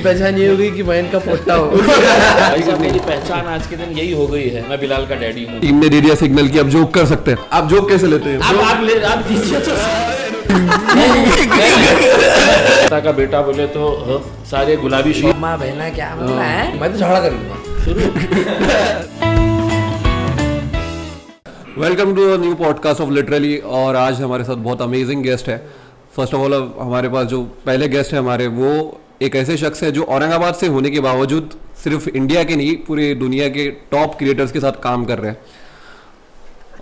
पहचान ये हो गई कि मैं इनका पोता हूँ। भाई साहब मेरी पहचान आज के दिन यही हो गई है, मैं बिलाल का डैडी हूँ। टीम ने दे दिया सिग्नल कि अब जोक कर सकते हैं। आप जोक कैसे लेते हैं? आप दीजिए तो। पिता का बेटा बोले तो सारे गुलाबी शौक। माँ बहना क्या मतलब है, मैं तो झगड़ा करूँगा। Welcome to new podcast of literally. और आज हमारे साथ बहुत अमेजिंग गेस्ट है। फर्स्ट ऑफ ऑल हमारे पास जो पहले गेस्ट है हमारे, वो एक ऐसे शख्स है जो औरंगाबाद से होने के बावजूद सिर्फ इंडिया के नहीं पूरी दुनिया के टॉप क्रिएटर्स के साथ काम कर रहे हैं।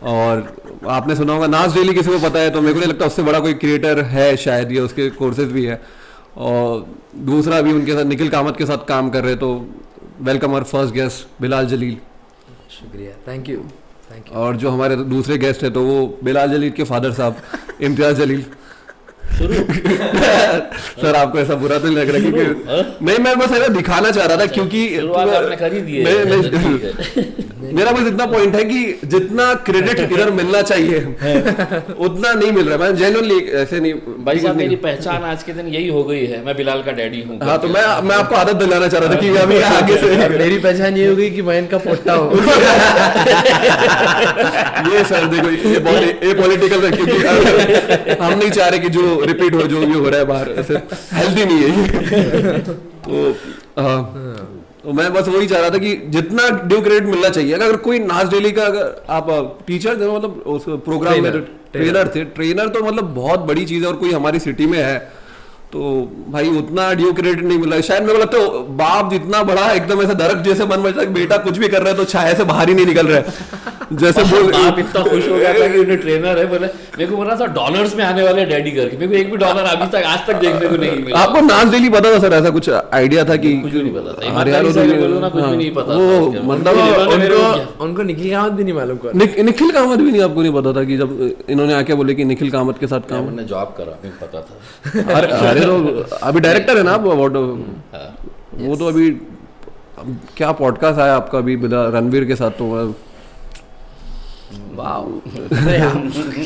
और आपने सुना होगा नाज डेली, किसी को पता है तो मेरे को नहीं लगता उससे बड़ा कोई क्रिएटर है शायद, ये उसके कोर्सेज भी है। और दूसरा भी उनके साथ निखिल कामत के साथ काम कर रहे हैं। तो welcome our first guest Bilal Jaleel. शुक्रिया, थैंक यू। और जो हमारे दूसरे गेस्ट है तो वो बिलाल जलील के फादर साहब इम्तियाज जलील। सर आपको ऐसा बुरा तो नहीं लग रहा? क्योंकि नहीं, मैं बस ऐसा दिखाना चाह रहा था क्योंकि मेरा बस इतना पॉइंट है कि जितना क्रेडिट इधर मिलना चाहिए उतना नहीं मिल रहा। मैं जेन्युइनली ऐसे नहीं। भाई साहब मेरी पहचान आज के दिन यही हो गई है, मैं बिलाल का डैडी हूँ। हाँ, तो मैं आपको आदत दिलाना चाह रहा था कि अभी आगे से मेरी पहचान ये हो गई कि मैं इनका पोता हूँ। ये सर देखो ये बहुत पॉलिटिकल है, क्योंकि हम नहीं चाह रहे कि जो रिपीट हो जो भी हो रहा है बाहर, ऐसे हेल्दी नहीं है। तो मैं बस वही चाह रहा था कि जितना ड्यू क्रेडिट मिलना चाहिए। अगर कोई नाज डेली का, अगर आप टीचर थे मतलब उस प्रोग्राम में ट्रेनर थे, ट्रेनर तो मतलब बहुत बड़ी चीज है। और कोई हमारी सिटी में है तो भाई उतना ड्यू क्रेडिट नहीं मिल रहा है शायद। मेरे को लगता है बाप जितना बड़ा एकदम ऐसा दरख्त जैसे बन बचता है, बेटा कुछ भी कर रहा है तो छाया से बाहर ही नहीं निकल रहा है। जैसे बाप इतना खुश हो गया था कि उन्हें ट्रेनर है, बोले मेरे को बोला था डॉलर्स में आने वाले डैडी करके। मेरे को एक भी डॉलर अभी तक आज तक देखने को नहीं मिला। आपको नाज डेली पता था सर? ऐसा कुछ आइडिया था कि? कुछ भी नहीं पता था, ईमानदारी से बोलो ना, कुछ भी नहीं पता। वो मतलब उनको निखिल कामत भी नहीं मालूम। निखिल कामत भी नहीं आपको नहीं पता था कि जब इन्होंने आके बोले कि निखिल कामत के साथ काम? मैंने जॉब करा, नहीं पता था। अरे तो अभी डायरेक्टर है ना आप? वो तो अभी क्या पॉडकास्ट आया आपका अभी रणवीर के साथ? तो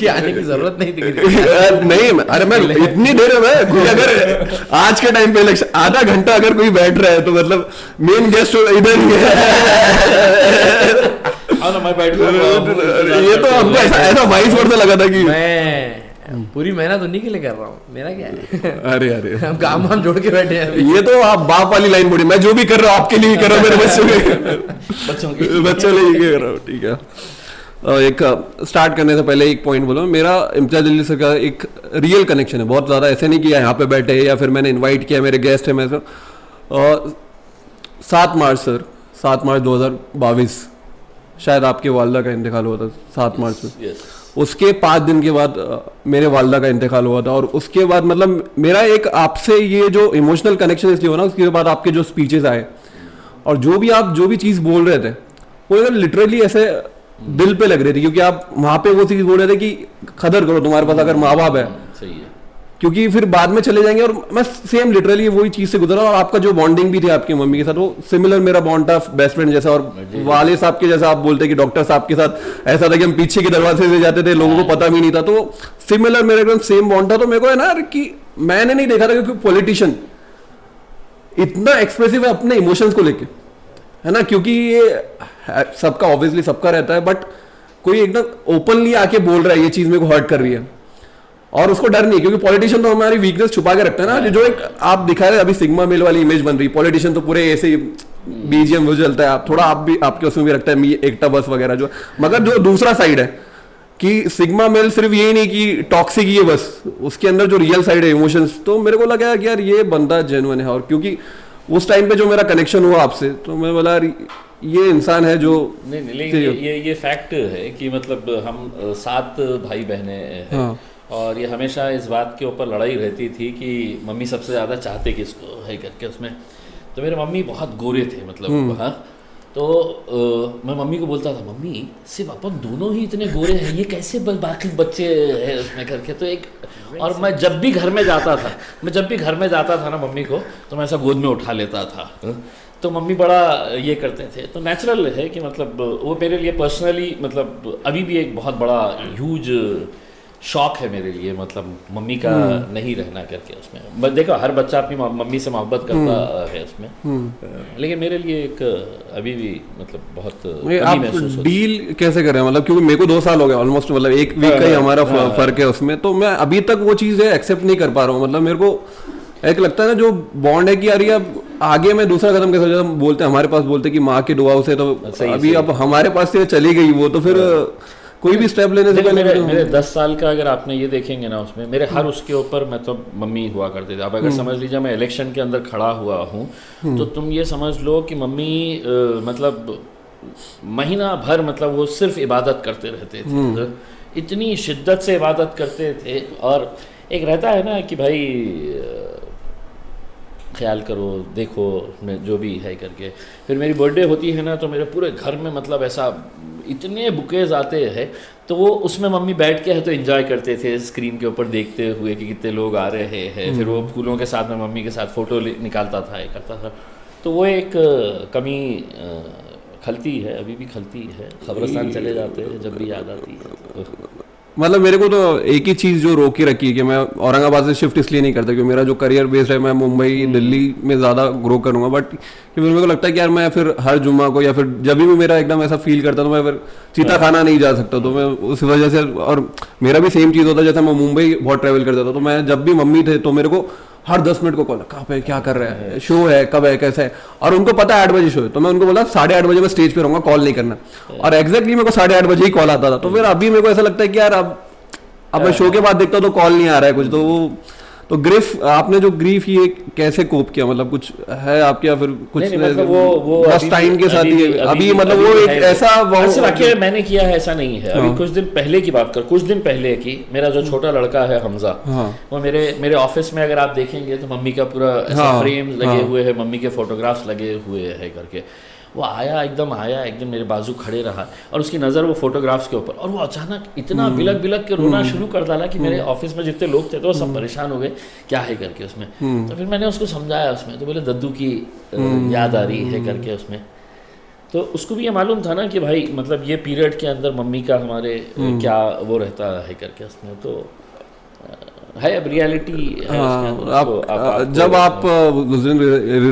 आने की जरूरत नहीं थी। नहीं, अरे मैं इतनी देर में अगर आज के टाइम पे आधा घंटा अगर कोई बैठ रहा है तो मतलब मेन गेस्ट इधर ही है। ये तो हमको ऐसा 22 वर्ष लगा था कि मैं पूरी मेहनत उन्हीं के लिए कर रहा हूँ, मेरा क्या है। अरे हम काम वाम जोड़ के बैठे हैं। ये तो आप बाप वाली लाइन बोली, मैं जो भी कर रहा हूँ आपके लिए कर रहा हूँ, मेरे बच्चों लिए कर रहा हूँ। ठीक है, एक स्टार्ट करने से पहले एक पॉइंट बोलो। मेरा इम्तियाज जलील से का एक रियल कनेक्शन है, बहुत ज़्यादा ऐसे नहीं किया यहाँ पे बैठे या फिर मैंने इनवाइट किया मेरे गेस्ट है। मैं सर 7 मार्च सर 7 मार्च 2022 शायद आपके वालदा का इंतकाल हुआ था 7 मार्च में। उसके 5 दिन के बाद मेरे वालदा का इंतकाल हुआ था। और उसके बाद मतलब मेरा एक आपसे ये जो इमोशनल कनेक्शन इसलिए हुआ ना, उसके बाद आपके जो स्पीचेस आए और जो भी चीज़ बोल रहे थे वो लिटरली ऐसे दिल पे लग रही थी। क्योंकि आप वहाँ पे वो चीज़ बोल रहे थे कि कदर करो, तुम्हारे पास अगर माँ बाप है, सही है, क्योंकि क्योंकि फिर बाद में चले जाएंगे। और मैं सेम लिटरली वही चीज़ से गुजरा। और आपका जो बॉन्डिंग भी थी आपकी मम्मी के साथ, वो सिमिलर मेरा बॉन्ड था, बेस्ट फ्रेंड जैसा। और वाले साहब के जैसा आप बोलते कि डॉक्टर साहब के साथ ऐसा था कि हम पीछे के दरवाजे से जाते थे, लोगों को पता भी नहीं था। तो सिमिलर मेरा एकदम सेम बॉन्ड था। तो मेरे को है ना कि मैंने नहीं देखा था क्योंकि पॉलिटिशियन इतना एक्सप्रेसिव है अपने इमोशंस को लेके, है ना। क्योंकि ये सबका ऑब्वियसली सबका रहता है, बट कोई एकदम ओपनली आके बोल रहा है ये चीज मेरे को हर्ट कर रही है और उसको डर नहीं। क्योंकि पॉलिटिशियन तो हमारी वीकनेस छुपा के रखता है ना। जो एक आप दिखा रहे अभी सिग्मा मेल वाली इमेज बन रही, पॉलिटिशियन तो पूरे ऐसे बीजीएम वो चलता है। आप थोड़ा आप भी आपके उसमें भी रखता है एकटा बस वगैरह जो। मगर जो दूसरा साइड है कि सिग्मा मेल सिर्फ ये नहीं कि टॉक्सिक ही है बस, उसके अंदर जो रियल साइड है इमोशंस, तो मेरे को लगा कि यार ये बंदा जेन्युइन है। और क्योंकि उस टाइम पे जो मेरा कनेक्शन हुआ आपसे, तो मैं बोला ये इंसान है जो नहीं ये फैक्ट है कि मतलब हम 7 भाई बहने हैं। हाँ। और ये हमेशा इस बात के ऊपर लड़ाई रहती थी कि मम्मी सबसे ज़्यादा चाहते किसको है करके उसमें। तो मेरे मम्मी बहुत गोरे थे मतलब। हाँ, तो मैं मम्मी को बोलता था मम्मी सिर्फ अपन दोनों ही इतने गोरे हैं, ये कैसे बाकी बच्चे हैं उसमें करके। तो एक और मैं जब भी घर में जाता था ना मम्मी को, तो मैं ऐसा गोद में उठा लेता था। तो मम्मी बड़ा ये करते थे। तो नेचुरल है कि मतलब वो मेरे लिए पर्सनली मतलब अभी भी एक बहुत बड़ा ह्यूज शौक है मेरे लिए, मतलब मम्मी का नहीं रहना करके उसमें। बस देखो हर बच्चा अपनी मम्मी से मोहब्बत करता है उसमें, लेकिन मेरे लिए एक अभी भी मतलब बहुत कमी आप महसूस होती है। डील कैसे कर रहे हैं, मतलब क्योंकि मेरे को 2 साल हो गए ऑलमोस्ट, मतलब 1 वीक का ही हमारा फर्क है उसमें, तो मैं अभी तक वो चीज़ है एक्सेप्ट नहीं कर पा रहा हूँ। मतलब मेरे को एक लगता है ना जो बॉन्ड है कि यार ये अब आगे मैं दूसरा कदम कैसे, जब बोलते हैं हमारे पास बोलते हैं कि माँ की दुआओं से, तो अभी अब हमारे पास से चली गई वो, तो फिर कोई भी स्टेप लेने से पहले मेरे 10 साल का अगर आपने ये देखेंगे ना उसमें मेरे हर उसके ऊपर मैं तो मम्मी हुआ करते थे। अब अगर समझ लीजिए मैं इलेक्शन के अंदर खड़ा हुआ हूँ तो तुम ये समझ लो कि मम्मी मतलब महीना भर मतलब वो सिर्फ इबादत करते रहते थे, इतनी शिद्दत से इबादत करते थे। और एक रहता है ना कि भाई ख्याल करो, देखो मैं जो भी है करके। फिर मेरी बर्थडे होती है ना तो मेरे पूरे घर में मतलब ऐसा इतने बुकेज आते हैं, तो वो उसमें मम्मी बैठ के है तो एंजॉय करते थे स्क्रीन के ऊपर देखते हुए कि कितने लोग आ रहे हैं। फिर वो फूलों के साथ में मम्मी के साथ फ़ोटो निकालता था, ये करता था। तो वो एक कमी खलती है, अभी भी खलती है। खबरस्तान चले जाते हैं जब भी याद आती है। मतलब मेरे को तो एक ही चीज़ जो रोक के रखी है कि मैं औरंगाबाद से शिफ्ट इसलिए नहीं करता क्योंकि मेरा जो करियर बेस्ड है, मैं मुंबई दिल्ली में ज़्यादा ग्रो करूँगा। बट फिर मेरे को लगता है कि यार मैं फिर हर जुम्मा को या फिर जब भी मेरा एकदम ऐसा फील करता तो मैं फिर चीता खाना नहीं जा सकता, तो मैं उस वजह से। और मेरा भी सेम चीज़ होता है, जैसे मैं मुंबई बहुत ट्रैवल करता था, तो मैं जब भी मम्मी थे तो मेरे को हर 10 मिनट को कॉल, कहाँ पे क्या कर रहे हैं, शो है कब है कैसा है, और उनको पता है 8 बजे शो है, तो मैं उनको बोला 8:30 बजे मैं स्टेज पे रहूँगा, कॉल नहीं करना। और एग्जैक्टली मेरे को 8:30 बजे ही कॉल आता था। तो फिर अभी मेरे को ऐसा लगता है कि यार अब मैं शो के बाद देखता हूँ तो कॉल नहीं आ रहा है कुछ, तो वो तो ग्रीफ, आपने जो ग्रीफ ये कैसे कोप किया, मतलब कुछ है आपके या फिर कुछ नहीं, मतलब वो बस टाइम के साथ ही अभी मतलब वो एक ऐसा वाकई मैंने किया है ऐसा नहीं है। अभी कुछ दिन पहले की बात कर, कुछ दिन पहले की, मेरा जो छोटा लड़का है हमजा, वो मेरे ऑफिस में अगर आप देखेंगे तो मम्मी का पूरा फ्रेम लगे हुए है, मम्मी के फोटोग्राफ्स लगे हुए है करके। वो आया एकदम मेरे बाजू खड़े रहा और उसकी नज़र वो फोटोग्राफ्स के ऊपर, और वो अचानक इतना बिलक बिलक के रोना शुरू कर डाला कि मेरे ऑफिस में जितने लोग थे तो वो सब परेशान हो गए क्या है करके उसमें। तो फिर मैंने उसको समझाया उसमें, तो बोले दद्दू की याद आ रही है करके उसमें। तो उसको भी ये मालूम था ना कि भाई मतलब ये पीरियड के अंदर मम्मी का हमारे क्या वो रहता है करके उसमें। तो है अब रियलिटी है। आप जब आप उस दिन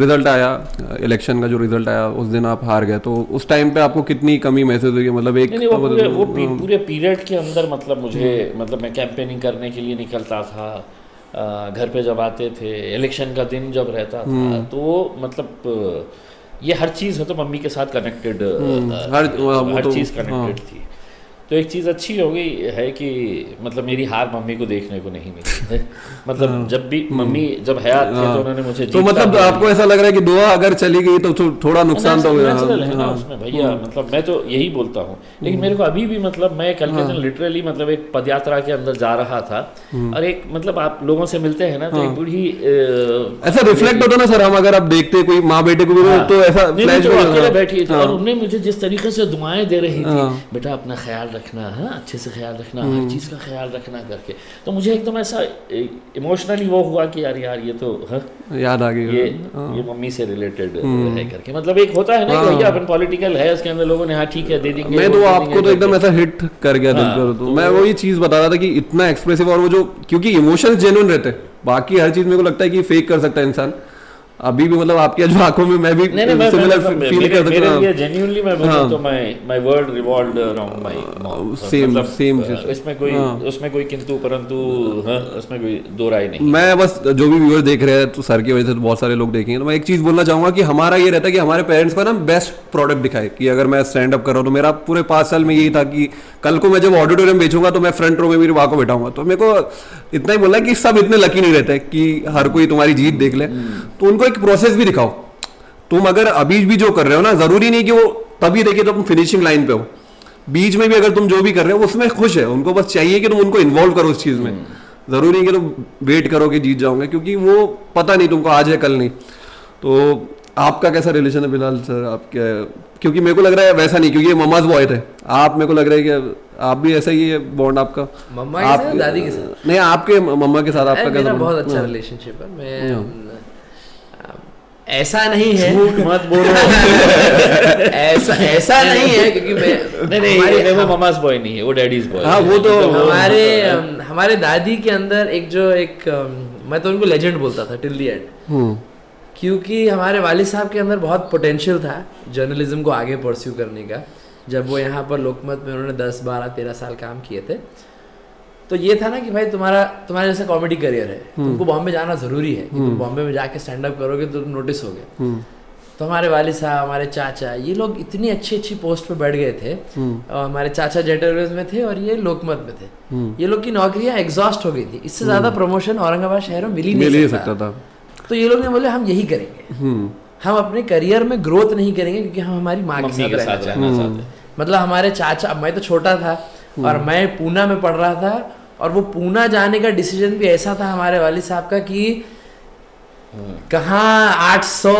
रिजल्ट आया, इलेक्शन का जो रिजल्ट आया उस दिन आप हार गए, तो उस टाइम पे आपको कितनी कमी महसूस हुई? मतलब एक नहीं, वो पूरे पीरियड के अंदर मतलब मुझे मतलब मैं कैंपेनिंग करने के लिए निकलता था, घर पे जब आते थे, इलेक्शन का दिन जब रहता था, तो मतलब ये हर चीज़ है तो मम्मी के साथ कनेक्टेड, हर चीज़ कनेक्टेड थी। तो एक चीज़ अच्छी हो गई है कि मतलब मेरी हार मम्मी को देखने को नहीं मिली। मतलब जब भी मम्मी जब हयात थे तो उन्होंने मुझे तो मतलब आपको ऐसा लग रहा है कि दुआ अगर चली गई तो थोड़ा नुकसान तो हुआ है ना उसमें भैया। मतलब मैं तो यही बोलता हूँ, लेकिन मेरे को अभी भी मतलब मैं कल के दिन लिटरली मतलब एक पदयात्रा के अंदर जा रहा था और एक मतलब आप लोगों से मिलते हैं ना तो एक बूढ़ी ऐसा रिफ्लेक्ट होता ना सर, हम अगर आप देखते कोई माँ बेटे को भी तो ऐसा अकेले बैठी थी और उन्हें मुझे जिस तरीके से दुआएं दे रही थी, बेटा अपना ख्याल रखना, हाँ अच्छे से ख्याल रखना, हर चीज़ का ख्याल रखना करके, तो मुझे एकदम ऐसा इमोशनली वो हुआ कि यार ये तो याद आ गई, ये मम्मी से रिलेटेड है करके। मतलब एक होता है ना कि भैया अपन पॉलिटिकल है, उसके अंदर लोगों ने हाँ ठीक है दे देंगे। मैं तो आपको तो एकदम ऐसा हिट कर गया दिल पर, तो मैं वही चीज़ बता रहा था कि इतना एक्सप्रेसिव, और वो जो क्योंकि इमोशंस जेन्युइन रहते हैं, बाकी हर चीज़ मेरे को लगता है कि फेक कर सकता है इंसान। अभी भी मतलब आपकी जो आंखों में मैं भी सिमिलर फील कर सकता हूं। जेन्युइनली मैं बोलूं तो my world revolved around my mom. Same उसमें कोई किंतु परंतु उसमें कोई दो राय नहीं। मैं बस जो भी व्यूअर देख रहे हैं तो सर की वजह से तो बहुत सारे लोग देखेंगे, तो मैं एक चीज़ बोलना चाहूँगा कि हमारा ये रहता है कि हमारे पेरेंट्स को ना बेस्ट प्रोडक्ट दिखाए, कि अगर मैं स्टैंड अप कर रहा हूँ तो मेरा पूरे 5 साल में यही था कि कल को मैं जब ऑडिटोरियम बेचूंगा तो मैं फ्रंट रो में मेरी माँ को बैठाऊंगा। तो मेरे को इतना ही बोलना है कि सब इतने लकी नहीं रहते कि हर कोई तुम्हारी जीत देख ले, तो उनको एक प्रोसेस भी दिखाओ। तुम अगर अभी भी जो कर रहे हो ना, जरूरी नहीं कि वो तभी देखे तो तुम फिनिशिंग लाइन पे हो, बीच में भी अगर तुम जो भी कर रहे हो उसमें खुश है, उनको बस चाहिए कि तुम उनको इन्वॉल्व करो उस चीज में। जरूरी नहीं कि तुम वेट करो कि जीत जाओगे, क्योंकि वो पता नहीं तुमको आज है कल नहीं। तो आपका कैसा रिलेशन है फिलहाल सर आपके? क्योंकि मेरे को लग रहा है वैसा नहीं, क्योंकि ये मम्माज बॉय थे, आप मेरे को लग रहा है कि आप भी ऐसा ही है बॉन्ड आपका मम्मा के साथ, दादी के साथ? नहीं, आपके मम्मा के साथ आपका कैसा? बहुत अच्छा रिलेशनशिप है। मैं ऐसा नहीं है, झूठ मत बोलो। ऐसा नहीं है, क्योंकि नहीं, वो ममास बॉय नहीं है, वो डैडीज बॉय। हाँ, वो तो हमारे दादी के अंदर मैं तो उनको लेजेंड बोलता था टिल दी एंड, क्योंकि हमारे वालिद साहब के अंदर बहुत पोटेंशियल था जर्नलिज्म को आगे परस्यू करने का। जब वो यहाँ पर लोकमत में उन्होंने 10, 12, 13 साल काम किए थे, तो ये था ना कि भाई तुम्हारा जैसा कॉमेडी करियर है, तुमको बॉम्बे जाना जरूरी है, कि तुम बॉम्बे में जाके स्टैंड अप करोगे तो तुम नोटिस होगे। तो हमारे वालिद साहब, हमारे चाचा, ये लोग इतनी अच्छी पोस्ट पे बैठ गए थे। और हमारे चाचा जेट एयरवेज में थे और ये लोकमत में थे। ये लोग की नौकरियां एग्जॉस्ट हो गई थी, इससे ज्यादा प्रमोशन औरंगाबाद शहर में मिल ही नहीं सकता था। तो ये लोग ने बोले हम यही करेंगे, हम अपने करियर में ग्रोथ नहीं करेंगे, क्योंकि हम हमारी माँ के साथ रहना चाहते हैं। मतलब हमारे चाचा, मैं तो छोटा था और मैं पूना में पढ़ रहा था, और वो पूना जाने का डिसीजन भी ऐसा था हमारे वालिद साहब का कि कहाँ 800,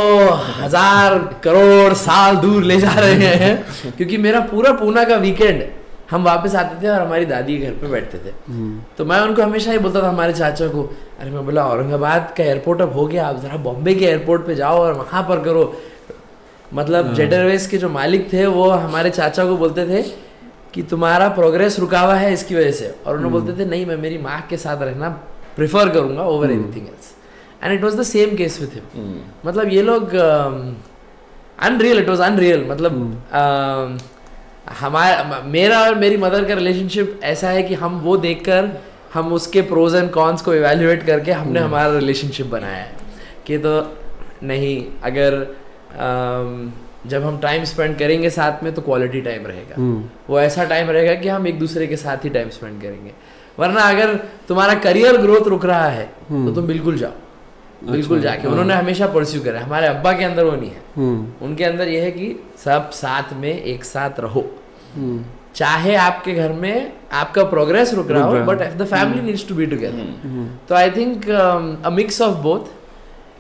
1000 करोड़ साल दूर ले जा रहे हैं। क्योंकि मेरा पूरा पूना का वीकेंड हम वापस आते थे और हमारी दादी के घर पे बैठते थे। तो मैं उनको हमेशा ही बोलता था, हमारे चाचा को, अरे मैं बोला औरंगाबाद का एयरपोर्ट अब हो गया, आप जरा बॉम्बे के एयरपोर्ट पे जाओ और वहां पर करो। मतलब जेट एयरवेज के जो मालिक थे वो हमारे चाचा को बोलते थे कि तुम्हारा प्रोग्रेस रुका हुआ है इसकी वजह से, और उन्होंने बोलते थे नहीं, मैं मेरी माँ के साथ रहना प्रेफर करूंगा over anything else. And it was the same case with him. मतलब ये लोग अनरियल, इट वाज अनरियल। मतलब मेरा और मेरी मदर का रिलेशनशिप ऐसा है कि हम वो देखकर हम उसके प्रोज एंड कॉन्स को इवैल्यूएट करके हमने हमारा रिलेशनशिप बनाया है कि तो नहीं, अगर जब हम टाइम स्पेंड करेंगे साथ में तो क्वालिटी टाइम रहेगा, वो ऐसा टाइम रहेगा कि हम एक दूसरे के साथ ही टाइम स्पेंड करेंगे। वरना अगर तुम्हारा करियर ग्रोथ रुक रहा है तो तुम बिल्कुल जाओ, बिल्कुल जाके। उन्होंने हमेशा परस्यू करा। हमारे अब्बा के अंदर वो नहीं है, उनके अंदर ये है कि सब साथ में एक साथ रहो, चाहे आपके घर में आपका प्रोग्रेस रुक रहा हो, but the family needs to be together. तो I think a mix of both,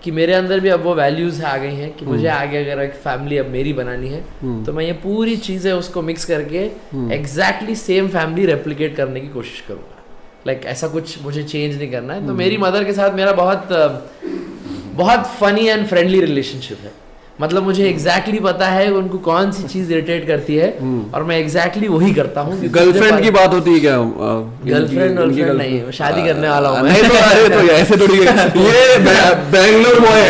कि मेरे अंदर भी अब वो वैल्यूज आ गई हैं कि मुझे आगे अगर एक फैमिली अब मेरी बनानी है तो मैं ये पूरी चीजें उसको मिक्स करके एग्जैक्टली सेम फैमिली रेप्लिकेट करने की कोशिश करूंगा। लाइक ऐसा कुछ मुझे चेंज नहीं करना है। तो मेरी मदर के साथ मेरा बहुत फनी एंड फ्रेंडली रिलेशनशिप है। मतलब मुझे एग्जैक्टली पता है उनको कौन सी चीज इरिटेट करती है और मैं एग्जैक्टली वही करता हूँ। गर्लफ्रेंड की बात होती है क्या? गर्लफ्रेंड नहीं, शादी करने वाला हूँ। नहीं तो अरे तो ऐसे थोड़ी, ये बैंगलोर बॉय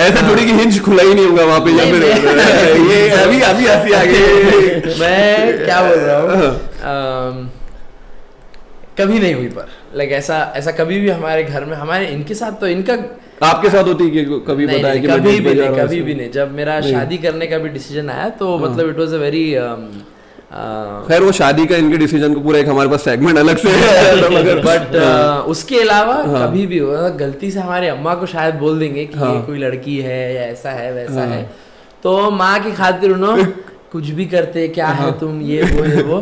ऐसे थोड़ी की हिंज खुला ही नहीं होगा वहाँ पे, या फिर ये अभी हंसी आ गई। मैं क्या बोल रहा हूँ, कभी नहीं हुई, पर लाइक ऐसा कभी भी हमारे घर में, हमारे इनके साथ तो, इनका आपके साथ होती है कि कभी बताया कि कभी भी नहीं। जब मेरा शादी करने का भी डिसीजन आया तो मतलब इट वाज अ वेरी खैर वो शादी का इनके डिसीजन को पूरा एक हमारे पास सेगमेंट अलग से है। बट उसके अलावा कभी भी हो, गलती से हमारे अम्मा को शायद बोल देंगे कि ये कोई लड़की है या ऐसा है वैसा है, तो माँ की खातिर उन्होंने कुछ भी करते, क्या है तुम, ये वो।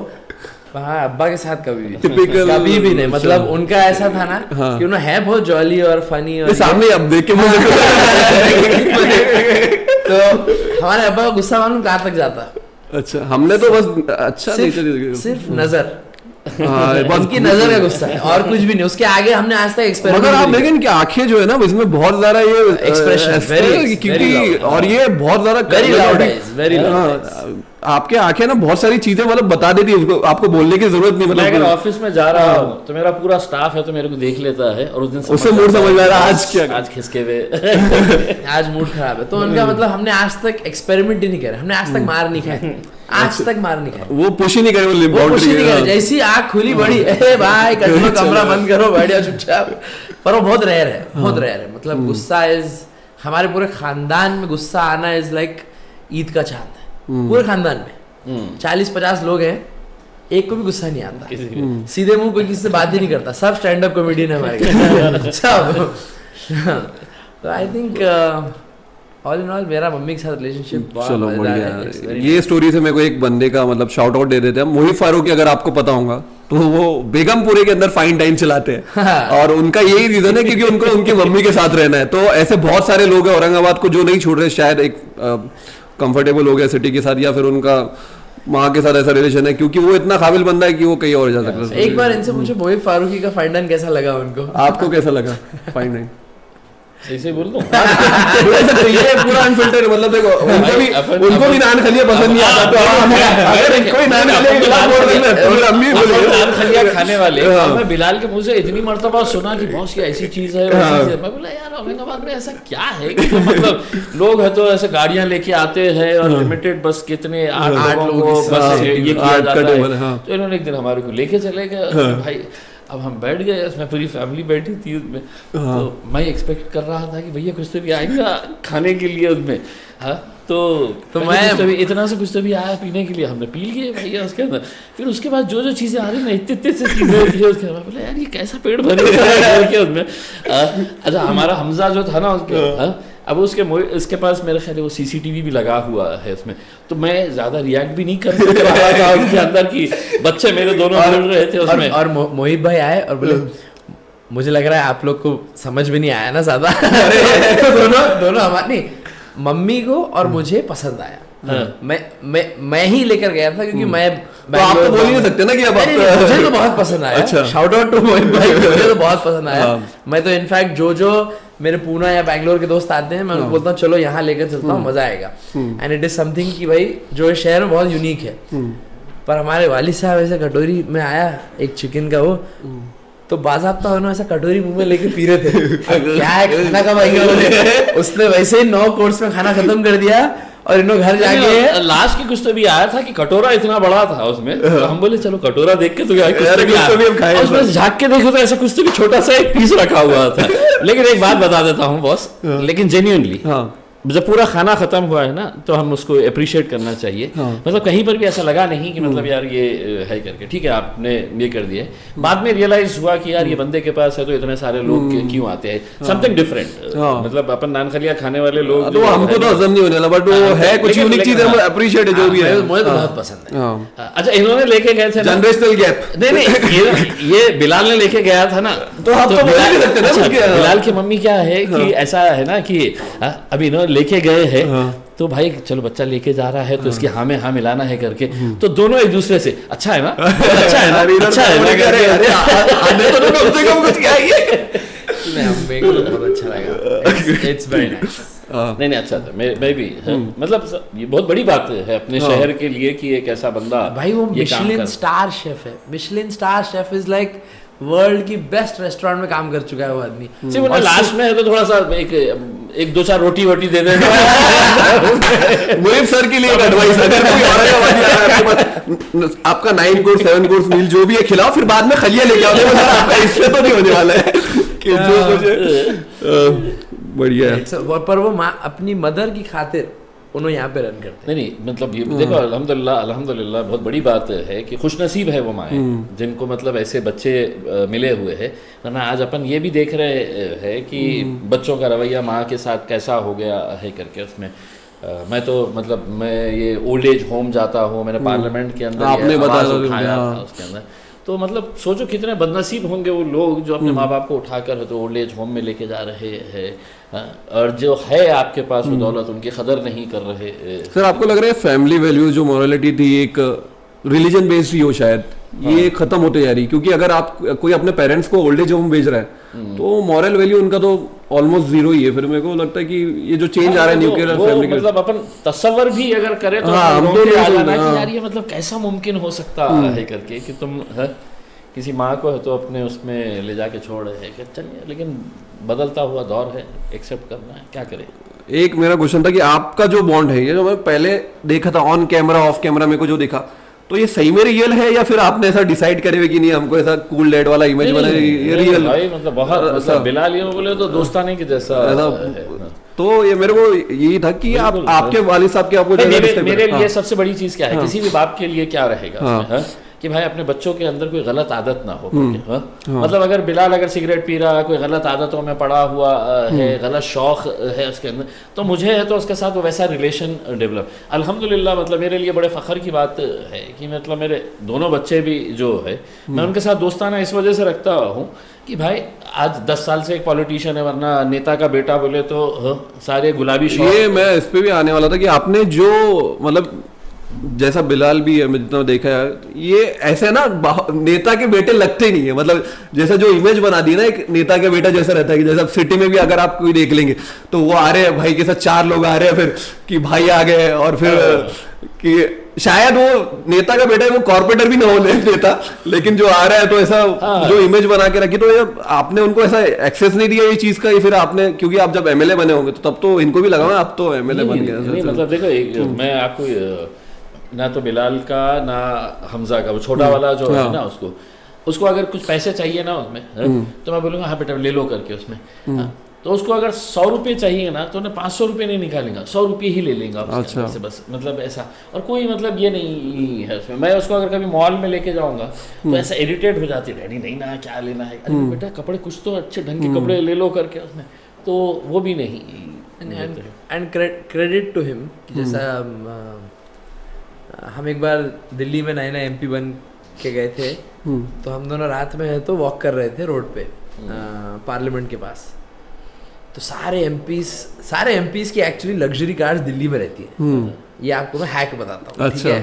हाँ, अब्बा के साथ कभी भी नहीं। मतलब उनका ऐसा था ना कि उन्हें है बहुत जॉली और फनी, और सामने अब देख के तो हमारे अब्बा का गुस्सा मालूम कहाँ तक जाता। अच्छा, हमने तो बस अच्छा सिर्फ नजर, उनकी नजर का गुस्सा है और कुछ भी नहीं। उसके आगे हमने आज तक एक्सपेरिमेंट, मगर आप देखें कि आंखें जो है ना इसमें बहुत ज्यादा ये एक्सप्रेशन, क्योंकि और ये बहुत ज्यादा वेरी लाउड। आपके आंखें ना बहुत सारी चीजें मतलब बता देती है, उसको आपको बोलने की जरूरत नहीं। मतलब मैं अगर ऑफिस में जा रहा हूँ तो मेरा पूरा स्टाफ है तो मेरे को देख लेता है और उस दिन उससे मूड समझ में आ रहा है आज खिसके हुए आज मूड खराब है। तो उनका मतलब हमने आज तक एक्सपेरिमेंट ही नहीं करा, हमने आज तक मार नहीं खाई, आज तक मार नहीं खाई। वो पुश ही नहीं करे, वो पुश ही नहीं करे। जैसी आँख खुली बड़ी, ए भाई कमरा बंद करो, बैठ जाओ चुपचाप। पर वो बहुत रेयर है, बहुत रेयर है। मतलब गुस्सा इज, हमारे पूरे खानदान में गुस्सा आना इज लाइक ईद का चांद है। पूरे खानदान में 40-50 लोग हैं, एक को भी गुस्सा नहीं आता, सीधे मुंह कोई किसी से बात ही नहीं करता, सब स्टैंड अप कॉमेडियन है हमारे घर सब। तो I think all in all मेरा मम्मी के साथ रिलेशनशिप बहुत मजेदार है। ये स्टोरी से मेरे को एक बंदे का मतलब शाउट आउट दे देते हैं, मोहित फारूकी, अगर आपको पता होगा तो वो बेगमपुरे के अंदर फाइन टाइम चलाते हैं और उनका यही रीजन है क्योंकि उनको उनकी मम्मी के साथ रहना है। तो ऐसे बहुत सारे लोग हैं औरंगाबाद को जो नहीं छोड़ रहे, शायद एक कंफर्टेबल हो गया सिटी के साथ, या फिर उनका माँ के साथ ऐसा रिलेशन है क्योंकि वो इतना काबिल बंदा है कि वो कहीं और जा सकता है। एक बार इनसे पूछो मोहित फारूकी का फाइन डाइन कैसा लगा उनको? आपको कैसा लगा फाइन डाइन? सही से बोल दूं ये पूरा अनफिल्टर, मतलब देखो उनको भी नान खलिया पसंद नहीं आता, तो अगर कोई नान खलिया के खिलाफ बोल रहे हैं तो हम भी बोलेंगे नान खलिया खाने वाले। मैं बिलाल के मुंह से इतनी मर्तबा सुना कि बॉस ये ऐसी चीज है, मैं बोला यार औरंगाबाद में ऐसा क्या है कि मतलब लोग है तो ऐसे गाड़ियां लेके आते हैं और लिमिटेड बस कितने 8 लोगों को बस ये किया जाता है। तो इन्होंने एक दिन हमारे को लेके चले गए भाई, अब हम बैठ गए, उसमें पूरी फैमिली बैठी थी उसमें। तो मैं एक्सपेक्ट कर रहा था कि भैया कुछ तो भी आएगा खाने के लिए उसमें। हाँ तो मैं इतना से कुछ तो भी आया पीने के लिए, हमने पी लिए भैया उसके अंदर। फिर उसके बाद जो चीज़ें आ रही ना इतने से चीज़ें थी उसके अंदर, बोला यार ये कैसा पेट भरे उसमें। अच्छा हमारा हमजा जो था ना उसके, अब उसके पास मेरे ख्याल वो CCTV भी लगा हुआ है उसमें, तो मैं ज़्यादा रिएक्ट भी नहीं कर रहा था उसके अंदर की बच्चे मेरे दोनों मिल रहे थे उसमें। और मोहित भाई आए और बोले मुझे लग रहा है आप लोग को समझ में नहीं आया ना ज्यादा। दोनों हमारे नहीं, मम्मी को और मुझे पसंद आया। मैं ही लेकर गया था क्योंकि मैं तो आप तो बोल ही नहीं सकते ना कि अब मुझे तो बहुत पसंद आया। अच्छा शाउट आउट टू मोहित भाई, मुझे तो बहुत पसंद आया। मैं तो इनफैक्ट जो मेरे पूना या बैंगलोर के दोस्त आते हैं मैं उनको बोलता हूँ चलो यहाँ लेकर चलता हूँ, मजा आएगा। एंड इट इज समथिंग कि भाई जो शहर में बहुत यूनिक है। पर हमारे वालिद साहब ऐसे कटोरी में आया एक चिकन का वो, तो बाज़ाब्ता उन्होंने ऐसा कटोरी मुंह में लेके पी रहे थे। क्या है खाना कब आएगा, उसने वैसे ही 9 कोर्स में खाना खत्म कर दिया और इन्होंने घर जाके लास्ट की कुछ तो भी आया था कि कटोरा इतना बड़ा था उसमें, तो हम बोले चलो कटोरा देख के तो उसमें झाँक के देखो तो ऐसा कुछ तो भी छोटा सा एक पीस रखा हुआ था। लेकिन एक बात बता देता हूँ बॉस, लेकिन जेन्युइनली जब पूरा खाना खत्म हुआ है ना तो हम उसको अप्रिशिएट करना चाहिए। मतलब कहीं पर भी ऐसा लगा नहीं कि मतलब यार ये है करके ठीक है आपने ये कर दिया। बाद में रियलाइज हुआ कि यार ये बंदे के पास है तो इतने सारे लोग क्यों आते हैं, समथिंग डिफरेंट। मतलब अपन नान खलिया खाने वाले लोग तो हमको तो हजम नहीं होने वाला, बट वो है कुछ यूनिक चीज है, अप्रिशिएट जो भी है मुझे तो बहुत पसंद है। अच्छा इन्होंने लेके गए थे जनरेशनल गैप, नहीं ये बिलाल ने लेके गया था ना, तो आप तो बोल नहीं सकते ना। बिलाल की मम्मी क्या है कि ऐसा है ना कि अभी इन्होंने लेके गए हैं तो भाई चलो बच्चा लेके जा रहा है तो इसकी हाँ में हाँ मिलाना है करके, तो दोनों एक दूसरे से अच्छा है ना अच्छा है ना अच्छा है मेरे को बहुत अच्छा लगा। It's very nice. नहीं अच्छा था, मैं भी मतलब ये बहुत बड़ी बात है अपने शहर के लिए कि एक ऐसा बंदा भाई वो मिशेलिन स्टार शेफ है। Michelin star chef is like world की बेस्ट रेस्टोरेंट में काम कर चुका है वो आदमी। और लास्ट में है तो थोड़ा सा एक 2-4 रोटी दे देना। मुझे सर के लिए एक एडवाइस, अगर कोई आपके पास आपका 9 कोर्स 7 कोर्स मील जो भी है खिलाओ, फिर बाद में खलिया लेके आओ, इससे तो नहीं होने वाला है कि जो कुछ बढ़िया है। पर वो अपनी मदर की खातिर उन्होंने यहाँ पे रन करते नहीं मतलब ये देखो अल्हम्दुलिल्लाह बहुत बड़ी बात है कि खुशनसीब है वो माएँ जिनको मतलब ऐसे बच्चे मिले हुए हैं। वरना आज अपन ये भी देख रहे हैं कि बच्चों का रवैया माँ के साथ कैसा हो गया है करके। उसमें मैं तो मतलब मैं ये ओल्ड एज होम जाता हूँ, मैंने पार्लियामेंट के अंदर आपने उठाया था उसके अंदर, तो मतलब सोचो कितने बदनसीब होंगे वो लोग जो अपने माँ बाप को उठाकर तो ओल्ड एज होम में लेके जा रहे हैं, और जो है आपके पास वो दौलत उनकी कदर नहीं कर रहे। सर आपको लग रहा है फैमिली वैल्यूज जो मोरालिटी थी एक रिलीजन बेस्ड ही हो शायद, ये खत्म होते जा रही, क्योंकि अगर आप कोई अपने पेरेंट्स को ओल्ड एज होम भेज रहा है तो मॉरल वैल्यू उनका तो ऑलमोस्ट जीरो ही है। फिर मेरे को लगता है कि ये जो चेंज आ रहा है न्यूक्लियर फैमिली मतलब अपन तस्वर भी अगर करें तो यार ये मतलब कैसा मुमकिन हो सकता है करके कि तुम किसी माँ को है तो अपने उसमें ले जाके छोड़ रहे हैं कि चलिए, लेकिन बदलता हुआ दौर है, एक्सेप्ट करना है, क्या करें। एक मेरा क्वेश्चन था कि आपका जो बॉन्ड है ये जो मैं पहले देखा था ऑन कैमरा ऑफ कैमरा मेरे को जो देखा, तो ये सही में रियल है या फिर आपने ऐसा डिसाइड करे हुए कि नहीं हमको ऐसा कूल डैड वाला इमेज बना, ये रियल भाई मतलब बहुत मतलब बिलाल ये बोले तो दोस्ताने की जैसा तो ये मेरे को यही था कि आप आपके वालिद साहब के आपको मेरे लिए सबसे बड़ी चीज क्या है, किसी भी बाप के लिए क्या रहेगा कि भाई अपने बच्चों के अंदर कोई गलत आदत ना हो। मतलब अगर बिलाल अगर सिगरेट पी रहा है, कोई गलत आदतों में पड़ा हुआ है, गलत शौक है उसके अंदर, तो मुझे है तो उसके साथ वो वैसा रिलेशन डेवलप। अल्हम्दुलिल्लाह मतलब मेरे लिए बड़े फ़ख्र की बात है कि मतलब मेरे दोनों बच्चे भी जो है मैं उनके साथ दोस्ताना इस वजह से रखता हूँ कि भाई आज 10 साल से एक पॉलिटिशियन है, वरना नेता का बेटा बोले तो सारे गुलाबी शौक। ये मैं इस पे भी आने वाला था कि आपने जो मतलब जैसा बिलाल भी है, मैं जितना देखा है, ये ऐसे ना नेता के बेटे लगते नहीं है, मतलब जैसा जो इमेज बना दी ना एक नेता का बेटा जैसा रहता है कि जैसा सिटी में भी अगर आप कोई देख लेंगे तो वो आ रहे हैं भाई के साथ, 4 लोग आ रहे हैं फिर कि भाई आ गए, और फिर कि शायद वो नेता का बेटा है, वो कॉर्पोरेटर भी ना हो नेता, लेकिन जो आ रहा है तो ऐसा जो इमेज बना के रखी, तो ये आपने उनको ऐसा एक्सेस नहीं दिया ये चीज का, फिर आपने, क्योंकि आप जब एमएलए बने होंगे तो तब तो इनको भी लगा आप तो एमएलए बन गए। मतलब देखो मैं आपको ना तो बिलाल का ना हमजा का, वो छोटा वाला जो है ना, उसको अगर कुछ पैसे चाहिए ना उसमें, तो मैं बोलूँगा हाँ बेटा ले लो करके उसमें, तो उसको अगर 100 रुपये चाहिए ना तो उन्हें 500 रुपये नहीं निकालेगा, 100 रुपये ही ले लेगा उसके अंदर से बस, मतलब ऐसा। और कोई मतलब ये नहीं है उसमें। मैं उसको अगर कभी मॉल में लेके जाऊंगा तो ऐसा इरिटेट हो जाती है, डैडी नहीं ना क्या लेना है, अरे बेटा कपड़े कुछ तो अच्छे ढंग के कपड़े ले लो करके उसमें, तो वो भी नहीं। एंड क्रेडिट टू हिम, जैसा हम एक बार दिल्ली में नए MP बन के गए थे, तो हम दोनों रात में है तो वॉक कर रहे थे रोड पे पार्लियामेंट के पास, तो सारे एमपीज की एक्चुअली लग्जरी कार्स दिल्ली में रहती है। ये आपको मैं हैक बताता हूँ, ठीक है?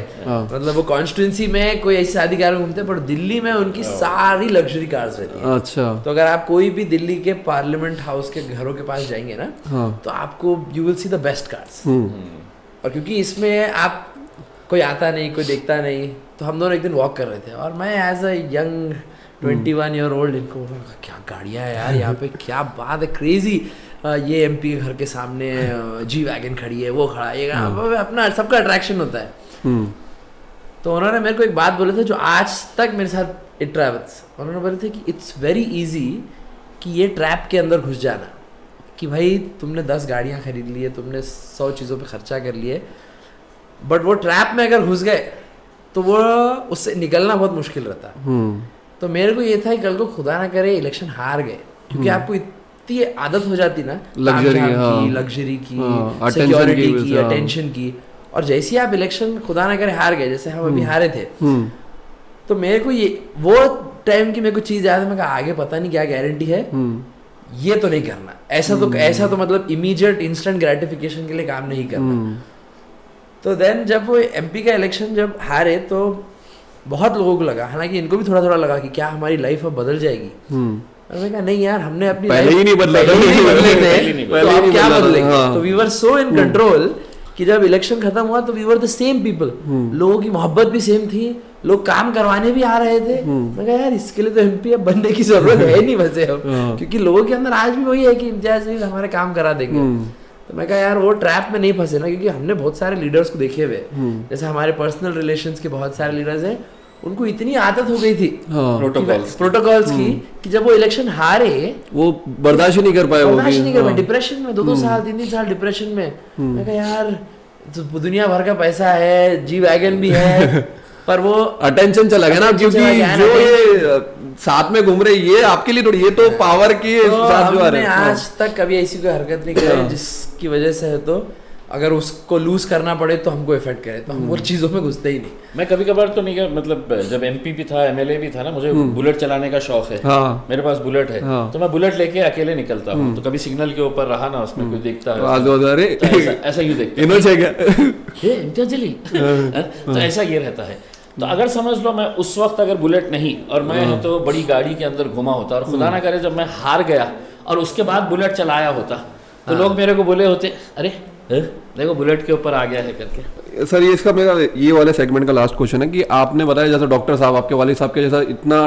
मतलब वो कॉन्स्टिट्यूंसी में कोई ऐसी शादी कार में घूमते हैं, पर दिल्ली में उनकी सारी लग्जरी कार्स रहती है। अच्छा। तो अगर आप कोई भी दिल्ली के पार्लियामेंट हाउस के घरों के पास जाएंगे ना, तो आपको you will see the best cars. और क्योंकि इसमें आप कोई आता नहीं, कोई देखता नहीं, तो हम दोनों एक दिन वॉक कर रहे थे, और मैं as a young 21 year old इनको क्या गाड़ियाँ है यार यहाँ पे, क्या बात है, क्रेजी। ये MP के घर के सामने G वैगन खड़ी है, वो खड़ा है, ये अपना सबका अट्रैक्शन होता है। तो उन्होंने मेरे को एक बात बोले थे जो आज तक मेरे साथ इट ट्रैवल्स, उन्होंने बोले थे कि इट्स वेरी इजी कि ये ट्रैप के अंदर घुस जाना, कि भाई तुमने 10 गाड़ियाँ खरीद ली है, तुमने 100 चीज़ों पे खर्चा कर लिए, बट वो ट्रैप में अगर घुस गए तो वो उससे निकलना बहुत मुश्किल रहता है। तो मेरे को ये था कि कल को खुदा ना करे इलेक्शन हार गए, क्योंकि आपको इतनी आदत हो जाती ना लग्जरी की, सिक्योरिटी की, अटेंशन की, और जैसे ही आप इलेक्शन खुदा ना करे हार गए, जैसे हम अभी हारे थे, तो मेरे को ये वो टाइम की मेरे को चीज याद है, मैं कहा आगे पता नहीं क्या गारंटी है, ये तो नहीं करना, ऐसा तो मतलब इमीडिएट इंस्टेंट ग्रेटिफिकेशन के लिए काम नहीं करना। तो देन जब वो MP का इलेक्शन जब हारे तो बहुत लोगों को लगा, हालांकि इनको भी थोड़ा थोड़ा लगा कि क्या हमारी लाइफ अब बदल जाएगी। और मैं कहा नहीं यार, हमने अपनी पहले ही नहीं बदले थे, तो अब क्या बदलेंगे। तो we were so in control कि जब इलेक्शन खत्म हुआ तो we were the same people, लोगों की मोहब्बत भी सेम थी, लोग काम करवाने भी आ रहे थे। मैं कहा यार इसके लिए तो MP अब बनने की जरूरत है नहीं वैसे अब, क्योंकि लोगों के अंदर आज भी वही है कि इम्तियाज नहीं हमारे काम करा देंगे। तो मैं कहा यार वो ट्रैप में नहीं फंसे ना, क्योंकि हमने बहुत सारे लीडर्स को देखे हुए, जैसे हमारे पर्सनल रिलेशंस के बहुत सारे लीडर्स हैं, उनको इतनी आदत हो गई थी प्रोटोकॉल्स की कि जब वो इलेक्शन हारे वो बर्दाश्त नहीं कर पाए, डिप्रेशन में 2-2 साल 3-3 साल डिप्रेशन में। मैं कहा यार तो दुनिया भर का पैसा है, G वैगन भी है, पर वो अटेंशन चला गया ना, क्योंकि जो ये साथ में घूम रहे ये आपके लिए थोड़ी, ये तो पावर के साथ जो आ रहे हैं। आज तक कभी ऐसी कोई हरकत नहीं करी जिसकी वजह से है तो अगर उसको लूज करना पड़े तो हमको इफेक्ट करे, तो हम वो चीजों में घुसते ही नहीं। मैं कभी कभार तो नहीं, मतलब जब MP भी था, MLA भी था ना, मुझे बुलेट चलाने का शौक है। मेरे पास बुलेट है, तो मैं बुलेट लेके अकेले निकलता हूँ। तो कभी सिग्नल के ऊपर रहा ना, उसमें कोई देखता है ऐसा यूँ देखता तो ऐसा ये रहता है। तो अगर समझ लो मैं उस वक्त अगर बुलेट नहीं और मैं तो बड़ी गाड़ी के अंदर घुमा होता, और खुदा ना करे जब मैं हार गया और उसके बाद बुलेट चलाया होता, तो लोग मेरे को बोले होते अरे देखो बुलेट के ऊपर आ गया है करके। सर ये इसका मेरा ये वाले सेगमेंट का लास्ट क्वेश्चन है कि आपने बताया जैसा डॉक्टर साहब आपके वालिद साहब के जैसा इतना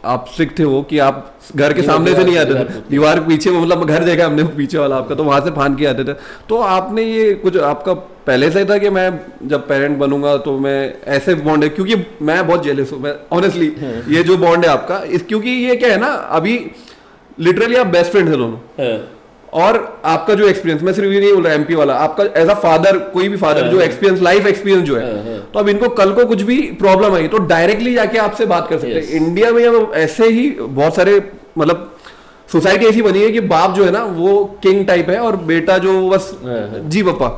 आप स्ट्रिक्ट थे वो कि आप घर के सामने से नहीं आते थे, दीवार पीछे, मतलब घर देखा हमने पीछे वाला आपका, तो वहां से फान के आते थे। तो आपने ये कुछ आपका पहले से ही था कि मैं जब पेरेंट बनूंगा तो मैं ऐसे बॉन्ड है, क्योंकि मैं बहुत जेलस हूँ, मैं ऑनेस्टली ये जो बॉन्ड है आपका, क्योंकि ये क्या है ना, अभी लिटरली आप बेस्ट फ्रेंड थे दोनों, और आपका जो एक्सपीरियंस, मैं सिर्फ ये नहीं बोल रहा MP वाला, आपका एज अ फादर, कोई भी फादर जो एक्सपीरियंस, लाइफ एक्सपीरियंस जो है, तो अब इनको कल को कुछ भी प्रॉब्लम आई तो डायरेक्टली जाके आपसे बात कर सकते हैं। इंडिया में अब ऐसे ही बहुत सारे, मतलब सोसाइटी ऐसी बनी है कि बाप जो है ना वो किंग टाइप है और बेटा जो बस जी पापा,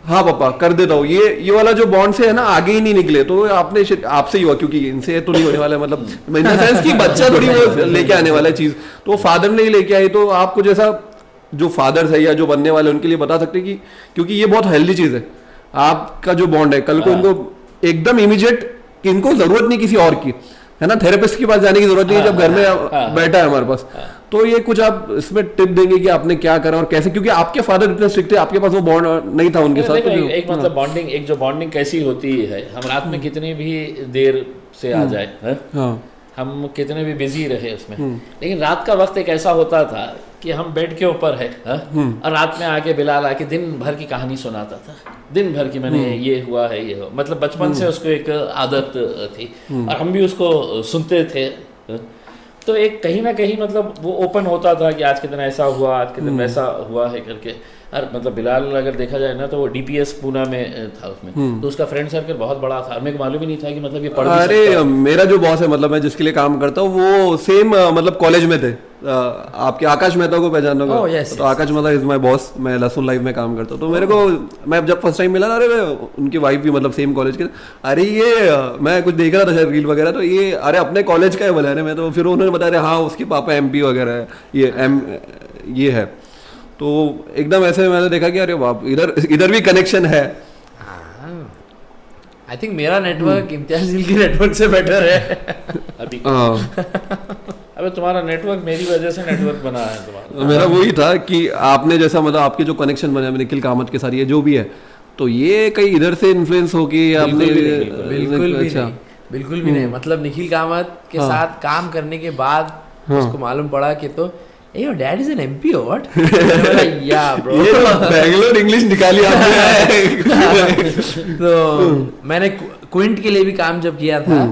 हाँ पापा कर देता हूँ, ये वाला जो बॉन्ड से है ना आगे ही नहीं निकले। तो आपने आपसे ही हुआ, क्योंकि इनसे तो नहीं होने वाला, मतलब इन द सेंस कि बच्चा थोड़ी वो लेके आने वाला है चीज, तो फादर नहीं लेके आई। तो आपको जैसा जो फादर्स है या जो बनने वाले उनके लिए बता सकते हैं कि क्योंकि ये बहुत हेल्दी चीज़ है, आपका जो बॉन्ड है कल को इनको एकदम इमीडिएट, इनको जरूरत नहीं किसी और की, है ना, थेरेपिस्ट के पास जाने की जरूरत नहीं है जब घर में बैठा है हमारे पास। तो ये कुछ आप इसमें टिप देंगे कि आपने क्या करा और कैसे, क्योंकि आपके फादर इतने स्ट्रिक्ट थे, आपके पास वो बॉन्ड नहीं था उनके साथ। एक मतलब बॉन्डिंग, एक जो बॉन्डिंग कैसी होती है, हम रात में कितनी भी देर से आ जाए, हम कितने भी बिजी रहे उसमें, लेकिन रात का वक्त एक ऐसा होता था कि हम बेड के ऊपर है और रात में आके बिलाल आके दिन भर की कहानी सुनाता था, दिन भर की मैंने ये हुआ है ये हो, मतलब बचपन से उसको एक आदत थी और हम भी उसको सुनते थे। तो एक कहीं ना कहीं मतलब वो ओपन होता था कि आज के दिन ऐसा हुआ, आज के दिन वैसा हुआ है करके। और मतलब बिलाल अगर देखा जाए ना तो वो डीपीएस पूना में था उसमें, तो उसका फ्रेंड सर्कल बहुत बड़ा था, मेरे को मालूम ही नहीं था कि मतलब ये पढ़ भी सकता है। अरे मेरा जो बॉस है, मतलब मैं जिसके लिए काम करता हूँ, वो सेम मतलब कॉलेज में थे। आपके आकाश मेहता को पहचान Oh, yes, तो आकाश मेहता इज माय बॉस, मैं लहसुन लाइव में काम करता हूँ। तो मेरे को, मैं जब फर्स्ट टाइम मिला ना, अरे उनकी वाइफ भी मतलब सेम कॉलेज के, अरे ये मैं कुछ देख रहा था शायद रील वगैरह, तो ये अरे अपने कॉलेज का है बोला। अरे मैं तो फिर उन्होंने बताया हाँ उसके पापा MP वगैरह है, ये है। तो एकदम ऐसे मैंने देखा कि अरे बाप, इधर भी कनेक्शन है। आई थिंक मेरा नेटवर्क इम्तियाज जिल के नेटवर्क से बेटर है अभी। अबे तुम्हारा नेटवर्क मेरी वजह से नेटवर्क बना है तुम्हारा। मेरा वही था कि आपने जैसा मतलब आपके जो कनेक्शन बने निखिल कामत के साथ, ये जो भी है, तो ये कहीं इधर से इन्फ्लुएंस हो कि आपने बिल्कुल भी नहीं। मतलब निखिल कामत के साथ काम करने के बाद उसको मालूम पड़ा कि तो your dad is an MP or what? या ब्रो, ये बैंगलोर इंग्लिश निकाली आपने। तो मैंने क्विंट के लिए भी काम जब किया था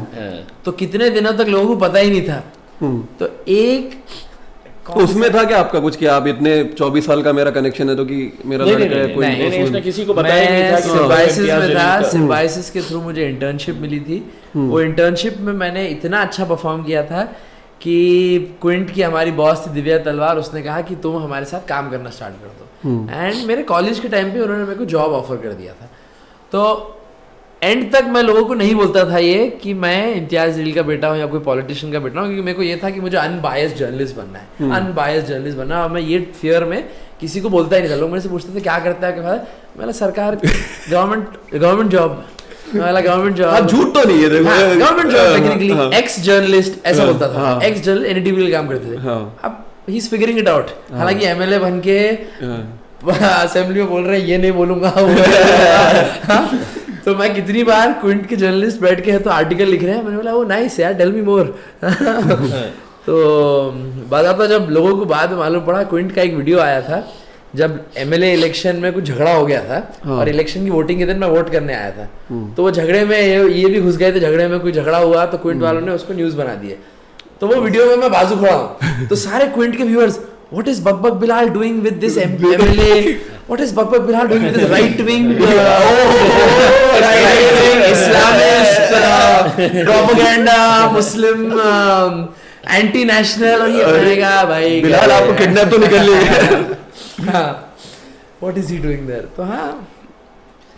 तो कितने दिनों तक लोगों को पता ही नहीं था। तो एक तो उसमें था क्या आपका कुछ कि आप इतने 24 साल का मेरा कनेक्शन है तो कि मेरा लड़का है कोई नहीं, उसने किसी को बताया ही नहीं था कि सिम्बाइसिस में था। सिम्बाइसिस के थ्रू मुझे इंटर्नशिप मिली थी। वो इंटर्नशिप में मैंने इतना अच्छा परफॉर्म किया था कि क्विंट की हमारी बॉस थी दिव्या तलवार, उसने कहा कि तुम हमारे साथ काम करना स्टार्ट कर दो। एंड मेरे कॉलेज के टाइम पे उन्होंने मेरे को जॉब ऑफर कर दिया था। तो एंड तक मैं लोगों को नहीं बोलता था ये कि मैं इम्तियाज जिल का बेटा हूँ या कोई पॉलिटिशियन का बेटा हूँ, क्योंकि मेरे को ये था कि मुझे अनबायस्ड जर्नलिस्ट बनना है, अनबायस्ड जर्नलिस्ट बनना है। और मैं ये फियर में किसी को बोलता ही नहीं था। लोग मेरे से पूछते थे क्या करता है, क्या मैंने सरकार गवर्नमेंट जॉब, गवर्नमेंट जॉब, झूठ तो नहीं है, government job technically, x journalist ऐसा बोलता था, एक्स जर्नलिस्ट NDTV के काम करते थे। अब he is figuring it out. हालांकि MLA बन के असेंबली में बोल रहे हैं ये नहीं बोलूंगा तो मैं कितनी बार क्विंट के जर्नलिस्ट बैठ के है तो आर्टिकल लिख रहे हैं, मैंने बोला वो नाइस यार, टेल मी मोर तो बात जब लोगों को बाद में मालूम पड़ा, क्विंट का एक वीडियो आया था जब MLA इलेक्शन में कुछ झगड़ा हो गया था और इलेक्शन की वोटिंग के दिन मैं वोट करने आया था। तो वो झगड़े में ये भी घुस गए थे, झगड़े में कोई झगड़ा हुआ तो क्विंट वालों ने उसको न्यूज बना दिए। तो वो वीडियो में मैं बाजू खड़ा हूँ तो सारे क्विंट के viewers, what is Bakbak Bilal doing with this MLA? What is Bakbak Bilal doing with this right-wing, right-wing Islamist propaganda, Muslim anti-national? और ये बनेगा भाई बिलाल आपको किडनैप तो निकल लिया। What is he doing there? तो हाँ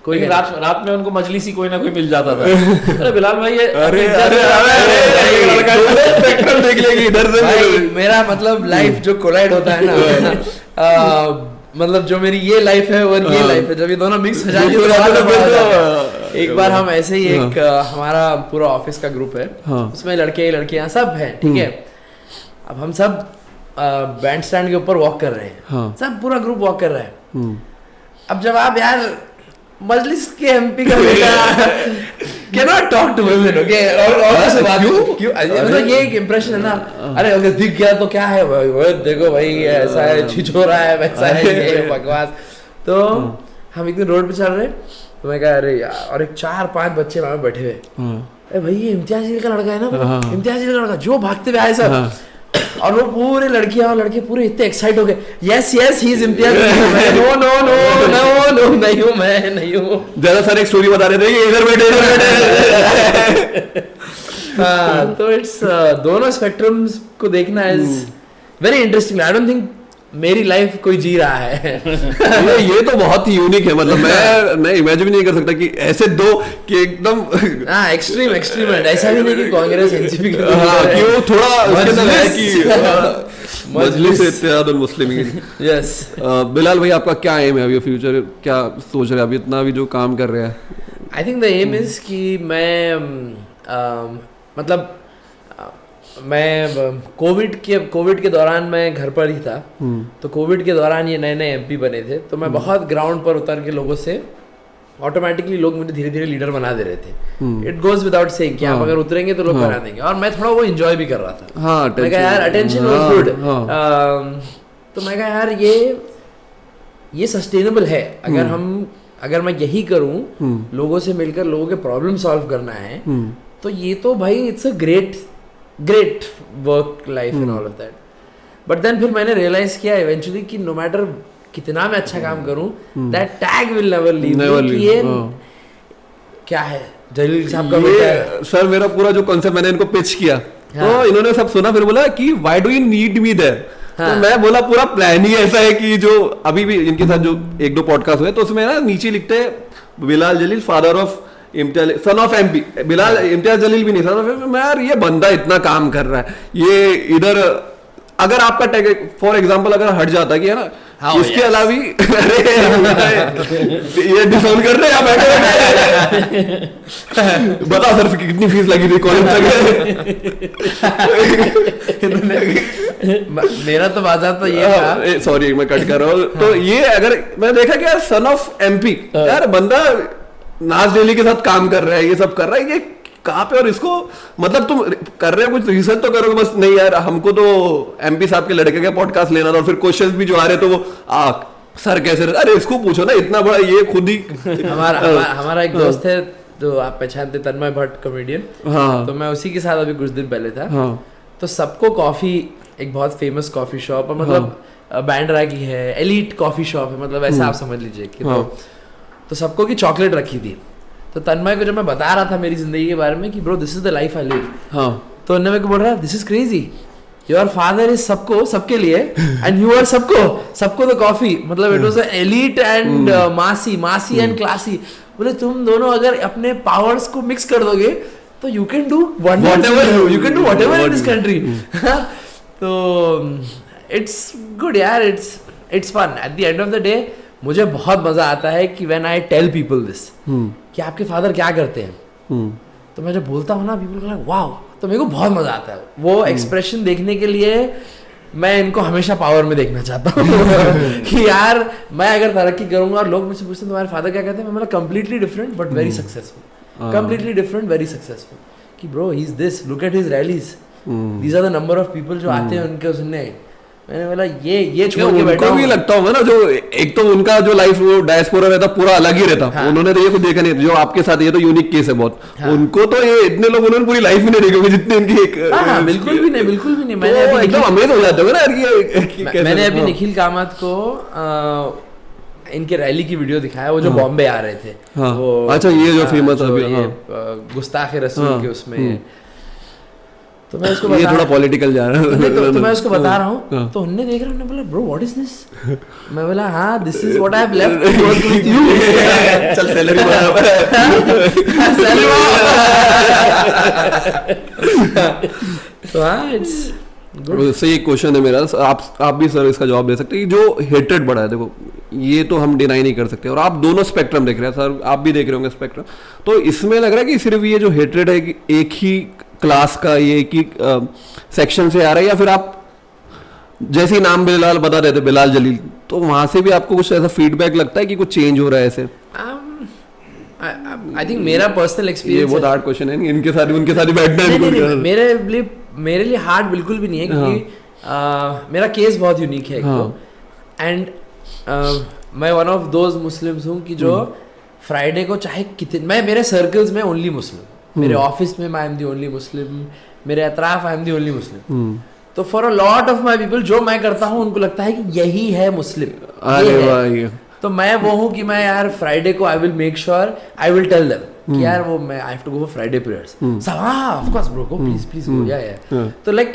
कोई रात में उनको मजलिसी कोई ना कोई मिल जाता था। अरे बिलाल भाई ये स्पेक्ट्रम देख लेगी इधर से भाई, मेरा मतलब लाइफ जो कोलाइड होता है ना मतलब जो मेरी ये लाइफ है और ये लाइफ है, जब ये दोनों मिक्स हो जाती है। एक बार हम ऐसे ही एक हमारा पूरा ऑफिस का ग्रुप है, उसमें लड़के लड़कियां सब हैं, ठीक है। अब हम सब बैंड स्टैंड के ऊपर वॉक कर रहे हैं, सब पूरा ग्रुप वॉक कर रहा है। अब जब आप यार मजलिस के MP का बेटा cannot talk to women, okay? और से बात क्यों मतलब ये एक इम्प्रेशन है ना। अरे अगर दिख गया तो क्या है भाई, वो देखो भाई ऐसा है, छिछोरा है, वैसा है, ये बकवास। तो हम एक दिन रोड पे चल रहे, तो मैं कहा अरे यार, और एक 4-5 बच्चे वहां बैठे हुए, अरे भाई ये इम्तियाज जिल का लड़का है ना, इम्तियाज जिल का लड़का, जो भागते हुए आए सब। और वो पूरे लड़कियां और लड़के पूरे इतने एक्साइट हो गए, yes yes he is Imtiaz, no no no no no नहीं हूं, मैं नहीं हूं। ज्यादा सारे एक स्टोरी बता रहे थे कि इधर बैठे हाँ, तो इट्स दोनों स्पेक्ट्रम्स को देखना is very interesting. I don't think मेरी लाइफ कोई जी रहा है ये तो बहुत ही यूनिक है। मतलब मैं इमेजिन नहीं कर सकता कि ऐसे दो कि एकदम एक्सट्रीम ऐसा भी नहीं कि कांग्रेस NCP कि वो थोड़ा उसके अंदर है कि मजलिस इत्तेहादुल मुस्लिमीन। यस। बिलाल भाई आपका क्या एम है अभी फ्यूचर, क्या सोच रहे हैं अभी इतना भी जो काम कर रहे हैं? I think the aim is कि मैं मतलब मैं कोविड के दौरान मैं घर पर ही था, तो कोविड के दौरान ये नए नए एमपी बने थे, तो मैं बहुत ग्राउंड पर उतर के लोगों से ऑटोमेटिकली लोग मुझे धीरे धीरे लीडर बना दे रहे थे। इट गोज विदाउट सेइंग कि आप अगर उतरेंगे तो लोग बना देंगे, और मैं थोड़ा वो एंजॉय भी कर रहा था। हाँ, मैं कहा यार अटेंशन वाज गुड, तो मैं कहा यार ये सस्टेनेबल है। अगर मैं यही करूं, लोगों से मिलकर लोगों के प्रॉब्लम सॉल्व करना है, तो ये तो भाई it's a great work life and all of that. But then फिर मैंने रियलाइज किया इवेंचुअली कि नो मैटर कितना मैं अच्छा काम करूं, that tag will never leave. ये क्या है जलील साहब का बेटा है। सर मेरा पूरा जो कॉन्सेप्ट मैंने इनको पिच किया, तो इन्होंने सब सुना, फिर बोला कि why do you need me there. तो मैं बोला पूरा प्लान ही ऐसा है कि जो अभी भी इनके साथ जो 1-2 पॉडकास्ट हुए, तो उसमें ना नीचे लिखते हैं Bilal Jaleel father of son of MP. Bilal Imtiaz Jaleel भी नहीं, सन ऑफ। मैं यार ये बंदा इतना काम कर रहा है, ये इधर अगर आपका टैग फॉर एग्जांपल अगर हट जाता कि है ना, इसके अलावा ये डिसऑन कर रहे हैं बैठे बता सर कितनी फीस लगी थी कॉलेज तक। मेरा तो बाजार तो ये था, सॉरी मैं कट कर रहा हूँ। तो ये अगर मैं देखा कि यार सन ऑफ एमपी, यार बंदा नाज डेली के साथ काम कर रहा है, ये सब कर रहा है, ये कहाँ पे, और इसको मतलब तुम कर रहे हो कुछ रिसर्च तो करोगे, बस नहीं यार हमको तो एमपी साहब के लड़के का पॉडकास्ट लेना था, और फिर क्वेश्चंस भी जो आ रहे तो वो सर कैसे, अरे इसको पूछो ना, इतना बड़ा ये खुद ही। हमारा एक दोस्त है जो आप पहचानते, तन्मय भट्ट कॉमेडियन। हाँ। तो मैं उसी के साथ अभी कुछ दिन पहले था। हाँ। तो सबको कॉफी, एक बहुत फेमस कॉफी शॉप, मतलब बैंड्रा की है, एलीट कॉफी शॉप है, मतलब ऐसा आप समझ लीजिए कि तो सबको की चॉकलेट रखी थी। तो तन्मय को जब मैं बता रहा था मेरी जिंदगी के बारे में कि bro this is the life I live, तो उन्होंने मेरे को बोल रहा this is crazy, your father is सबको, सबके लिए, एंड यू आर सबको तो कॉफी, मतलब इट वाज एलीट एंड मासी एंड क्लासी। बोले तुम दोनों अगर अपने पावर्स को मिक्स कर दोगे तो you can do whatever in this country. तो इट्स गुड यार, it's fun. At the end of the day मुझे बहुत मजा आता है कि when I tell people this कि आपके फादर क्या करते हैं, तो मैं जब बोलता हूँ ना, पीपल लाइक वाओ, तो मेरे को बहुत मजा आता है वो एक्सप्रेशन देखने के लिए। मैं इनको हमेशा पावर में देखना चाहता हूँ कि यार मैं अगर तरक्की करूंगा और लोग मुझसे पूछते हैं तुम्हारे फादर क्या कहते हैं, मैं completely different but very successful, completely different very successful, कि bro he is this, look at his rallies, these are the number of people जो आते हैं उनके सुनने। मैंने बोला ये छोड़ के बैठा हूं। भी लगता होगा ना, जो एक तो उनका जो लाइफ वो डायस्पोरा रहता पूरा अलग ही रहता। हाँ। उन्होंने तो ये कुछ देखा नहीं, जो आपके साथ ये तो यूनिक केस है बहुत। हाँ। उनको तो ये इतने लोग उन्होंने पूरी लाइफ में नहीं देखी होगी जितने उनकी एक। हाँ, बिल्कुल भी नहीं। मैंने एकदम अमेज हो जाते हो ना। मैंने अभी निखिल कामत को इनके रैली की वीडियो दिखाया, वो जो बॉम्बे आ रहे थे। वो अच्छा, ये जो फेमस गुस्ताखे रसूल के उसमें, तो मैं उसको ये थोड़ा पॉलिटिकल जा रहा है, तो मैं उसको बता रहा हूँ, तो उन्होंने देख रहा, उन्होंने बोला ब्रो व्हाट इज दिस। मैं बोला हाँ this is what I have left to work with you. चल सैलरी तो हाँ, इट्स गुड। सही एक क्वेश्चन है मेरा, आप भी सर इसका जवाब दे सकते हैं कि जो हेट्रेड बढ़ा है, देखो ये तो हम डिनाई नहीं कर सकते, और आप दोनों स्पेक्ट्रम देख रहे हैं सर, आप भी देख रहे होंगे स्पेक्ट्रम, तो इसमें लग रहा है कि सिर्फ ये जो हेट्रेड है एक ही क्लास का, ये एक ही सेक्शन से आ रहा है, या फिर आप जैसे ही नाम बिलाल बता रहे थे बिलाल जलील, तो वहां से भी आपको कुछ ऐसा फीडबैक लगता है कि कुछ चेंज हो रहा है ऐसे? आई थिंक मेरा पर्सनल एक्सपीरियंस, ये बहुत हार्ड क्वेश्चन है, इनके साथ उनके साथ ही बैठना है। मेरे लिए हार्ड बिल्कुल भी नहीं है, क्योंकि मेरा केस बहुत यूनिक है, एंड मैं वन ऑफ दोज मुस्लिम्स हूँ कि जो फ्राइडे को चाहे कितने, मैं मेरे सर्कल्स में ओनली मुस्लिम, मेरे ऑफिस में आई एम दी ओनली मुस्लिम, मेरे अतराफ I am the only Muslim. तो for a lot of my people जो मैं करता हूँ उनको लगता है कि यही है मुस्लिम। तो मैं वो हूँ कि मैं यार फ्राइडे को I will make sure, I will tell them कि यार वो मैं I have to go for Friday prayers. सब हाँ of course bro, go please go, या तो लाइक,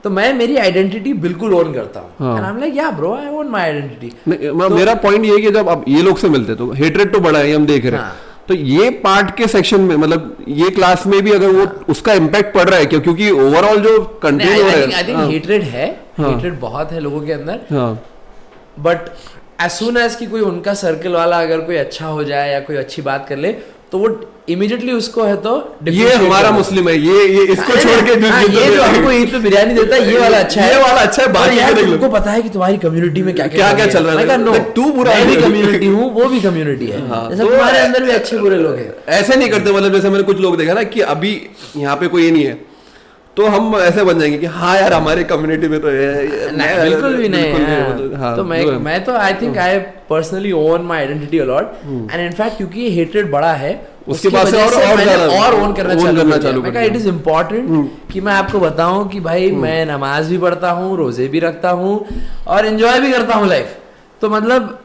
तो मैं मेरी आइडेंटिटी बिल्कुल ओन करता हूँ, एंड आई एम लाइक या bro I own my identity. मेरा पॉइंट ये है कि जब आप ये लोग से मिलते तो हेट्रेड तो बड़ा है, हम देख रहे हैं, तो ये पार्ट के सेक्शन में मतलब ये क्लास में भी अगर वो उसका इम्पैक्ट पड़ रहा है क्योंकि ओवरऑल जो कंटेंट हो रहा है, आई थिंक हेट्रेड है, हेट्रेड बहुत है लोगों के अंदर, बट एज सून एज कि कोई उनका सर्कल वाला अगर कोई अच्छा हो जाए या कोई अच्छी बात कर ले तो वो इमीडिएटली उसको है तो ये हमारा मुस्लिम है, ये इसको छोड़ के ये जो हमको ईद पे बिरयानी देता है ये वाला अच्छा है, ये वाला अच्छा है, बाकी यार तुमको पता है कि तुम्हारी कम्युनिटी में क्या क्या चल रहा है, नो तू बुरा मैं भी कम्युनिटी हूँ, वो भी कम्युनिटी है, जैसे तुम्हारे अंदर भी अच्छे बुरे लोग हैं, ऐसे नहीं करते। मतलब जैसे मैंने कुछ लोग देखा ना कि अभी यहाँ पे कोई नहीं है तो हम ऐसे बन जाएंगे कि हाँ यार हमारे कम्युनिटी में तो बिल्कुल भी नहीं। हाँ, तो मैं तो I think I personally own my identity a lot and in fact क्योंकि ये हेट्रेड बड़ा है उसके बाद से और ओन करना चालू कर इट इज इम्पोर्टेंट कि मैं आपको बताऊं कि भाई मैं नमाज भी पढ़ता हूँ, रोजे भी रखता हूँ और एंजॉय भी करता हूँ लाइफ। तो मतलब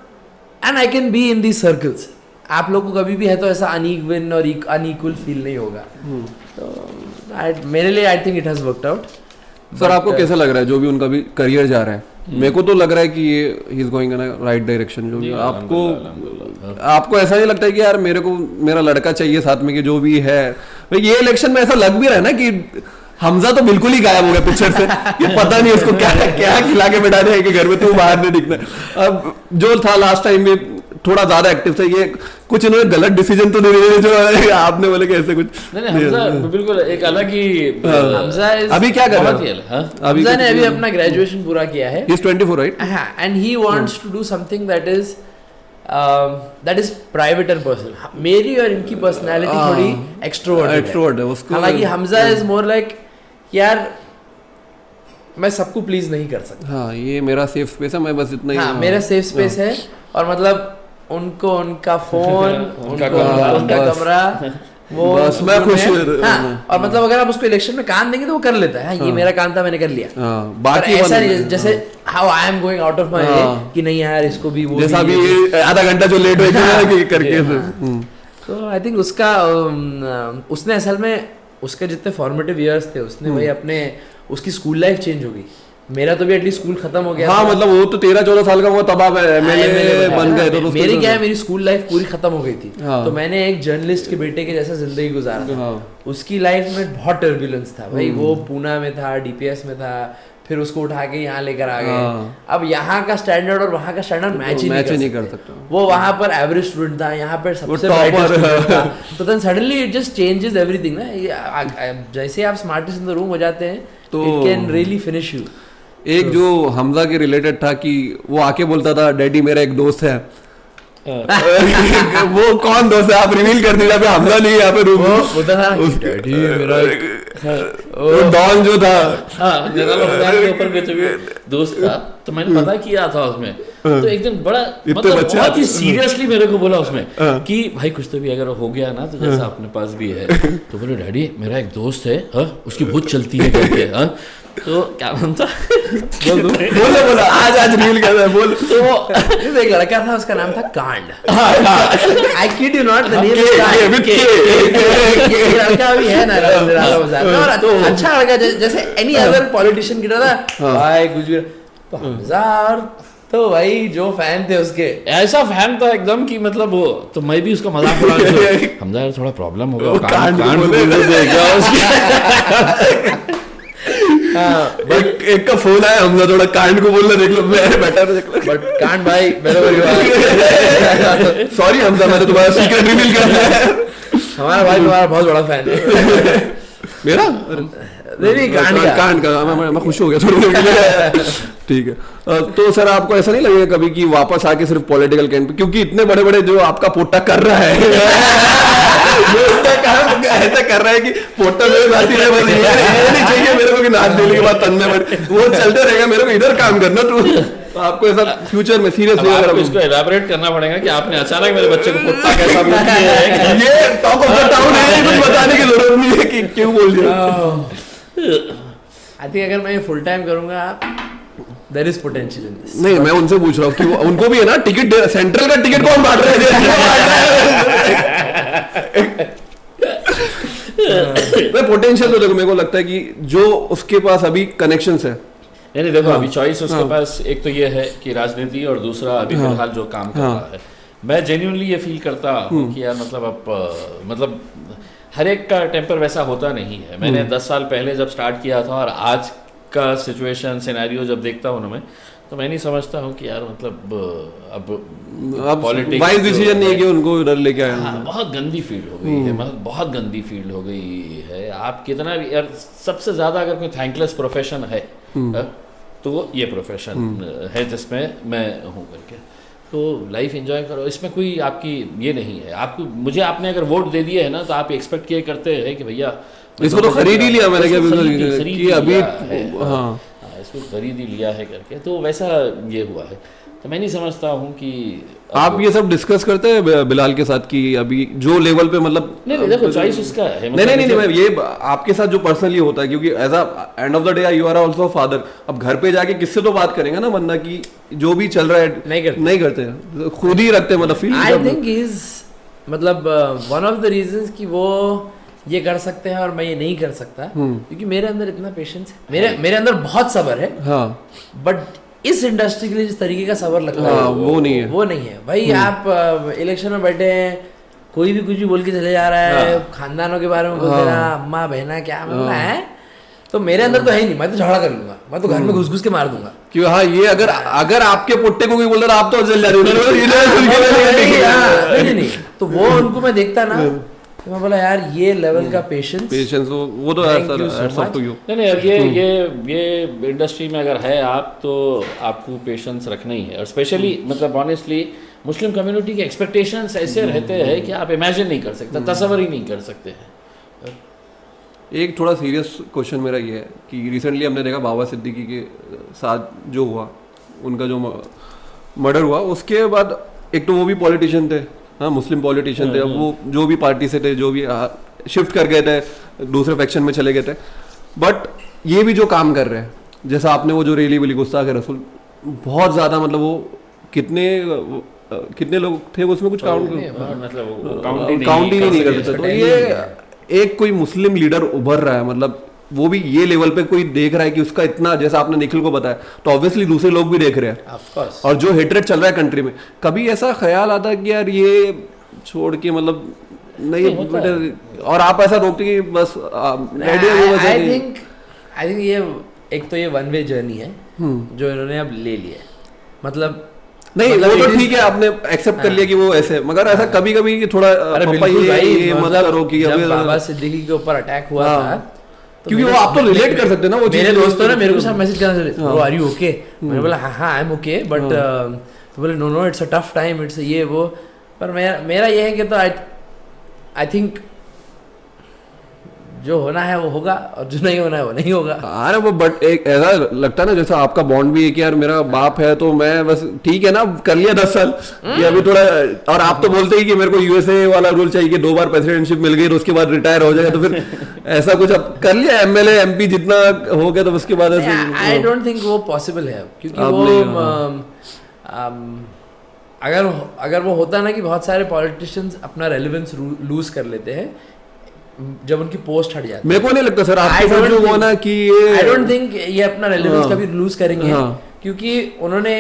and I can be in these circles. आप लोग को कभी भी है तो ऐसा अनइवन और अनइक्वल फील नहीं होगा। तो मेरे लिए I think it has worked out. Sir आपको कैसा लग रहा है जो भी उनका भी करियर जा रहा है? मेरे को तो लग रहा है कि ये he is going in right direction. जो भी आपको ऐसा नहीं लगता है कि यार मेरे को मेरा लड़का चाहिए साथ में कि जो भी है ये इलेक्शन में ऐसा लग भी रहा है ना कि हमजा तो बिल्कुल ही गायब हो गया पिक्चर से, ये पता नहीं उसको क्या क्या खिला के बैठा रहे कि घर में तू बाहर नहीं दिखना। अब जो था लास्ट टाइम में थोड़ा ज्यादा एक्टिव था, ये कुछ इन्होंने गलत डिसीजन तो नहीं लिए जो आपने बोले कि ऐसे कुछ नहीं हमजा बिल्कुल एक अलग ही हमजा अभी क्या कर रहा है? हमजा ने अभी अपना ग्रेजुएशन पूरा किया है, he is 24 right, and he wants to do something that is private and personal. मेरी और इनकी पर्सनालिटी थोड़ी एक्सट्रोवर्ट है उसको। हालांकि हमजा इज मोर लाइक यार मैं सबको प्लीज नहीं कर सकता। हाँ ये मेरा सेफ स्पेस है, मैं बस इतना ही। हाँ मेरा सेफ स्पेस है और मतलब उनको उनका फोन उनका कमरा वो बस मैं खुश हूँ। हाँ, और मतलब अगर आप उसको इलेक्शन में काम देंगे तो वो कर लेता है। ये मेरा काम था मैंने कर लिया। बाकी ऐसा नहीं जैसे how I am going out of my way कि नहीं यार इसको भी वो जैसा अभी आधा घंटा जो लेट हो गया करके। तो आई थिंक उसका उसने असल में उसके जितने फॉर्मेटिव इयर्स थे उसने वही अपने उसकी स्कूल लाइफ चेंज हो गई। मेरा तो भी एटलीस्ट स्कूल खत्म हो गया। हाँ मतलब वो तो 13-14 साल का हुआ तब आप एमएलए बन गए तो मेरी क्या है मेरी स्कूल लाइफ पूरी खत्म हो गई थी। तो मैंने एक जर्नलिस्ट के बेटे के जैसा जिंदगी गुजारा। उसकी लाइफ में बहुत टर्बुलेंस था भाई। वो पूना में था, डीपीएस में था, फिर उसको उठा के यहाँ लेकर आ गए। अब यहाँ का स्टैंडर्ड और वहाँ का स्टैंडर्ड मैच ही नहीं कर सकता। वो वहाँ पर एवरेज स्टूडेंट था, यहाँ पर सबसे ब्राइटेस्ट स्टूडेंट था। तो then suddenly it just changes everything ना। जैसे आप स्मार्टेस्ट इन द रूम हो जाते हैं तो it can really finish you. एक जो हमजा के रिलेटेड था कि वो आके बोलता था डैडी मेरा एक दोस्त है। वो कौन दोस्त है आप रिवील कर दीजिए। हमजा नहीं यहाँ पे रूम डैडी मेरा डॉन जो था के ऊपर दोस्त था तो मैंने पता किया था उसमें। तो एक दिन बड़ा मतलब बहुत ही सीरियसली मेरे को बोला उसमें कि भाई कुछ तो भी अगर हो गया ना तो जैसा अपने पास भी है। तो बोले डैडी मेरा एक दोस्त है उसकी भूत चलती है करके। तो क्या नाम था बोला आज रील कर रहा है बोल। तो एक लड़का था उसका नाम था कांड। I kid you not the name लड़का भी है ना और अच्छा लड़का जैसे एनी अदर पॉलिटिशियन की तरह भाई कुछ भी। तो भाई जो फैन थे उसके ऐसा फैन था एकदम कि मतलब वो तो मैं भी उसका मजाक उड़ा हमजा यार थोड़ा प्रॉब्लम होगा एक का फोन आया हमजा थोड़ा कांड को बोलना देख लो मैं बैठा देख लो बट कांड भाई मेरे परिवार सॉरी हमजा मैंने तुम्हारा सीक्रेट रिवील कर दिया। हमारा भाई तुम्हारा बहुत बड़ा फैन है मेरा नहीं कांड का मैं खुश हो गया थोड़ी। ठीक है तो सर आपको ऐसा नहीं लगेगा कभी कि वापस आके सिर्फ पॉलिटिकल कैंप क्योंकि इतने बड़े बड़े जो आपका पोटा कर रहा है ऐसा कर रहा है कि पोटा मेरे साथ ही रहे बस ये नहीं चाहिए मेरे को कि नाच देने के बाद तन्ने में वो चलते रहेगा मेरे को इधर काम करना तो आपको ऐसा फ्यूचर में सीरियस इसको एलाबोरेट करना पड़ेगा कि आपने अचानक मेरे बच्चे को पोटा कैसा बोल दिया है। ये टॉक ऑफ द टाउन है कुछ बताने की जरूरत नहीं है कि क्यों बोल दिया। आई थिंक अगर मैं फुल टाइम करूंगा there is potential in this. नहीं मैं उनसे पूछ रहा हूँ कि उनको भी है ना टिकट सेंट्रल का टिकट कौन बांट रहा है? पोटेंशियल तो देखो मेरे को लगता है कि जो उसके पास अभी कनेक्शंस है नहीं देखो अभी चॉइस उसके पास एक तो ये है कि राजनीति और दूसरा अभी फिलहाल जो काम कर रहा है मैं जेन्युइनली ये फील करता हूँ कि यार मतलब अब मतलब हर एक का टेम्पर वैसा होता नहीं है। मैंने 10 साल पहले जब स्टार्ट किया था और आज का सिचुएशन सिनेरियो जब देखता हूँ ना मैं, तो मैं नहीं समझता हूँ कि यार मतलब अब पॉलिटिक्स वाइज डिसीजन नहीं है कि उनको इधर लेके आए। हाँ, बहुत गंदी फील्ड हो गई है, मतलब बहुत गंदी फील्ड हो गई है। आप कितना भी यार, सबसे ज़्यादा अगर कोई थैंकलेस प्रोफेशन है तो ये प्रोफेशन है जिसमें मैं हूँ करके। तो लाइफ एंजॉय करो, इसमें कोई आपकी ये नहीं है। आपको मुझे आपने अगर वोट दे दिए है ना, तो आप एक्सपेक्ट किए करते हैं कि भैया इसको तो खरीद ही लिया मैंने, कि अभी हाँ इसको खरीद ही लिया है करके, तो वैसा ये हुआ है। तो मैं नहीं समझता हूँ कि आप ये सब डिस्कस करते हैं बिलाल के साथ कि अभी जो लेवल पे मतलब नहीं देखो चॉइस उसका है, नहीं ये आपके साथ जो पर्सनली होता है, क्योंकि as a end of the day you are also father. अब घर पे जाके किससे तो बात करेंगे ना, वरना कि जो भी चल रहा है नहीं करते, खुद ही रखते मतलब फील। आई थिंक इज मतलब वन ऑफ द रीजंस कि वो ये कर सकते हैं और मैं ये नहीं कर सकता, क्योंकि मेरे अंदर इतना पेशेंस है, मेरे अंदर बहुत सब्र है। हाँ, बट इस इंडस्ट्री के लिए जिस तरीके का सब्र लगता है वो नहीं है भाई। आप इलेक्शन में बैठे हैं, कोई भी कुछ भी बोल के चले जा रहा है, खानदानों के बारे में बोलते ना, अम्मा बहना क्या बोलना है, तो मेरे अंदर तो है ही नहीं। मैं तो झगड़ा कर लूंगा, मैं तो घर में घुस घुस के मार दूंगा। क्यों? हाँ, ये अगर आपके पुट्टे को कोई बोल रहा आप तो जल जा नहीं, तो वो उनको मैं देखता ना, तो मैं बोला यार ये लेवल का पेशेंस वो तो नहीं यार, ये इंडस्ट्री में अगर है आप, तो आपको पेशेंस रखना ही है। और स्पेशली मतलब ऑनेस्टली मुस्लिम कम्युनिटी के एक्सपेक्टेशंस ऐसे रहते हैं कि आप इमेजिन नहीं कर सकते, तस्वर ही नहीं कर सकते हैं। एक थोड़ा सीरियस क्वेश्चन मेरा ये है कि रिसेंटली हमने देखा बाबा सिद्दीकी के साथ जो हुआ, उनका जो मर्डर हुआ, उसके बाद एक तो वो भी पॉलिटिशियन थे, हाँ मुस्लिम पॉलिटिशियन थे। अब वो जो भी पार्टी से थे, जो भी शिफ्ट कर गए थे, दूसरे फैक्शन में चले गए थे, बट ये भी जो काम कर रहे हैं, जैसा आपने वो जो रैली बोली गुस्ताख रसूल, बहुत ज़्यादा मतलब वो कितने लोग थे उसमें, कुछ काउंट ही नहीं कर सकते। तो ये एक कोई मुस्लिम लीडर उभर रहा है, मतलब वो भी ये लेवल पे कोई देख रहा है कि उसका इतना, जैसा आपने निखिल को बताया, तो ऑब्वियसली दूसरे लोग भी देख रहे हैं ऑफ कोर्स। और जो हेट्रेड चल रहा है कंट्री में, कभी ऐसा ख्याल आता है कि यार ये छोड़ के मतलब नहीं, और आप ऐसा रोकते कि बस आई थिंक ये एक तो ये वन वे जर्नी है जो इन्होंने अब ले लिया है। मतलब नहीं, वो तो ठीक है, आपने एक्सेप्ट कर लिया कि वो ऐसे, मगर ऐसा कभी कभी थोड़ा ये मत करो कि जब बाबा सिद्दीकी के ऊपर अटैक हुआ था, क्योंकि वो आप तो रिलेट कर सकते हैं ना। वो मेरे दोस्तों ने मेरे को सब मैसेज करना चले, ब्रो आर यू ओके? मैंने बोला हाँ आई एम ओके, बट तो बोले no it's a tough time, it's ये वो। पर मेरा ये है कि तो आई थिंक जो होना है वो होगा और जो नहीं होना है वो नहीं होगा। अरे वो बट एक ऐसा लगता है ना, जैसा आपका बॉन्ड भी है कि यार मेरा बाप है तो मैं बस ठीक है ना, कर लिया 10 साल ये अभी थोड़ा, और आप तो बोलते ही कि मेरे को यूएसए वाला रूल चाहिए कि 2 बार प्रेसिडेंटशिप मिल गई तो उसके बाद रिटायर हो जाएगा, तो फिर ऐसा कुछ अब कर लिया, एमएलए एमपी जितना हो गया, तो उसके बाद आई डोंट थिंक वो पॉसिबल है, क्योंकि वो अगर वो होता ना कि बहुत सारे पॉलिटिशियंस अपना रेलेवेंस लूज कर लेते हैं जब उनकी पोस्ट हट जाती है। मेरे को नहीं लगता सर आपके साथ जो हुआ ना कि ये आई डोंट थिंक ये अपना रेलेवेंस कभी लूज करेंगे, क्योंकि उन्होंने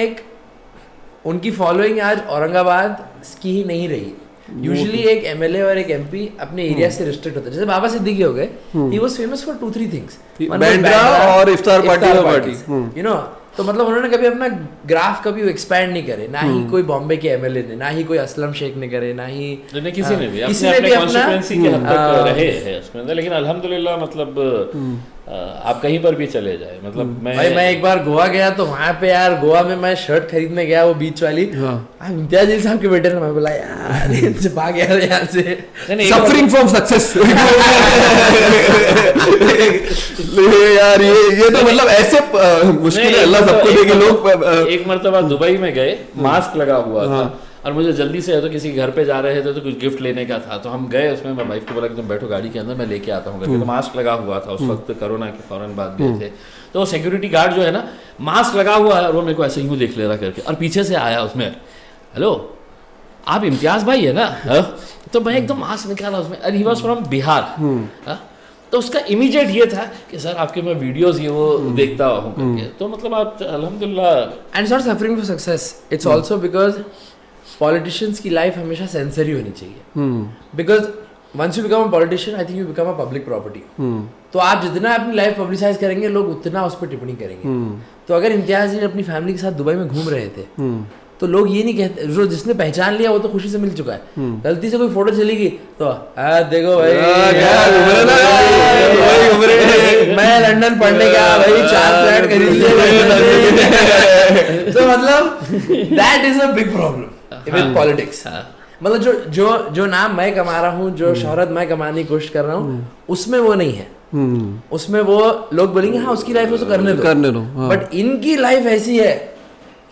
उनकी फॉलोइंग आज औरंगाबाद की ही नहीं रही। यूजुअली एक एमएलए और एक एमपी अपने एरिया से रिस्ट्रिक्ट होता है, जैसे बाबा सिद्दीकी हो गए, he was famous for 2-3 things, Bandra और इफ्तार पार्टी, यू नो। तो मतलब उन्होंने कभी अपना ग्राफ कभी एक्सपैंड नहीं करे, ना ही कोई बॉम्बे के एमएलए ने, ना ही कोई असलम शेख ने करे, ना ही किसी ने भी अपने कॉन्स्टिट्यूएंसी के हद तक रहे हैं उसमें। लेकिन अल्हम्दुलिल्लाह मतलब आप कहीं पर भी चले जाए, मतलब मैं एक बार गोवा गया तो वहाँ पे यार गोवा में मैं शर्ट खरीदने गया, वो बीच वाली, इम्तियाज अली साहब के बेटे ने, मैं बोला यार इनसे भाग यार यहाँ से, सफरिंग फ्रॉम सक्सेस यार ये तो मतलब ऐसे मुश्किल है, अल्लाह सबको दे कि लोग। एक मर्तबा दुबई में गए, मास्क लगा हुआ था और मुझे जल्दी से तो किसी घर पे जा रहे थे तो कुछ गिफ्ट लेने का था, तो हम गए उसमें, मैं वाइफ को बोला कि तुम बैठो गाड़ी के अंदर, मैं लेके आता हूँ करके। तो मास्क लगा हुआ था, उस वक्त कोरोना के फौरन बाद गए थे, तो सिक्योरिटी गार्ड जो है ना, मास्क लगा हुआ है और वो मेरे को ऐसे यूँ देख ले रहा करके, और पीछे से आया उसमें, हेलो आप इम्तियाज भाई है ना? तो मैं एकदम मास्क निकाला उसमें, और ही वॉज फ्रॉम बिहार। तो उसका इमीडिएट ये था कि सर आपके मैं वीडियोस ये वो देखता हूँ करके। तो मतलब आप अल्हम्दुलिल्लाह, and it's not suffering for success, it's also because politicians की लाइफ हमेशा सेंसरी होनी चाहिए, because once you become a politician I think you become a public property. तो आप जितना अपनी लाइफ पब्लिसाइज करेंगे लोग उतना उस पर टिप्पणी करेंगे। तो अगर इम्तियाज जी अपनी फैमिली के साथ दुबई में घूम रहे थे तो लोग ये नहीं कहते, जो जिसने पहचान लिया वो तो खुशी से मिल चुका है, गलती से कोई फोटो चली गई तो देखो भाई मैं लंदन पढ़ने गया भाई 4 फ्लैट खरीद लिए। तो मतलब that is a big problem with politics. मतलब जो नाम मैं कमा रहा हूँ, जो शोहरत मैं कमाने की कोशिश कर रहा हूँ, उसमें वो नहीं है। उसमें वो लोग बोलेंगे हाँ उसकी लाइफ उसको करने दो, बट इनकी लाइफ ऐसी है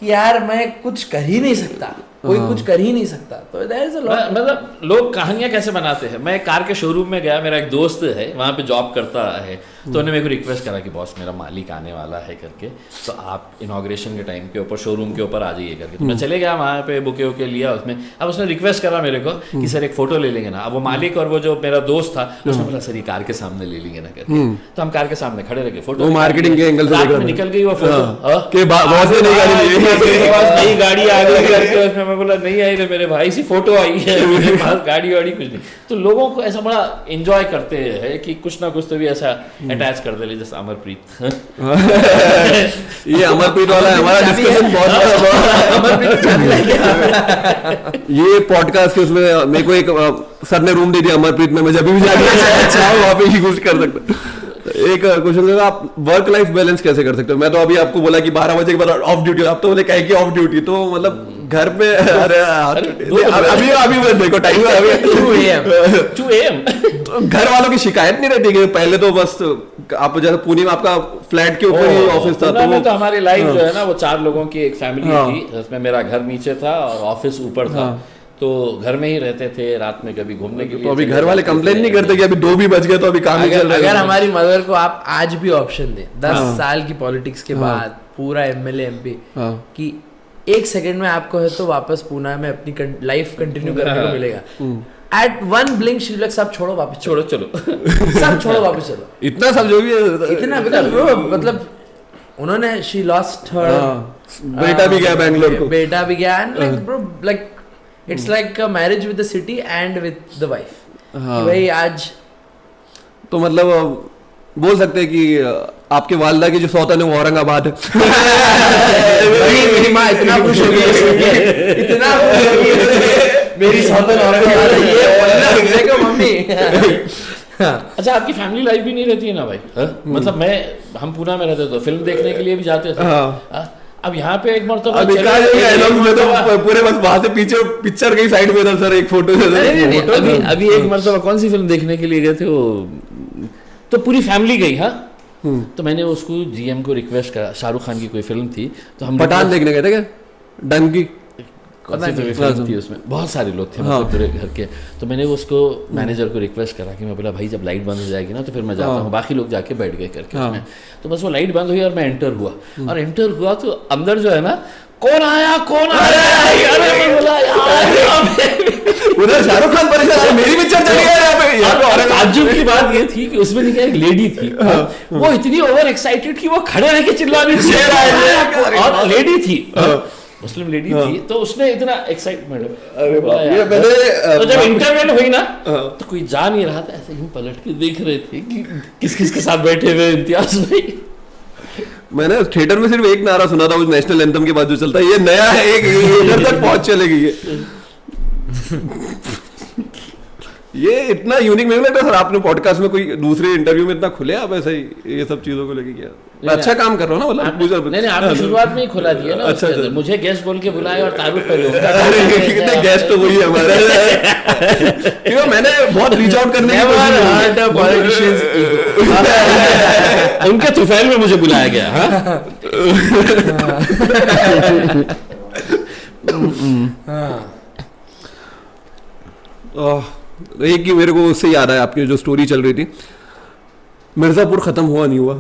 कि यार मैं कुछ कर ही नहीं सकता, कोई कुछ कर ही नहीं सकता। तो मतलब लोग कहानियां कैसे बनाते हैं। मैं कार के शोरूम में गया, मेरा एक दोस्त है वहाँ पे जॉब करता है, तो उन्होंने मेरे को रिक्वेस्ट करा कि बॉस मेरा मालिक आने वाला है करके, तो आप इनॉग्रेशन के टाइम के ऊपर शोरूम के ऊपर आ जाइए करके। तो मैं चले गया वहाँ पे, बुके वुके लिया उसमें। अब उसने रिक्वेस्ट करा मेरे को कि सर एक फोटो ले लेंगे ना। अब वो मालिक और वो जो मेरा दोस्त था उसने बोला सर ये कार के सामने ले लेंगे ना करके। तो हम कार के सामने खड़े रह गए, फोटो मार्केटिंग के एंगल से निकल गई वो फोटो, नई गाड़ी आ गई करके। मैं बोला नहीं आई रे मेरे भाई, सी फोटो आई है, मेरे पास गाड़ी वाड़ी कुछ नहीं। तो लोगों को ऐसा बड़ा एंजॉय करते हैं कि कुछ ना कुछ तो भी ऐसा अटैच कर दे, जैसे अमरप्रीत। ये अमरप्रीत वाला है हमारा डिस्कशन बहुत। ये पॉडकास्ट के उसमें मेरे को एक सर ने रूम दे दिया अमरप्रीत में, मैं जब भी जाके चाहूँ वहाँ पे ही कुछ कर सकता। एक क्वेश्चन है, आप वर्क लाइफ बैलेंस कैसे कर सकते हो? मैं तो अभी आपको बोला कि 12 बजे के बाद ऑफ ड्यूटी, आप तो बोले कहे कि ऑफ ड्यूटी, तो मतलब घर पे अभी देखो टाइम है अभी 2 AM। तो घर वालों की शिकायत नहीं रहती कि पहले तो बस आप जैसे पुणे में आपका फ्लैट के ऊपर ही ऑफिस था, तो हमारी लाइफ जो है ना वो 4 लोगों की एक फैमिली थी, जिसमें मेरा घर नीचे था और ऑफिस ऊपर था। तो घर में ही रहते थे, रात में कभी घूमने के लिए। तो अभी घर वाले कंप्लेन नहीं करते कि अभी 2 भी बज गए तो अभी काम ही चल रहा है? अगर हमारी मदर को आप आज भी ऑप्शन दें 10 साल की पॉलिटिक्स के बाद, पूरा MLA MP कि 1 सेकंड में आपको है तो वापस पूना में अपनी लाइफ कंटिन्यू करने को मिलेगा, at one blink she like सब छोड़ो वापस चलो सब छोड़ो वापस चलो। इतना सब जो भी इतना मतलब उन्होंने शी लॉस्ट हर बेटा भी गया बैंगलोर को, बेटा भी गया, like it's like a marriage with the city and with the wife. भाई आज तो मतलब बोल सकते हैं कि आपके वालिदा की जो सौतन है वो औरंगाबाद है। मेरी माँ इतना खुश हो गई, इतना मेरी सौतन औरंगाबाद है, ये देखो मम्मी। अच्छा आपकी फैमिली लाइफ भी नहीं रहती है ना भाई? मतलब हम पूना में रहते तो फिल्म देखने के लिए भी जाते थे। अब यहाँ पे एक मरतबा पूरे बस वहां से पीछे पिक्चर गई साइड में सर एक फोटो। अभी एक मरतबा कौन सी फिल्म देखने के लिए गए थे, वो तो पूरी फैमिली गई। हाँ तो मैंने उसको GM को रिक्वेस्ट करा, शाहरुख खान की कोई फिल्म थी तो हम पठान देखने गए थे क्या? डंकी थी, उसमें बहुत सारे लोग थे मतलब पूरे घर के। तो मैंने उसको मैनेजर को रिक्वेस्ट करा कि मैं बोला भाई जब लाइट बंद हो जाएगी ना तो फिर मैं जाता हूँ, बाकी लोग जाके बैठ गए करके उसमें। तो बस वो लाइट बंद हुई और मैं एंटर हुआ, और एंटर हुआ तो अंदर जो है ना कौन आया अरे मैं बोला उधर शाहरुख खान परेशान, मेरी पिक्चर चली गई यहाँ पे। ताज्जुब की बात ये थी कि उसमें एक लेडी थी, वो इतनी ओवर एक्साइटेड कि वो खड़े रह के चिल्ला रही थी, और लेडी थी, मुस्लिम लेडी थी, तो उसने इतना एक्साइटमेंट। तो जब इंटरव्यू हुई ना तो कोई जा नहीं रहा था, ऐसे ही पलट के देख रहे थे कि किस किस के साथ बैठे हुए इम्तियाज भाई। मैंने थिएटर में सिर्फ एक नारा सुना था, उस नेशनल एंथम के बाद जो चलता है, ये नया है, एक इधर तक पहुंच चलेगी ये इतना यूनिक नहीं लगता सर? आपने पॉडकास्ट में कोई दूसरे इंटरव्यू में इतना खुले आप ऐसे ही ये सब चीजों को लेके किया? अच्छा काम कर रहा हूँ ना, मतलब नहीं आपने शुरुआत में ही खुला दिया ना। अच्छा मुझे गेस्ट बोल के बुलाया और तारुफ पहले कितने गेस्ट तो वही है हमारे। क्यों मैंने बहुत रीच आउट करने की पॉलिटिशियंस उनके तुफैल में मुझे बुलाया गया। एक ही मेरे को उससे याद है, आपकी जो स्टोरी चल रही थी, मिर्जापुर खत्म हुआ नहीं हुआ?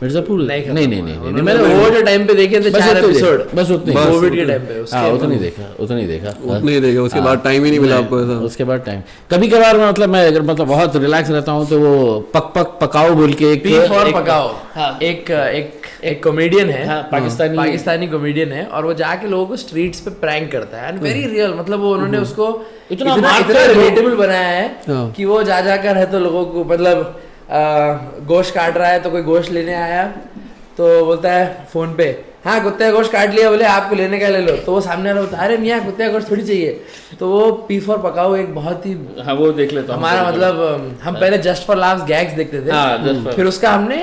मिर्जापुर नहीं खत्म नहीं नहीं हुआ। नहीं नहीं, उन्होंने मैंने वो जो टाइम पे देखे थे बस 4 उतने एपिसोड, बस उतने कोविड के टाइम पे, उसके हाँ बाद- उतना नहीं देखा उतने ही देखे, उसके बाद टाइम ही नहीं मिला आपको ऐसा? उसके बाद टाइम कभी कभार मतलब मैं अगर मतलब बहुत रिलैक्स रहता हूँ तो वो पकाओ बोल के एक पी फॉर एक- पकाओ, हाँ। एक कॉमेडियन है, हाँ, पाकिस्तानी कॉमेडियन है, और वो जाके लोगों को स्ट्रीट्स पे प्रैंक करता है, एंड वेरी रियल, मतलब वो उन्होंने उसको इतना इतना मारते हैं रिलेटेबल बनाया है हाँ। कि वो जा जाकर है तो लोगों को मतलब गोश्त काट रहा है तो कोई गोश्त लेने आया तो बोलता है फोन पे, हाँ कुत्ते का गोश्त काट लिया, बोले आपको लेने का ले लो, तो वो सामने वाला बोलता है अरे मियाँ कुत्ते का गोश्त थोड़ी चाहिए, तो वो पी फॉर पकाओ एक बहुत ही हाँ वो देख लेता हूँ हमारा मतलब हम पहले जस्ट फॉर लाफ्स गैग्स देखते थे, हाँ, just for- फिर उसका हमने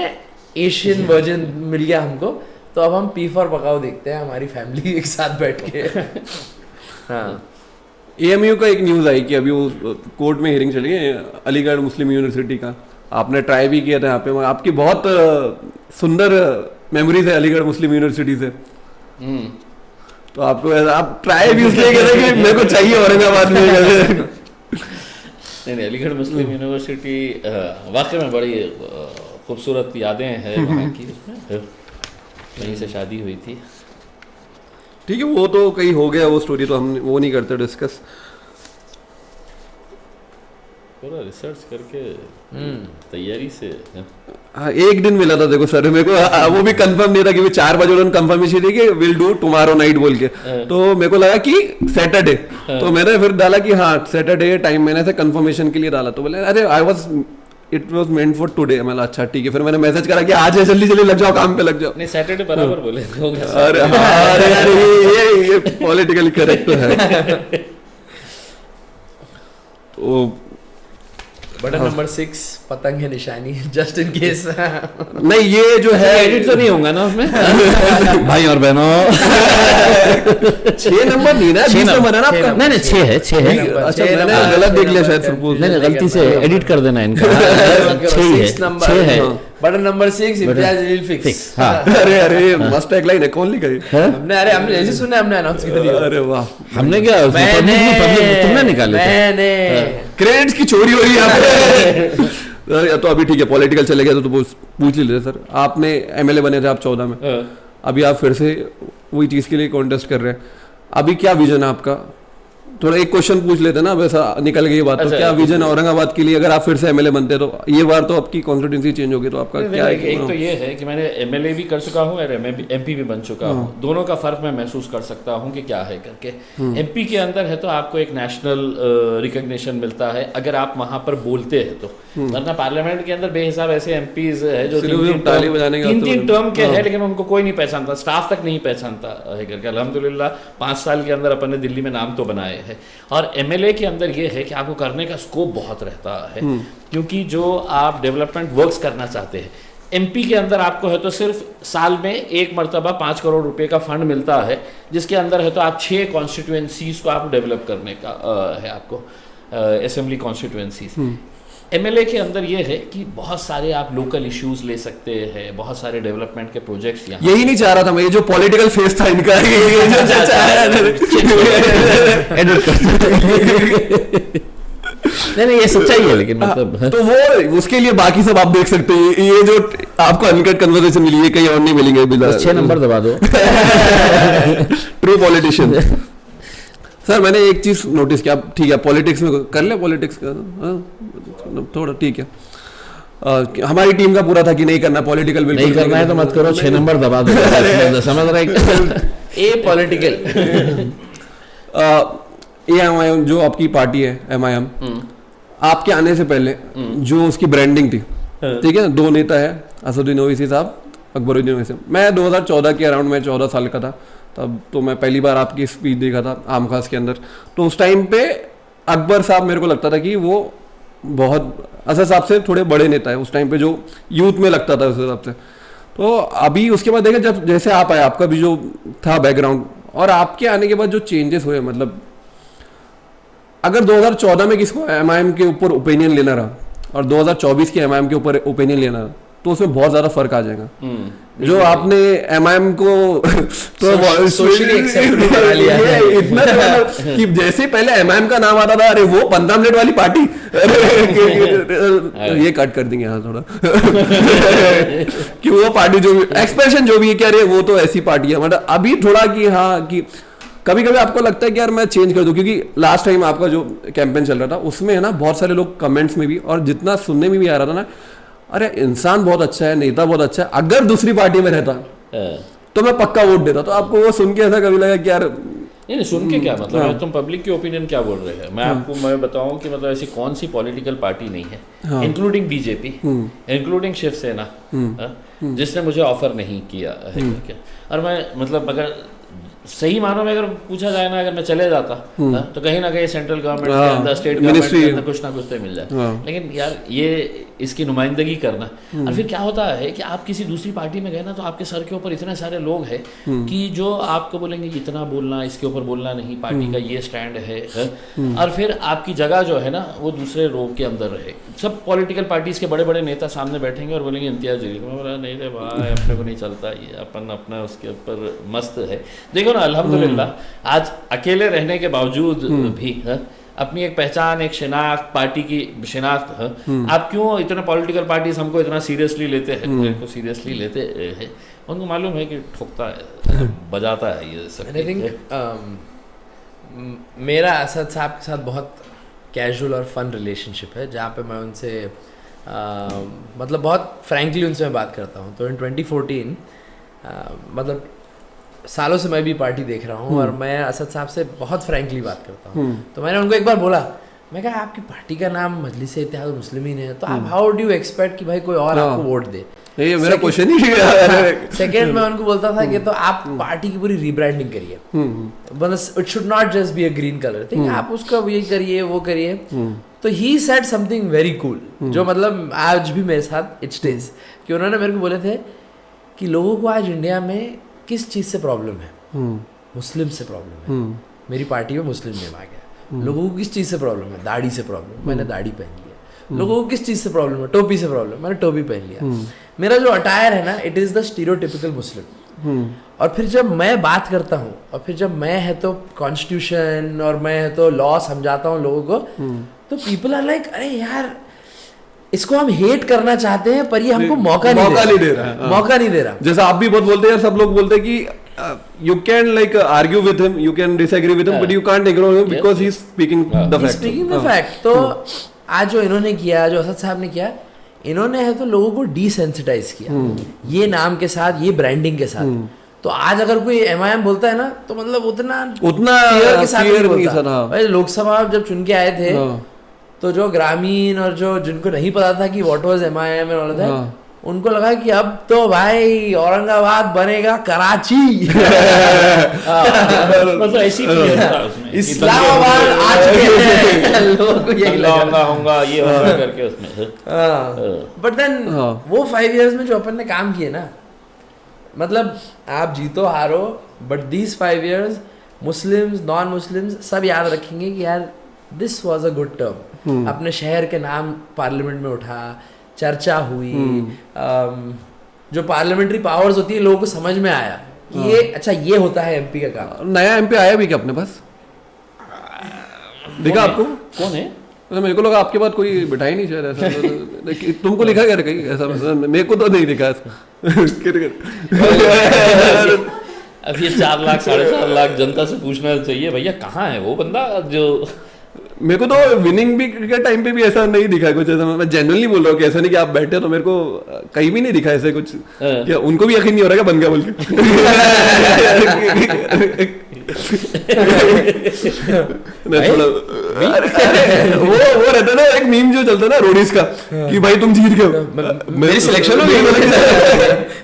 एशियन वर्जन मिल गया हमको, तो अब हम पी फॉर पकाओ देखते हैं हमारी फैमिली एक साथ बैठ के। हाँ AMU का एक न्यूज़ आई कि अभी वो कोर्ट में हियरिंग चली है अलीगढ़ मुस्लिम यूनिवर्सिटी का, आपने ट्राई भी किया था यहाँ पे, आपकी बहुत सुंदर मेमोरीज है अलीगढ़ मुस्लिम यूनिवर्सिटी से, तो आपको आप ट्राई भी इसलिए कर रहे हैं कि मेरे को चाहिए औरंगाबाद में। नहीं अलीगढ़ मुस्लिम यूनिवर्सिटी वाकई में बड़ी खूबसूरत यादें हैं वहाँ की, उसमें वहीं से शादी हुई थी। ठीक है, वो तो कहीं हो गया वो स्टोरी, तो हम वो नहीं करते डिस्कस। पूरा रिसर्च करके तैयारी से हाँ एक दिन मिला था देखो सर मेरे को, वो भी कंफर्म नहीं था कि 4 बजे उन्होंने कंफर्मेशन दी कि विल डू टुमारो नाइट बोल के, तो मेरे को लगा कि सैटरडे, तो मैंने फिर डाला कि हाँ सैटरडे टाइम, मैंने से कंफर्मेशन के लिए डाला, तो बोले अरे it was meant for today, मैं अच्छा ठीक है, फिर मैंने मैसेज करा कि आज है जल्दी जल्दी लग जाओ काम पे लग जाओ। नहीं सैटरडे बराबर बोले अरे हाँ, अरे ये पॉलिटिकली करेक्ट है। तो बटन नंबर 6 पतंग है निशानी, जस्ट इन केस। नहीं ये जो है एडिट तो नहीं होगा ना उसमें भाई और बहनों 6 नंबर नहीं ना, 20 नंबर है ना आपका? नहीं 6 है 6 है। अच्छा मैंने गलत देख लिया शायद, सपोज नहीं गलती से एडिट कर देना इनका। 6 है button number 6 Imtiaz Jaleel fix. हाँ अरे अरे मस्त टैगलाइन है, कौन लिखा ये? हमने जैसे सुना हमने अनाउंस कर दिया। अरे वाह, हमने क्या तुमने निकाले थे। मैंने क्रेडिट्स की चोरी हो रही है यहाँ पे। तो अभी ठीक है पॉलिटिकल चले गए तो पूछ ही लेते सर, आपने MLA बने थे आप 14 में, अभी आप फिर से वही चीज के लिए कॉन्टेस्ट कर रहे हैं, अभी क्या विजन है आपका? थोड़ा एक क्वेश्चन पूछ लेते ना, वैसा निकल गई बात, तो क्या विजन औरंगाबाद के लिए अगर आप फिर से MLA बनते तो ये बार तो आपकी कॉन्स्टिट्यूंसी चेंज होगी, तो आपका क्या है? एक तो ये है कि मैंने MLA भी कर चुका हूँ और MP भी बन चुका हूँ, दोनों का फर्क मैं महसूस कर सकता हूँ कि क्या है करके। MP के अंदर है तो आपको एक नेशनल रिकग्निशन मिलता है अगर आप वहां पर बोलते हैं तो, वरना पार्लियामेंट के अंदर बेहिसाब ऐसे MPs है जो 3 टर्म के है लेकिन उनको कोई नहीं पहचानता, स्टाफ तक नहीं पहचानता है करके। अल्हम्दुलिल्लाह 5 साल के अंदर अपन ने दिल्ली में नाम तो बनाए हैं। और MLA के अंदर ये है कि आपको करने का स्कोप बहुत रहता है, क्योंकि जो आप डेवलपमेंट वर्क्स करना चाहते हैं, MP के अंदर आपको है तो सिर्फ साल में एक मरतबा 5 करोड़ रुपए का फंड मिलता है, जिसके अंदर है तो आप 6 कॉन्स्टिट्यूएंसीज को आप डेवलप करने का है आपको, असेंबली कॉन्स्टिट्यूएंसीज। MLA के अंदर ये है कि बहुत सारे आप लोकल इश्यूज ले सकते हैं, बहुत सारे डेवलपमेंट के प्रोजेक्ट्स यहाँ। यही नहीं चाह रहा था मैं, ये जो पॉलिटिकल फेस था इनका, ये जो नहीं ये सच्चाई है लेकिन मतलब तो वो उसके लिए बाकी सब आप देख सकते हैं, ये जो आपको अनकट कन्वर्सेशन मिली है कहीं और नहीं मिलेंगे। 6 नंबर दबा दो। True politician. सर मैंने एक चीज नोटिस किया, ठीक है पॉलिटिक्स में कर ले, पॉलिटिक्स का थोड़ा ठीक है, हमारी टीम का पूरा था कि नहीं करना पॉलिटिकल, बिल्कुल नहीं करना है तो मत करो, 6 नंबर दबा दो, समझ रहे ए पॉलिटिकल। MIM जो आपकी पार्टी है MIM, आपके आने से पहले जो उसकी ब्रांडिंग थी, ठीक है ना, 2 नेता है असदुद्दीन ओवैसी साहब, अकबरुद्दीन ओवैसी। मैं 2014 के अराउंड में 14 साल का था तब, तो मैं पहली बार आपकी स्पीच देखा था आम खास के अंदर, तो उस टाइम पे अकबर साहब मेरे को लगता था कि वो बहुत असद साहब से थोड़े बड़े नेता है उस टाइम पे, जो यूथ में लगता था उस हिसाब से। तो अभी उसके बाद देखें जब जैसे आप आए, आपका भी जो था बैकग्राउंड और आपके आने के बाद जो चेंजेस हुए, मतलब अगर 2014 में किसको MIM के ऊपर ओपिनियन लेना रहा और 2024 के MIM के ऊपर ओपिनियन लेना रहा, तो उसमें बहुत ज्यादा फर्क आ जाएगा। जो आपने MIM को तो सोशली एक्सेप्टेबल करा लिया है इतना कि जैसे पहले MIM का नाम आता था, अरे वो 15 मिनट वाली पार्टी, ये कट कर देंगे यहाँ थोड़ा कि वो पार्टी जो एक्सप्रेशन जो भी है कि अरे वो तो ऐसी पार्टी है, मतलब अभी थोड़ा कि हाँ कि कभी कभी आपको लगता है कि यार मैं चेंज कर दूं, क्योंकि लास्ट टाइम आपका जो कैंपेन चल रहा था उसमें है ना बहुत सारे लोग कमेंट्स में भी और जितना सुनने में भी आ रहा था ना, अरे इंसान बहुत अच्छा है, नेता बहुत अच्छा है, अगर दूसरी पार्टी में रहता तो मैं पक्का वोट देता। तो आपको वो सुन के ऐसा कभी लगा कि यार नहीं सुन के क्या मतलब, तुम पब्लिक की ओपिनियन क्या बोल रहे हैं? मैं बताऊं कि मतलब ऐसी कौन सी पॉलिटिकल पार्टी नहीं है, इंक्लूडिंग बीजेपी, इंक्लूडिंग शिवसेना, जिसने मुझे ऑफर नहीं किया है क्या। और मैं मतलब अगर सही मानो में अगर पूछा जाए ना, अगर मैं चले जाता तो कहीं ना कहीं सेंट्रल गवर्नमेंट के अंदर, स्टेट गवर्नमेंट के अंदर कुछ ना कुछ तो मिल जाए। लेकिन यार ये इसकी नुमाइंदगी करना, और फिर क्या होता है कि आप किसी दूसरी पार्टी में गए ना तो आपके सर के ऊपर इतने सारे लोग हैं कि जो आपको बोलेंगे इतना बोलना, इसके ऊपर बोलना नहीं, पार्टी का ये स्टैंड है। और फिर आपकी जगह जो है ना वो दूसरे रोग के अंदर रहे। सब पॉलिटिकल पार्टीज के बड़े बड़े नेता सामने बैठेंगे और बोलेंगे इम्तियाज जलील। मैं बोला नहीं रे भाई, अपने को नहीं चलता ये, अपन अपना उसके ऊपर मस्त है। देखो ना अल्हम्दुलिल्लाह आज अकेले रहने के बावजूद भी अपनी एक पहचान, एक शिनाख्त, पार्टी की शिनाख्त, आप क्यों इतने पॉलिटिकल पार्टीज हमको इतना सीरियसली लेते हैं, इनको सीरियसली लेते हैं, उनको मालूम है कि ठोकता है, बजाता है ये सब। आई थिंक मेरा असद साहब के साथ बहुत कैजुअल और फन रिलेशनशिप है, जहाँ पे मैं उनसे मतलब बहुत फ्रैंकली उनसे मैं बात करता हूँ। तो इन 2014 मतलब सालों से मैं भी पार्टी देख रहा हूँ और मैं असद साहब से बहुत फ्रैंकली बात करता हूँ। तो मैंने उनको एक बार बोला, मैं कहा आपकी पार्टी का नाम मजलिस इत्तेहाद मुस्लिमीन है, तो आप हाउ डू यू एक्सपेक्ट कि भाई कोई और आपको वोट दे? ये मेरा क्वेश्चन ही है। सेकंड मैं उनको बोलता था कि तो आप पार्टी की पूरी रीब्रांडिंग करिए, मतलब it should not just be a green colour thing, आप उसका ये करिए वो करिए। तो he said something very cool, जो मतलब आज भी मेरे साथ इट स्टेज, कि उन्होंने मेरे को बोले थे कि लोगों को आज इंडिया में किस चीज़ से प्रॉब्लम है? मुस्लिम से प्रॉब्लम है। मेरी पार्टी में मुस्लिम नेम आ गया। लोगों को किस चीज़ से प्रॉब्लम है? दाढ़ी से प्रॉब्लम, मैंने दाढ़ी पहन लिया। लोगों को किस चीज़ से प्रॉब्लम है? टोपी से प्रॉब्लम, मैंने टोपी पहन लिया। मेरा जो अटायर है ना, इट इज़ द स्टीरियोटिपिकल मुस्लिम। और फिर जब मैं बात करता हूँ और फिर जब मैं है तो कॉन्स्टिट्यूशन और मैं है तो लॉ समझाता हूँ लोगों को, तो पीपल आर लाइक अरे यार इसको हम हेट करना चाहते हैं पर ये हमको मौका नहीं दे रहा। मौका नहीं दे रहा। जैसा आप भी बहुत बोलते हैं, सब लोग बोलते हैं कि you can like argue with him, you can disagree with him, but you can't ignore him because he's speaking the fact. तो आज जो इन्होंने किया, जो असद साहब ने किया, इन्होंने है तो लोगों को डिसेंसिटाइज किया ये नाम के साथ, ये ब्रांडिंग के साथ। तो आज अगर कोई MIM बोलता है ना तो मतलब उतना fear के साथ नहीं बोलता। भाई लोकसभा जब चुन के आए थे तो जो ग्रामीण और जो जिनको नहीं पता था कि व्हाट वाज MIM और ऑल दैट, उनको लगा कि अब तो भाई औरंगाबाद बनेगा कराची। मतलब ऐसी इस्लामाबाद आ चुके हैं, लोगों को यही लगा होगा ये होगा करके उसमें। बट देन वो 5 years में जो अपन ने काम किए ना, मतलब आप जीतो हारो, but these 5 years Muslims non Muslims सब याद रखेंगे कि यार this was a good term. अपने शहर के नाम पार्लियामेंट में उठा, चर्चा हुई, जो पार्लियामेंट्री पावर्स होती है लोगों को समझ में आया कि ये अच्छा ये होता है MP का काम। नया MP आया भी क्या अपने पास? देखा आपको कौन है? तो मेरे को लगा आपके बाद कोई बिठा ही नहीं शायद ऐसा। तुमको लिखा क्या कहीं ऐसा? मेरे को तो नहीं दिखा इसका। अब ये 4 लाख 4.5 लाख जनता से पूछना चाहिए भैया कहाँ है वो बंदा जो। मेरे को तो विनिंग भी के टाइम पे भी ऐसा नहीं दिखा कुछ ऐसा। मैं जेन्युइनली बोल रहा हूँ कि ऐसा नहीं कि आप बैठे तो मेरे को कहीं भी नहीं दिखा ऐसे कुछ। क्या उनको भी यकीन नहीं हो रहा क्या बन गया बोल के? वो रहता ना एक मीम जो चलता ना रोडीज का कि भाई तुम जीत गए, मेरी सिलेक्शन हो गई,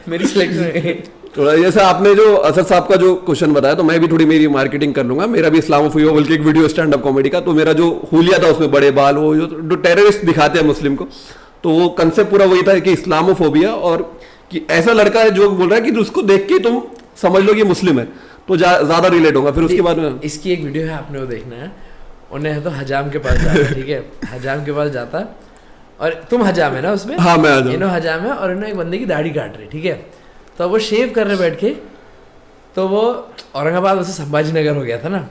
मेरी सिलेक्शन। थोड़ा जैसा आपने जो असद साहब का जो क्वेश्चन बताया, तो मैं भी थोड़ी मेरी मार्केटिंग कर लूंगा। मेरा भी इस्लामोफोबिया बोल के एक वीडियो स्टैंड अप कॉमेडी का, तो मेरा जो हुलिया था उसमें बड़े बाल, वो जो टेररिस्ट दिखाते हैं मुस्लिम को, तो वो कंसेप्ट पूरा वही था कि इस्लामोफोबिया, और कि ऐसा लड़का है जो बोल रहा है कि उसको देख के तुम समझ लो कि मुस्लिम है, तो ज्यादा रिलेट होगा। फिर उसके बाद में इसकी एक वीडियो है, आपने वो देखना है। उन्हें तो हजाम के पास जाता, ठीक है, हजाम के पास जाता और तुम हजाम है ना उसमें? हाँ, मैं हजाम। इन्हों हजाम है और इन्हों एक बंदे की दाढ़ी काट रहे, ठीक है, तो वो शेव कर रहे बैठ के, तो वो औरंगाबाद वैसे संभाजी नगर हो गया था ना,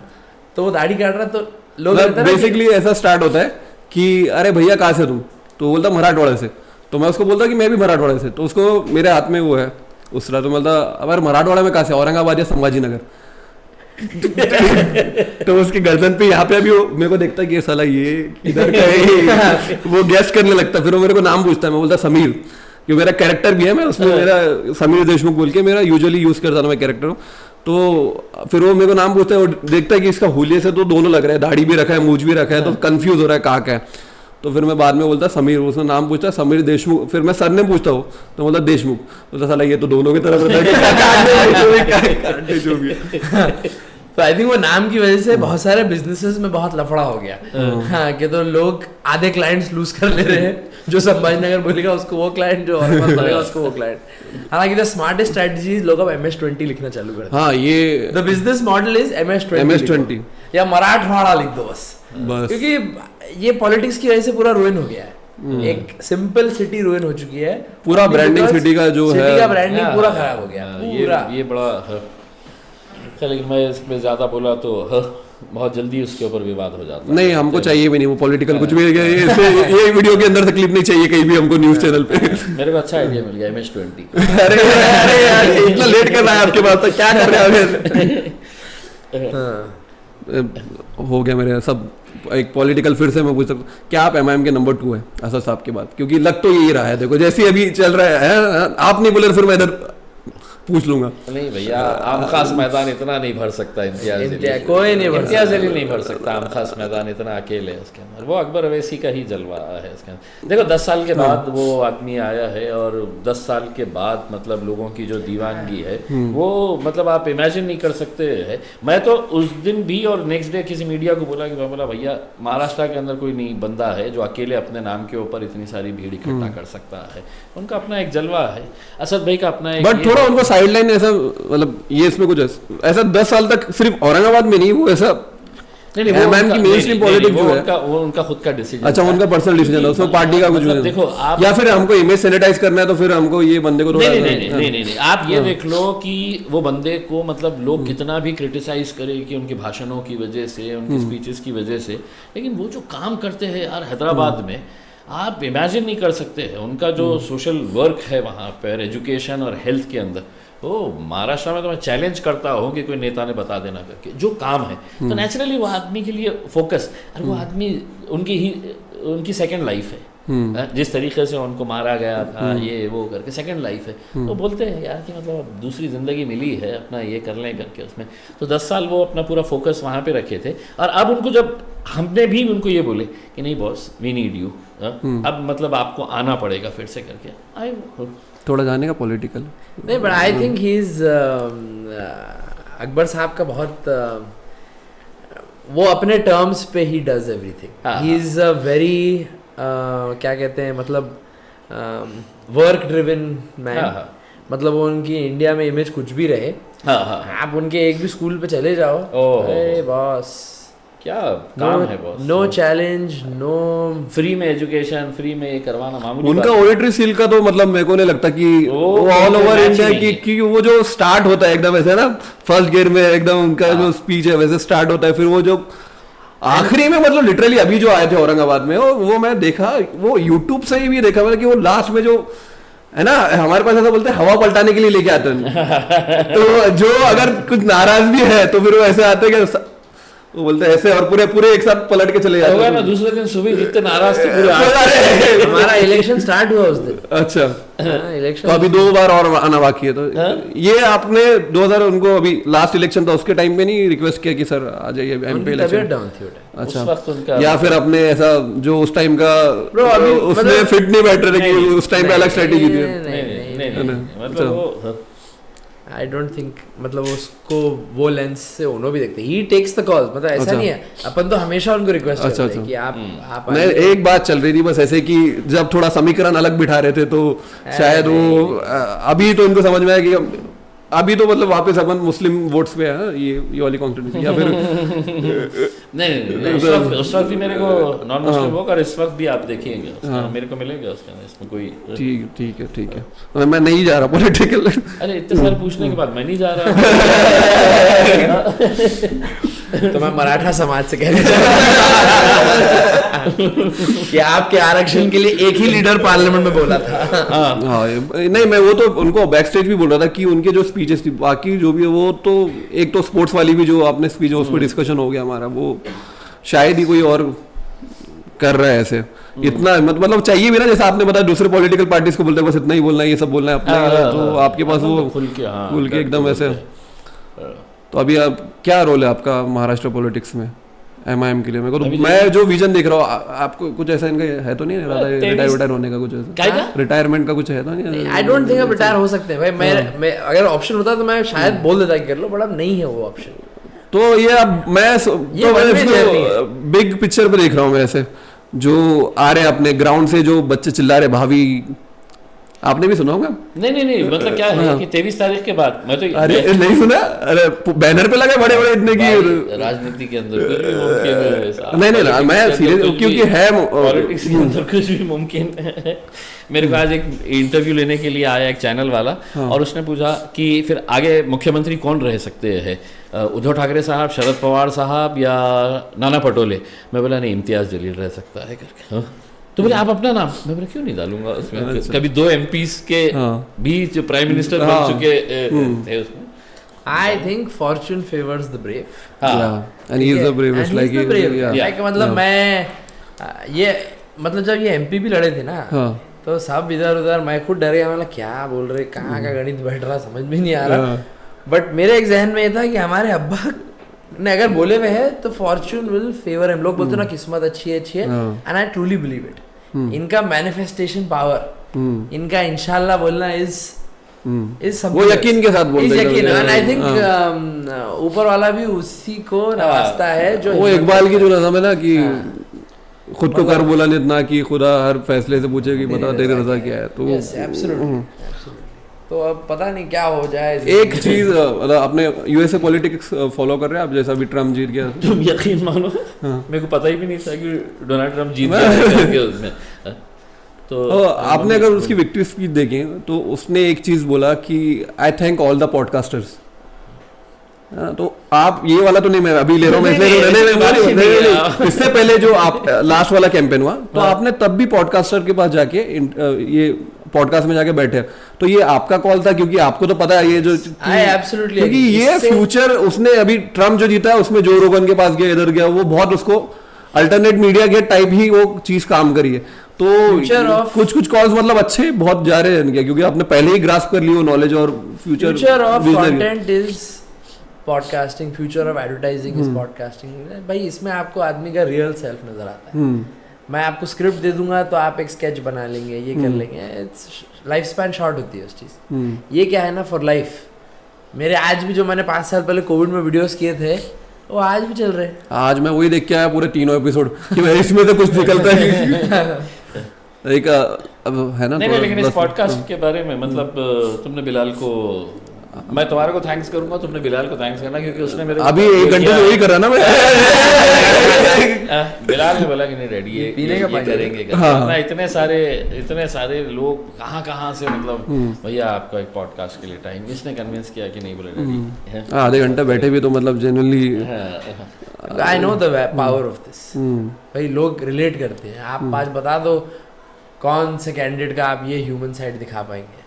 तो वो दाढ़ी काट रहा, तो लोग बेसिकली ऐसा स्टार्ट होता है कि अरे भैया कहाँ से तुम, तो बोलता मराठवाड़े से, तो मैं उसको बोलता कि मैं भी मराठवाड़े से, तो उसको मेरे हाथ में वो है उस तरह, तो बोलता अगर मराठवाड़ा में कहाँ से, औरंगाबाद या संभाजी नगर। तो उसकी गर्दन पे यहाँ पे अभी वो मेरे को देखता है कि ये साला ये इधर का है, वो गैस करने लगता, फिर वो मेरे को नाम पूछता है, मैं बोलता समीर, क्योंकि मेरा कैरेक्टर भी है, मैं उसमें मेरा समीर देशमुख बोल के मेरा यूजुअली यूज करता था मैं कैरेक्टर हूँ, तो फिर वो मेरे को नाम पूछता है, वो देखता है कि इसका हुलिये से तो दोनों लग रहा है, दाढ़ी भी रखा है, मूंछ भी रखा है, तो कंफ्यूज हो रहा है कहाँ का है, तो फिर मैं बाद में बोलता समीर, उसने नाम पूछता समीर देशमुख, फिर मैं सर ने पूछता हूँ तो बोलता देशमुख, तो साला ये तो दोनों की तरफ रहता है जो भी है। तो आई थिंक वो नाम की वजह से बहुत सारे बिजनेसेस में बहुत लफड़ा हो गया, हाँ, कि तो लोग आधे क्लाइंट्स लूज कर ले रहे हैं, जो संभाजी नगर बोलेगा उसको वो क्लाइंट, जो औरंगाबाद बोलेगा उसको वो क्लाइंट। हालांकि द स्मार्टेस्ट स्ट्रेटजी लोग अब MS-20 लिखना चालू कर दिया। हाँ, ये the business model is MS-20 या मराठवाड़ा लिख दो बस, क्योंकि ये पॉलिटिक्स की वजह से पूरा रुइन हो गया है, एक सिंपल सिटी रुइन हो चुकी है, पूरा ब्रांडिंग सिटी का जो है, सिटी का ब्रांडिंग पूरा खराब हो गया पूरा। ये बड़ा लेकिन मैं इसमें ज्यादा बोला तो बहुत जल्दी उसके ऊपर विवाद हो जाता है। नहीं, हमको चाहिए भी नहीं वो पॉलिटिकल कुछ भी, ये वीडियो के अंदर से क्लिप नहीं चाहिए कहीं भी हमको न्यूज चैनल पे। मेरे को अच्छा आइडिया मिल गया MS-20। अरे यार इतना लेट कर रहा है आपके पास, तो क्या कर रहे हैं? हो गया मेरे सब एक पॉलिटिकल, फिर से मैं पूछ सकता हूँ क्या आप MIM के नंबर 2 है असद साहब के बाद? क्योंकि लग तो यही रहा है, देखो जैसे अभी चल रहा है, आप नहीं बोले फिर मैं इधर पूछ लूंगा। नहीं भैया, आम खास मैदान इतना नहीं भर सकता इम्तियाज कोई नहीं भर, इम्तियाज अली नहीं भर सकता आम खास मैदान इतना अकेले है उसके अंदर, वो अकबर अवैसी का ही जलवा है उसके अंदर। देखो 10 साल के बाद वो आदमी आया है, और 10 साल के बाद मतलब लोगों की जो दीवानगी है वो मतलब आप इमेजिन नहीं कर सकते है। मैं तो उस दिन भी और नेक्स्ट डे किसी मीडिया को बोला कि मैं बोला भैया महाराष्ट्र के अंदर कोई नहीं बंदा है जो अकेले अपने नाम के ऊपर इतनी सारी भीड़ इकट्ठा कर सकता है, उनका अपना एक जलवा है, असद भाई का अपना एक, बट थोड़ा उनको साइडलाइन ऐसा, मतलब ये इसमें कुछ ऐसा 10 साल तक सिर्फ औरंगाबाद में नहीं, वो ऐसा नहीं, वो उनका खुद का डिसीजन। अच्छा, उनका पर्सनल डिसीजन है, उसमें पार्टी का कुछ नहीं। देखो आप, या फिर हमको इमेज सैनिटाइज करना है तो फिर हमको ये बंदे को नहीं, आप ये देख लो कि वो बंदे को मतलब लोग कितना भी क्रिटिसाइज करे कि उनके भाषणों की वजह से, उनकी स्पीचेस की वजह से, लेकिन वो जो काम करते हैं यार हैदराबाद में, आप इमेजिन नहीं कर सकते हैं उनका जो सोशल वर्क है वहाँ पर, एजुकेशन और हेल्थ के अंदर। ओ महाराष्ट्र में तो मैं चैलेंज करता हूँ कि कोई नेता ने बता देना करके जो काम है, तो नेचुरली वो आदमी के लिए फोकस, और वो आदमी उनकी सेकंड लाइफ है, जिस तरीके से उनको मारा गया था ये वो करके सेकंड लाइफ है, तो बोलते हैं यार कि मतलब दूसरी ज़िंदगी मिली है, अपना ये कर लें करके उसमें। तो 10 साल वो अपना पूरा फोकस वहाँ पे रखे थे, और अब उनको जब हमने भी उनको ये बोले कि नहीं बॉस वी नीड यू, अब मतलब आपको आना पड़ेगा फिर से करके, आई थोड़ा जाने का पॉलिटिकल नहीं, but I think he is Akbar साहब का बहुत वो अपने टर्म्स पे he does everything, he is a very क्या कहते हैं मतलब वर्क ड्रिवन मैन, मतलब वो उनकी इंडिया में इमेज कुछ भी रहे, आप उनके एक भी स्कूल पे चले जाओ, अरे बॉस क्या काम है boss, no challenge, no free में एजुकेशन, फ्री में ये करवाना मामूली उनका ऑडिटरी सील का तो मतलब मेरे को नहीं लगता कि वो ऑल ओवर इंडिया की वो जो स्टार्ट होता है एकदम ऐसे ना, फर्स्ट गियर में एकदम उनका जो स्पीच है वैसे स्टार्ट होता है, फिर वो जो आखिरी में मतलब लिटरली अभी जो आए थे औरंगाबाद में, वो मैं देखा, वो यूट्यूब से ही भी देखा मैंने कि वो लास्ट में जो है ना, हमारे पास ऐसा बोलते हैं हवा पलटाने के लिए लेके आते हैं, तो जो अगर कुछ नाराज भी है तो फिर वो ऐसे आते हैं कि वो बोलते हैं ऐसे, और पूरे एक साथ पलट के चले जाते हैं ना, दूसरे दिन सुबह जितने नाराज थे पूरे हमारा इलेक्शन स्टार्ट हुआ उस दिन। अच्छा, इलेक्शन तो अभी 2 बार और आना बाकी है, तो ये आपने 2000 उनको अभी लास्ट इलेक्शन था उसके टाइम पे नहीं रिक्वेस्ट किया कि सर आ जाइए MP इलेक्शन? अच्छा, या फिर अपने ऐसा जो उस टाइम का उसमें फिट नहीं बैठ रहे कि उस टाइम पे अलग स्ट्रेटेजी थी? आई डोंट थिंक, मतलब उसको वो लेंस से उन्होंने भी देखते, ही टेक्स द कॉल, मतलब ऐसा नहीं है, अपन तो हमेशा उनको रिक्वेस्ट करते हैं कि आप नहीं, एक बात चल रही थी बस ऐसे कि जब थोड़ा समीकरण अलग बिठा रहे थे तो शायद वो अभी तो उनको समझ में आया कि अभी तो मतलब वापस अपन मुस्लिम वोट्स पे है ये वाली कॉन्स्टिट्यूंसी या फिर नहीं उस वक्त भी मेरे को नॉन मुस्लिम वोट और इस वक्त भी आप देखिएंगे मेरे को मिलेगा उसके अंदर, इसमें कोई ठीक है मैं नहीं जा रहा पॉलिटिकल। अरे इतने सारे पूछने के बाद मैं नहीं जा रहा। तो मैं मराठा समाज से कहना चाहता कि आपके आरक्षण के लिए एक ही लीडर पार्लियामेंट में बोला था। हाँ नहीं मैं वो तो उनको बैक स्टेज भी बोल रहा था कि उनके जो स्पीचेस थी बाकी जो भी है वो तो एक तो स्पोर्ट्स वाली भी जो आपने स्पीच उस पर डिस्कशन हो गया हमारा, वो शायद ही कोई और कर रहा है ऐसे इतना मतलब चाहिए भी ना, जैसे आपने बताया दूसरे पॉलिटिकल पार्टीज को बोलते हैं बस इतना ही बोलना है, ये सब बोलना है अपने, तो आपके पास वो खुल के एकदम ऐसे। तो अभी आप क्या रोल है आपका महाराष्ट्र पॉलिटिक्स में MIM के लिए? मेरे को तो मैं जो विजन देख रहा हूँ आपको कुछ ऐसा इनका है तो नहीं रिटायर होने का कुछ ऐसा रिटायरमेंट का कुछ है तो नहीं? आई डोंट थिंक आप रिटायर हो सकते हैं भाई। मैं अगर ऑप्शन होता तो मैं शायद बोल देता कि कर लो, बट अब नहीं है वो ऑप्शन। तो ये अब मैं बिग पिक्चर पे देख रहा हूँ मैं ऐसे जो आ रहे अपने ग्राउंड से जो बच्चे चिल्ला रहे भाभी, आपने भी सुना होगा? नहीं मतलब क्या है कि 23 तारीख के बाद मैं तो अरे नहीं सुना, अरे बैनर पे लगे बड़े बड़े इतने की राजनीति के अंदर कुछ भी मुमकिन है। नहीं मैं सीरियस क्योंकि है पॉलिटिक्स के अंदर कुछ भी मुमकिन है। मेरे को आज एक इंटरव्यू लेने के लिए आया एक चैनल वाला और उसने पूछा कि फिर आगे मुख्यमंत्री कौन रह सकते हैं, उद्धव ठाकरे साहब, शरद पवार साहब या नाना पटोले? मैं बोला नहीं, इम्तियाज जलील रह सकता है करके। तो बोले आप अपना नाम? मैं बोला क्यों नहीं डालूंगा उसमें, कभी 2 MPs के भी जो प्राइम मिनिस्टर बन चुके थे उसमें। I think fortune favors the brave. And he is the bravest, like मतलब मैं ये मतलब जब ये MP भी लड़े थे ना तो सब इधर उधर, मैं खुद डर गया, मतलब क्या बोल रहे, कहाँ का गणित बैठ रहा समझ में नहीं आ रहा। बट मेरे एक जहन में ये था कि हमारे अब्बा ने अगर बोले हुए है तो फॉर्च्यून विल फेवर हिम। लोग बोलते ना किस्मत अच्छी है and I truly believe it. इनका मैनिफेस्टेशन पावर, इनका इंशाल्लाह बोलना इज वो यकीन के साथ बोलते हैं। यकीन, एंड आई थिंक ऊपर वाला भी उसी को नवाजता है जो वो इकबाल की जो नज़म है ना कि खुद को कर बोला नितना कि खुदा हर फैसले से पूछे कि बता तेरी रजा क्या है। तो एब्सोल्युटली तो अब पता नहीं क्या हो जाए। एक चीज आपने USA पॉलिटिक्स फॉलो कर रहे हैं आप, जैसा अभी ट्रम्प जीत गया? तुम यकीन मानो मेरे को पता ही भी नहीं था कि डोनाल्ड ट्रम्प जीत गया उसमें। तो आपने अगर उसकी विक्ट्री स्पीच देखें तो उसने एक चीज बोला कि आई थैंक ऑल द पॉडकास्टर्स। तो आप ये वाला तो नहीं मैं अभी ले रहा हूँ, इससे पहले जो आप लास्ट वाला कैंपेन हुआ तो आपने तब भी पॉडकास्टर के पास जाके ये पॉडकास्ट में जाके बैठे, तो ये आपका कॉल था क्योंकि आपको तो पता है ये जो क्योंकि ये फ्यूचर उसने अभी ट्रम्प जो जीता है उसमें जो रोगन के पास गया इधर गया, वो बहुत उसको अल्टरनेट मीडिया के टाइप ही वो चीज काम करी है। तो कुछ कॉल्स मतलब अच्छे बहुत जा रहे हैं क्योंकि आपने पहले ही ग्रास्प कर ली वो नॉलेज और future of content is podcasting, future of advertising is podcasting. भाई इसमें आपको आदमी का रियल सेल्फ नजर आता है। मैं आपको स्क्रिप्ट दे दूंगा तो आप एक स्केच बना लेंगे, ये कर लेंगे, लाइफ स्पैन शॉर्ट होती है उस चीज़। ये क्या है ना फॉर लाइफ। मेरे आज भी जो मैंने 5 साल पहले कोविड में वीडियोस किए थे वो आज भी चल रहे हैं। आज मैं वही देख के आया पूरे 3 एपिसोड कि मैं इसमें तो कुछ निकलता है एक अब है ना। नहीं लेकिन इस पॉडकास्ट के बारे में मतलब तुमने बिलाल को, मैं तुम्हारे को थैंक्स करूंगा, तुमने बिलाल को थैंक्स करना क्योंकि उसने मेरे अभी 1 घंटे से वही कर रहा ना मैं। बिलाल ने बोला कि नहीं रेडी ये पीने का करेंगे ना। इतने सारे लोग कहाँ से मतलब भैया आपका एक पॉडकास्ट के लिए टाइम, इसने कन्विंस किया कि नहीं बोले रेडी। आधे घंटे बैठे भी तो मतलब genuinely I know the power of this. भाई लोग रिलेट करते हैं। आप आज बता दो कौन से कैंडिडेट का आप ये ह्यूमन साइड दिखा पाएंगे?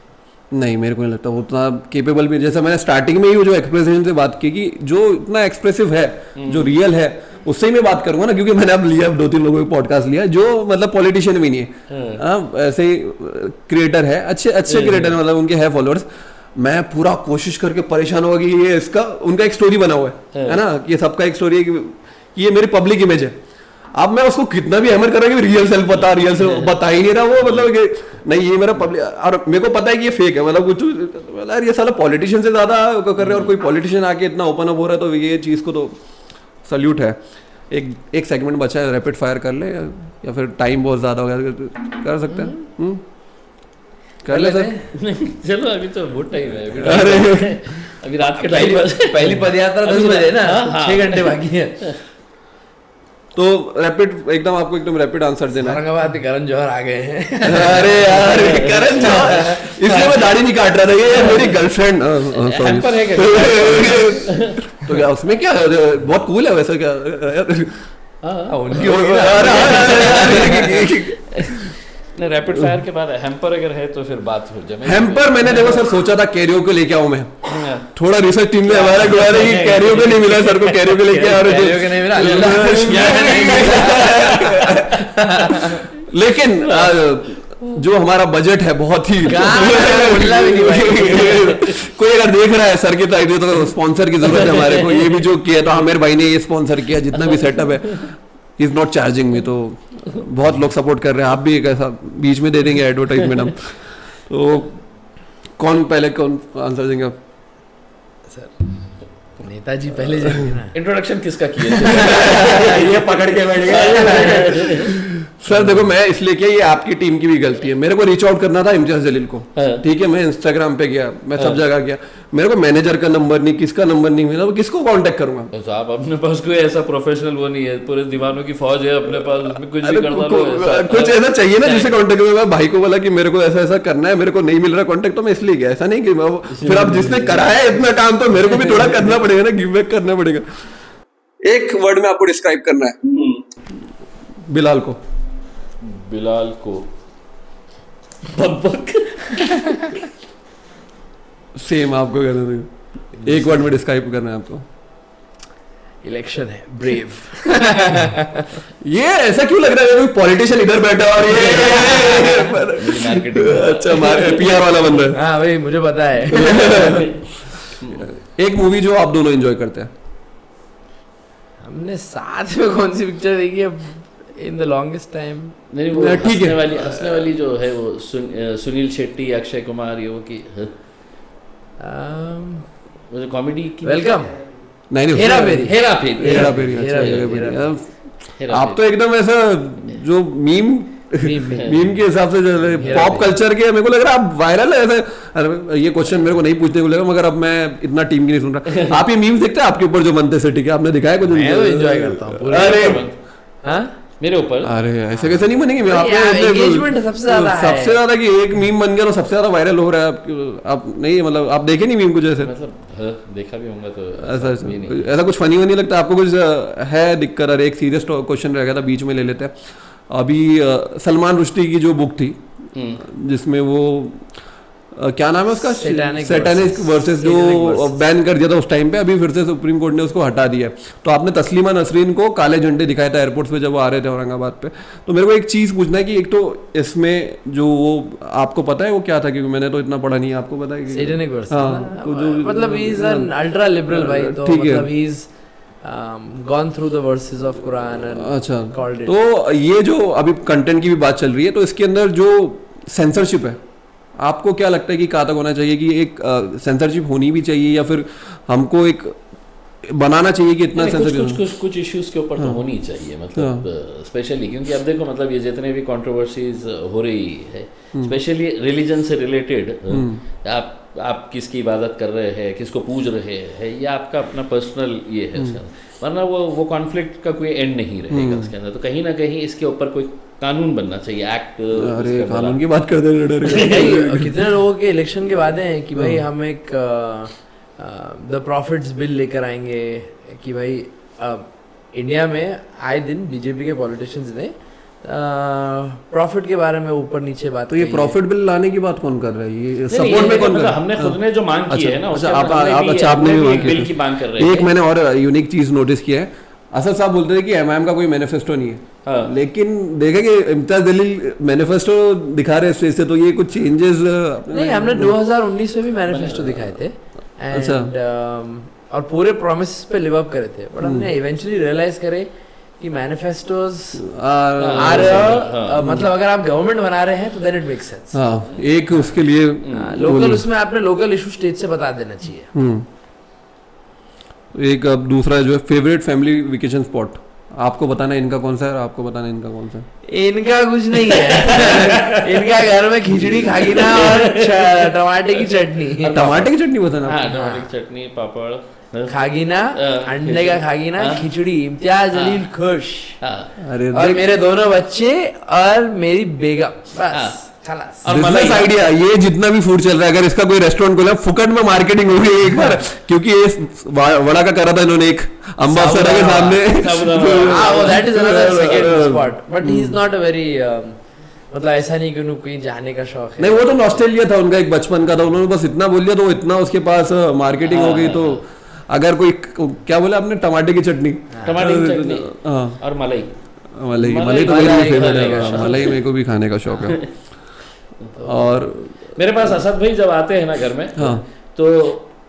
नहीं मेरे को नहीं लगता उतना केपेबल भी। जैसा मैंने स्टार्टिंग में ही वो जो एक्सप्रेशन से बात की कि जो इतना एक्सप्रेसिव है जो रियल है उससे ही मैं बात करूंगा ना, क्योंकि मैंने अब लिया 2-3 लोगों का पॉडकास्ट लिया जो मतलब पॉलिटिशियन भी नहीं है, ऐसे ही क्रिएटर है, अच्छे क्रिएटर मतलब उनके है फॉलोअर्स। मैं पूरा कोशिश करके परेशान होगा कि ये इसका उनका एक स्टोरी बना हुआ है ना, कि सबका एक स्टोरी है कि ये मेरी पब्लिक इमेज है। अब मैं उसको कितना भी हैमर कर रहा हूँ कि रियल सेल्फ बता ही नहीं रहा वो, मतलब कि नहीं ये मेरा पब्लिक, और मेरे को पता है कि ये फेक है, मतलब कुछ यार ये साला पॉलिटिशियन से ज्यादा कर रहे हैं और कोई पॉलिटिशियन आके इतना ओपन अप हो रहा है, तो ये चीज़ को तो सल्यूट है। एक सेगमेंट बचा है, रैपिड फायर कर ले या फिर टाइम बहुत ज़्यादा हो गया कर सकते हैं? कर ले सर। चलो अभी तो बहुत टाइम है अरे अभी रात के टाइम पहली पदयात्रा 10 बजे ना, हाँ। 6 घंटे बाकी है। तो रैपिड एकदम आपको एकदम रैपिड आंसर देना है। औरंगाबाद में करण जौहर आ गए हैं। अरे यार करण जौहर, इसलिए मैं दाढ़ी नहीं काट रहा था, ये मेरी गर्लफ्रेंड। हैम्पर है क्या? तो क्या उसमें क्या बहुत कूल है वैसे क्या? उनकी रैपिड फायर के बाद हैम्पर अगर है तो फिर बात हो जाए। हैम्पर मैंने देखो सर सोचा था कैरियो को लेके आऊं मैं, थोड़ा रिसर्च टीम ने हमारा गुजारा कि कैरियो को नहीं मिला सर को, कैरियो को लेके आ रहे थे। नहीं मिला लेकिन जो हमारा बजट है बहुत ही कोई अगर देख रहा है सर की साइड तो स्पॉन्सर की जरूरत है हमारे को। ये भी जो किया तो आमिर भाई ने ये स्पॉन्सर किया, जितना भी सेटअप है इज नॉट चार्जिंग में, तो बहुत लोग सपोर्ट कर रहे हैं। आप भी एक ऐसा बीच में दे देंगे एडवर्टाइजमेंट हम। तो कौन आंसर देंगे आप? सर नेताजी पहले जाएंगे ना। इंट्रोडक्शन किसका किया? ये पकड़ के बैठ गया। सर देखो मैं इसलिए किया, ये आपकी टीम की भी गलती है। मेरे को रीच आउट करना था इम्तियाज जलील को, ठीक है, मैं इंस्टाग्राम पे गया, मैं सब जगह गया, मेरे को मैनेजर का नंबर नहीं, किसका नंबर नहीं मिला, किसको कांटेक्ट करूंगा? तो आप अपने पास कोई ऐसा प्रोफेशनल वो नहीं है, पूरे दीवानों की फौज है अपने पास, उसमें कुछ भी कर डालो। कुछ ऐसा चाहिए ना जिसे कांटेक्ट करूंगा। भाई को बोला कि मेरे को ऐसा ऐसा करना है, मेरे को नहीं मिल रहा कांटेक्ट, तो मैं इसलिए गया। ऐसा नहीं कि फिर अब जिसने कराया है इतना काम तो मेरे को भी थोड़ा करना पड़ेगा ना, गिव बैक करना पड़ेगा। एक वर्ड में आपको डिस्क्राइब करना है बिलाल को। बिलाल को बकबक। सेम आपको करना है, एक वर्ड में डिस्क्राइब करना है आपको। इलेक्शन है, ब्रेव। ये ऐसा क्यों लग रहा है कोई पॉलिटिशियन इधर बैठा और ये अच्छा पीआर वाला बंदा है। हाँ भाई मुझे पता है। एक मूवी जो आप दोनों एंजॉय करते हैं। हमने साथ में कौन सी पिक्चर देखी है इन द लॉन्गेस्ट टाइम? नहीं वो ठीक है, हंसने वाली जो है वो सुनील शेट्टी, अक्षय कुमार, ये वो की वो जो कॉमेडी की वेलकम, नहीं हेरा फेरी। आप तो एकदम ऐसा जो मीम के हिसाब से पॉप कल्चर के, मेरे को लग रहा है आप वायरल है ऐसे। अरे ये क्वेश्चन मेरे को नहीं पूछने को लगा, मगर अब मैं इतना टीम की नहीं सुन रहा। आप ये मीम्स देखते हैं आपके ऊपर जो बनते से, ठीक है, आपने दिखाया कुछ? मैं तो एंजॉय करता हूँ। अरे मेरे ऊपर अरे ऐसे कैसे नहीं बनेंगे? एंगेजमेंट सबसे ज्यादा कि एक मीम बन गया तो सबसे ज्यादा वायरल हो रहा है। आप नहीं मतलब आप देखे नहीं मीम कुछ ऐसे? मतलब देखा भी होगा तो ऐसा कुछ फनी नहीं लगता आपको? कुछ है दिक्कत? अरे एक सीरियस क्वेश्चन रह गया था, बीच में ले लेते हैं। अभी सलमान रुश्दी की जो बुक थी जिसमें वो क्या नाम है उसका, सैटानिक वर्सेस जो बैन कर दिया था उस टाइम पे, अभी फिर से सुप्रीम कोर्ट ने उसको हटा दिया। तो आपने तस्लीमा नसरीन को काले झंडे दिखाया था एयरपोर्ट पे जब वो आ रहे थे औरंगाबाद पे। तो मेरे को एक चीज पूछना है कि एक तो इसमें जो वो आपको पता है वो क्या था, क्योंकि मैंने तो इतना पढ़ा नहीं है, आपको पता है कि सैटानिक वर्सेस? हाँ, तो जो मतलब he is an ultra liberal भाई, तो मतलब he is gone through the verses of Quran and called it. तो ये जो अभी कंटेंट की भी बात चल रही है, तो इसके अंदर जो सेंसरशिप है, आपको क्या लगता है कि कहाँ तक होना चाहिए? कि एक सेंसरशिप होनी भी चाहिए या फिर हमको एक बनाना चाहिए कि इतना सेंसरशिप? कुछ इश्यूज के ऊपर तो होनी चाहिए, मतलब स्पेशली क्योंकि अब देखो मतलब ये जितने भी कंट्रोवर्सीज हो रही है स्पेशली रिलीजन से रिलेटेड, आप किसकी इबादत कर रहे हैं, किसको पूज रहे हैं, ये आपका अपना पर्सनल ये है उसके अंदर, वरना वो कॉन्फ्लिक्ट का कोई एंड नहीं रहेगा उसके अंदर। तो कहीं ना कहीं इसके ऊपर कोई कानून बनना चाहिए, एक्ट। अरे कानून की बात करते हैं कितने लोगों के इलेक्शन के वादे हैं कि भाई हम एक द प्रॉफिट्स बिल लेकर आएंगे, कि भाई इंडिया में आए दिन बीजेपी के पॉलिटिशियंस ने प्रॉफिट के बारे में ऊपर नीचे बात। तो ये प्रॉफिट बिल लाने की बात कौन कर रहा है? ये सपोर्ट में कौन कर रहा है? हमने खुद ने जो मांग की है ना, आपने भी बिल की मांग कर रहे हैं। एक मैंने और यूनिक चीज नोटिस किया है, असद साहब बोलते थे कि एमआईएम का कोई मैनिफेस्टो नहीं है, लेकिन देखें कि इम्तियाज जलील मैनिफेस्टो दिखा रहे स्टेज से, तो ये कुछ चेंजेस नहीं, हमने 2019 में भी मैनिफेस्टो दिखाए थे एंड और पूरे प्रोमिसेस पे लिव अप करे थे, बट हमने इवेंचुअली रियलाइज करे कि मैनिफेस्टोज मतलब अगर आप गवर्नमेंट बना रहे हैं तो देन इट मेक्स सेंस। एक उसके लिए लोकल, उसमें आपने लोकल इशू स्टेट से बता देना चाहिए। एक अब दूसरा जो है फेवरेट फैमिली वेकेशन स्पॉट। आपको बताना है इनका कौन सा है और आपको बताना है इनका कौन सा है। इनका कुछ नहीं है। इनका घर में खिचड़ी खागीना और टमाटे की चटनी। टमाटे की चटनी बताना हाँ, आपको? टमाटर की चटनी, पापड़, खागीना, अंडे का खागीना, खिचड़ी, इम्तियाज जलील खुश, अरे और मेरे दोनों बच्चे और मेरी बेगम, बस खलास। और बिजनेस मलाई। आइडिया, ये जितना भी फूड चल रहा है, अगर इसका कोई रेस्टोरेंट खोला, फुकट में मार्केटिंग होगी एक बार, क्योंकि ये वड़ा का करा था इन्होंने एक अम्बासडर के सामने। वो that is another second spot, but he is not a very, मतलब ऐसा नहीं कि उनको कहीं जाने का शौक है। नहीं, वो तो नॉस्टैल्जिया था उनका, एक बचपन का था, उन्होंने बस इतना बोल दिया तो इतना उसके पास मार्केटिंग हो गई। तो अगर कोई, क्या बोला आपने, टमाटे की चटनी, टमाटर की चटनी हाँ, और मलाई। मलाई तो मेरी भी फेवरेट खाने का है, शौक। मलाई मेरे को भी खाने का शौक है। और मेरे पास असद भाई जब आते हैं ना घर में, हाँ। तो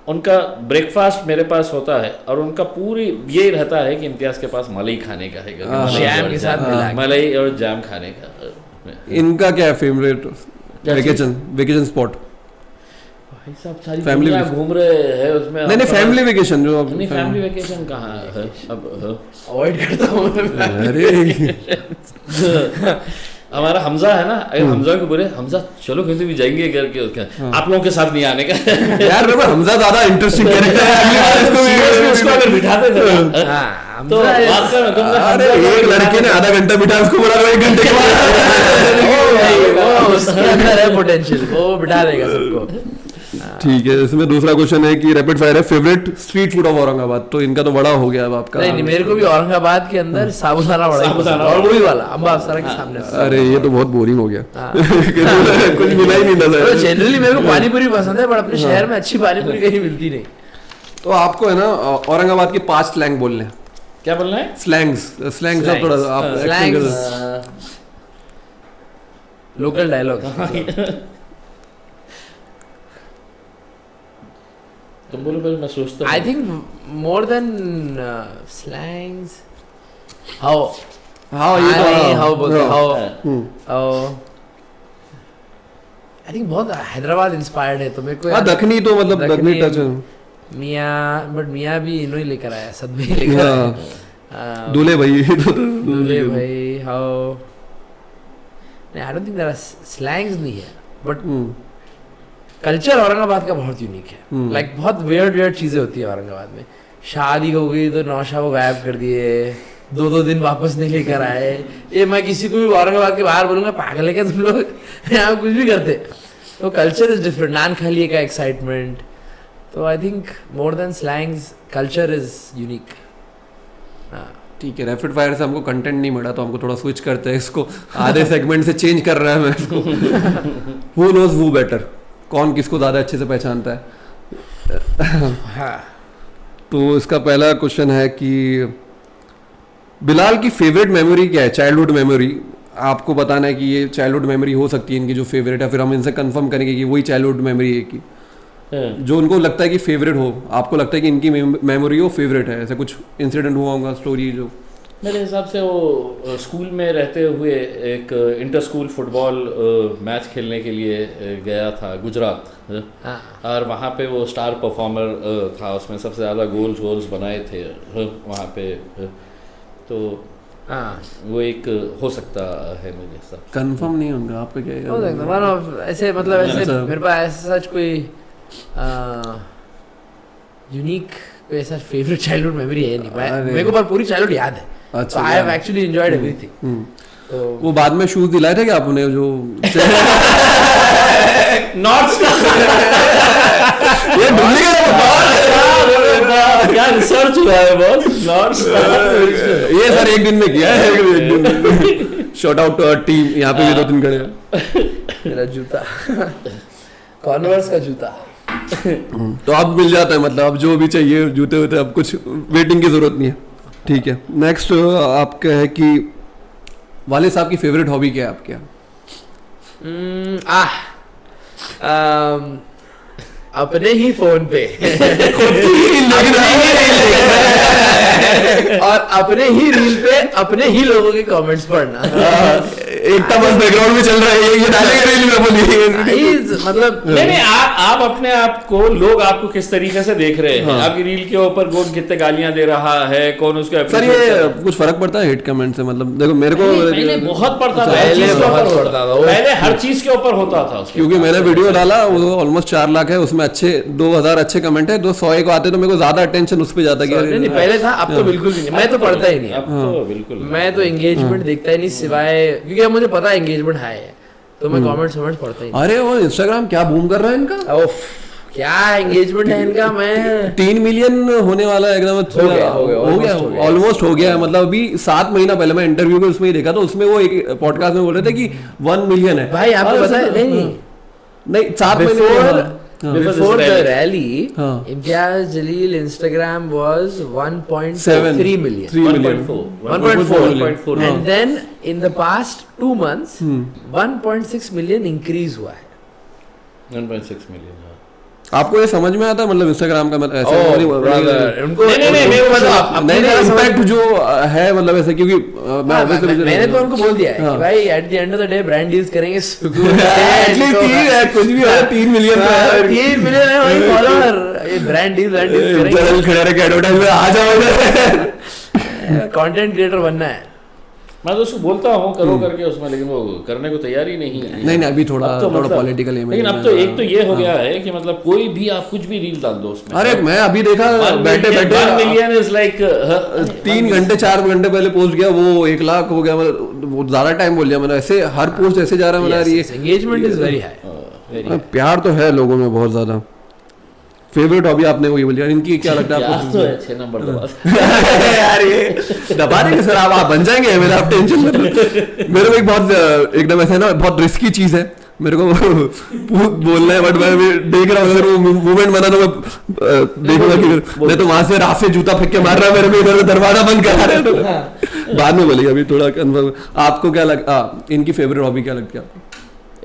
उनका ब्रेकफास्ट मेरे पास होता है, और उनका पूरी ये रहता है कि इम्तियाज के पास मलाई खाने का है, मलाई जैम और के साथ मिला के। मलाई और जैम खाने का। इनका क्या है फेवरेट वेकेशन स्पॉट? भाई साहब सारी Family दुनिया vacation। घूम रहे हैं उसमें। नहीं, फैमिली वेकेशन जो नहीं, फैमिली वेकेशन कहाँ है अब? अवॉइड करता हूँ मैं। अरे हमारा हमजा है ना, अगर हमजा को बोले हमजा चलो कहीं भी जाएंगे करके, उसका आप लोगों के साथ नहीं आने का। यार मेरे को हमजा ज्यादा इंटरेस्टिंग कैरेक्टर है, अगली बार इसको Seriously, उसको अगर बिठाते थे ना, हाँ, तो बात कर तुमने अरे हमजा एक को लड़के ने आधा घंटा बिठा, उसको बोला 1 घंटे के बाद। वो उसके अंदर है पोटेंशियल, वो बिठा देगा सबको। ठीक है, इसमें दूसरा क्वेश्चन है कि रैपिड फायर है, favourite street food of Aurangabad. तो इनका तो बड़ा हो गया अब आपका। नहीं, मेरे को भी औरंगाबाद के अंदर साबूदाना वड़ा ही पसंद है, और वही वाला अम्बा अफसरा के सामने। अरे ये तो बहुत बोरिंग हो गया। कुछ मिला ही नहीं नजर। जनरली मेरे को पानी पूरी पसंद है, बट अपने शहर में अच्छी पानी पूरी कहीं मिलती नहीं। तो आपको है ना औरंगाबाद के 5 स्लैंग बोलने हैं। क्या बोलना है? स्लैंग्स आप थोड़ा आप Slangs, लोकल डायलॉग। तुम बोलो पहले, मैं सोचता I think more than slangs, how हाँ, ये तो नहीं, how बोलते हैं, how हम्म। I think बहुत हैदराबाद इंस्पायर्ड है, तो मेरे को हाँ, दखनी तो मतलब दखनी टच है। मियाँ, बट मियाँ भी इन्हों ही लेकर आया, सद भी लेकर आया। दूल्हे भाई दूल्हे भाई, how नहीं, I don't think there are slangs नहीं है, but कल्चर औरंगाबाद का बहुत यूनिक है। लाइक बहुत वियर्ड चीजें होती है औरंगाबाद में। शादी हो गई तो नौशा को गायब कर दिए, 2 दिन वापस नहीं लेकर आए। ये मैं किसी को भी औरंगाबाद के बाहर बोलूंगा, पागल है क्या तुम लोग, यहाँ कुछ भी करते। तो कल्चर इज डिफरेंट, नान खालिए का एक्साइटमेंट। तो I think more than slangs, culture is unique. ठीक है, रैपिड फायर से हमको कंटेंट नहीं मिला, तो हमको थोड़ा स्विच करते हैं इसको, आधे सेगमेंट से चेंज कर रहा है मैं इसको। हु नोज हु बेटर, कौन किसको ज्यादा अच्छे से पहचानता है। तो इसका पहला क्वेश्चन है कि बिलाल की फेवरेट मेमोरी क्या है, चाइल्डहुड मेमोरी। आपको बताना है कि ये चाइल्डहुड मेमोरी हो सकती है इनकी जो फेवरेट है, फिर हम इनसे कंफर्म करेंगे कि वही चाइल्डहुड मेमोरी है कि जो उनको लगता है कि फेवरेट हो। आपको लगता है कि इनकी मेमोरी हो फेवरेट है, ऐसा कुछ इंसिडेंट हुआ होगा, स्टोरी जो। मेरे हिसाब से वो स्कूल में रहते हुए एक इंटर स्कूल फुटबॉल मैच खेलने के लिए गया था गुजरात, और वहाँ पे वो स्टार परफॉर्मर था, उसमें सबसे ज़्यादा गोल्स बनाए थे वहाँ पे। तो वो एक हो सकता है मेरे हिसाब से। कंफर्म नहीं होगा आपका क्या हो सकता वन ऑफ ऐसे, मतलब ऐसे मेरे पास ऐसा सच कोई यूनिक कोई ऐसा फेवरेट चाइल्डहुड मेमोरी है नहीं। मेरे को पर पूरी चाइल्डहुड याद है। अच्छा, I have actually enjoyed everything. तो वो बाद में शूज दिलाए थे क्या आपने जो नॉर्थ ये क्या रिसर्च हुआ है बहुत नॉर्थ ये सर एक दिन में किया है, एक दिन। शॉट आउट टू टीम, यहाँ पे भी 2-3 खड़े हैं। मेरा जूता कॉन्वर्स का जूता तो अब मिल जाता है, मतलब अब जो भी चाहिए जूते होते, अब कुछ वेटिंग की जरूरत नहीं है। ठीक है, नेक्स्ट आपका है कि वाले साहब की फेवरेट हॉबी क्या है आपके? अपने ही फोन पे और अपने ही रील पे अपने ही लोगों के कमेंट्स पढ़ना। एकता बस बैकग्राउंड में चल रहा है, ये डालेंगे रील में बोलिए। मतलब नहीं, आप अपने आप को, लोग आपको किस तरीके से देख रहे हैं, आपकी रील के ऊपर कौन कितने गालियां दे रहा है, कौन उसको सर ये कुछ फर्क पड़ता है हेट कमेंट से? मतलब देखो मेरे को पहले बहुत पड़ता था, पहले हर चीज के ऊपर होता था, क्योंकि मैंने वीडियो डाला वो ऑलमोस्ट 4 लाख है, उसमें अच्छे 2000 अच्छे कमेंट है, 100 एक आते तो मेरे को ज्यादा अटेंशन उस पर जाता कि नहीं, पहले था, अब तो बिल्कुल भी नहीं, मैं तो पढ़ता ही नहीं, अब तो बिल्कुल मैं तो एंगेजमेंट देखता ही नहीं, सिवाय क्योंकि अब मुझे पता है एंगेजमेंट हाई है, तो मैं कमेंट्स पढ़ता ही नहीं। अरे वो इंस्टाग्राम क्या बूम कर रहा है इनका, ओफ क्या एंगेजमेंट है इनका, मैं 3 मिलियन होने वाला है एकदम, हो गया ऑलमोस्ट हो गया है। मतलब अभी 7 महीना पहले मैं इंटरव्यू के उसमें ही देखा, तो उसमें वो एक पॉडकास्ट में बोल रहे थे कि 1 मिलियन है। भाई आपको पता है? नहीं 7 महीने before the rally, Imtiaz Jaleel Instagram was 1.3 million. 1.4 and then in the past 2 months 1.6 million increase हुआ है। 1.6 मिलियन। आपको ये समझ में आता है मतलब इंस्टाग्राम का मतलब ऐसे उनको नहीं इम्पैक्ट जो है मतलब ऐसे, क्योंकि मैंने तो उनको बोल दिया है कि भाई eight the end of the day brand deals करेंगे, कुछ भी है 3 मिलियन है भाई फॉलोअर, ये ब्रांड डील करेंगे, खड़े रह के एडवर्टाइजमेंट आ जाओ, कंटेंट क्रिएटर बनना है। मैं तो उसको बोलता हूँ करो करके उसमें, लेकिन वो करने को तैयार ही नहीं है। नहीं अभी थोड़ा पॉलिटिकल है, लेकिन अब तो एक तो ये हो गया है कि मतलब कोई भी आप कुछ भी रील डाल दो उसमें। अरे मैं अभी देखा बैठे 1 मिलियन इज लाइक 3 घंटे 4 घंटे पहले पोस्ट किया वो 1 लाख हो गया, मतलब वो ज्यादा टाइम बोल लिया मैंने, ऐसे हर पोस्ट ऐसे जा रहा है मेरा, ये एंगेजमेंट इज वेरी हाई, प्यार तो है लोगों में बहुत ज्यादा। फेवरेट हॉबी आपने वही बोली, इनकी क्या लगता है आपको? तो है 6 नंबर यार ये दबा देंगे सर, आप बन जाएंगे मेरा, आप टेंशन मत लो। मेरे को एक बहुत एकदम ऐसा है ना, बहुत रिस्की चीज है मेरे को बोलना है, बट मैं देख रहा हूँ अगर वो मूवमेंट बना तो मैं देखूंगा कि मैं तो वहां से रात से जूता फेंक के मार रहा है, मेरे को इधर दरवाजा बंद करा रहे हैं। बाद में बोलिए, अभी थोड़ा कन्फर्म। आपको क्या लगता, इनकी फेवरेट हॉबी क्या लगती है आपको?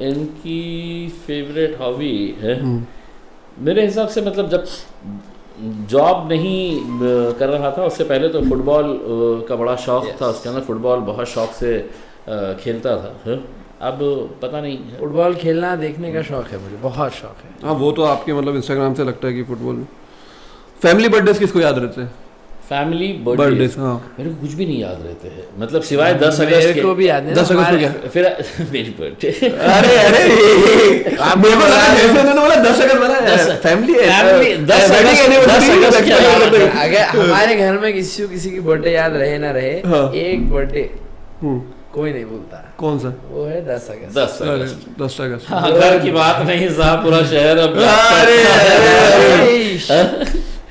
इनकी फेवरेट हॉबी है मेरे हिसाब से, मतलब जब जॉब नहीं कर रहा था उससे पहले तो फुटबॉल का बड़ा शौक था, उसके अंदर फुटबॉल बहुत शौक से खेलता था। अब पता नहीं, फुटबॉल खेलना देखने का शौक है मुझे, बहुत शौक है। हाँ वो तो आपके मतलब इंस्टाग्राम से लगता है कि फुटबॉल। फैमिली बर्थडे किसको याद रहते हैं? फैमिली बर्थडे हाँ मेरे को कुछ भी नहीं याद रहते हैं, मतलब सिवाय 10 अगस्त को भी याद नहीं। 10 अगस्त को क्या फिर मेरी बर्थडे अरे मेरे को लगा जैसे उन्होंने बोला 10 अगस्त वाला फैमिली 10 अगस्त। अगर हमारे घर में किसी की बर्थडे याद रहे ना रहे, एक बर्थडे कोई नहीं भूलता। कौन सा? वो है 10 अगस्त। 10 अगस्त। घर की बात नहीं, साहब पूरा शहर अब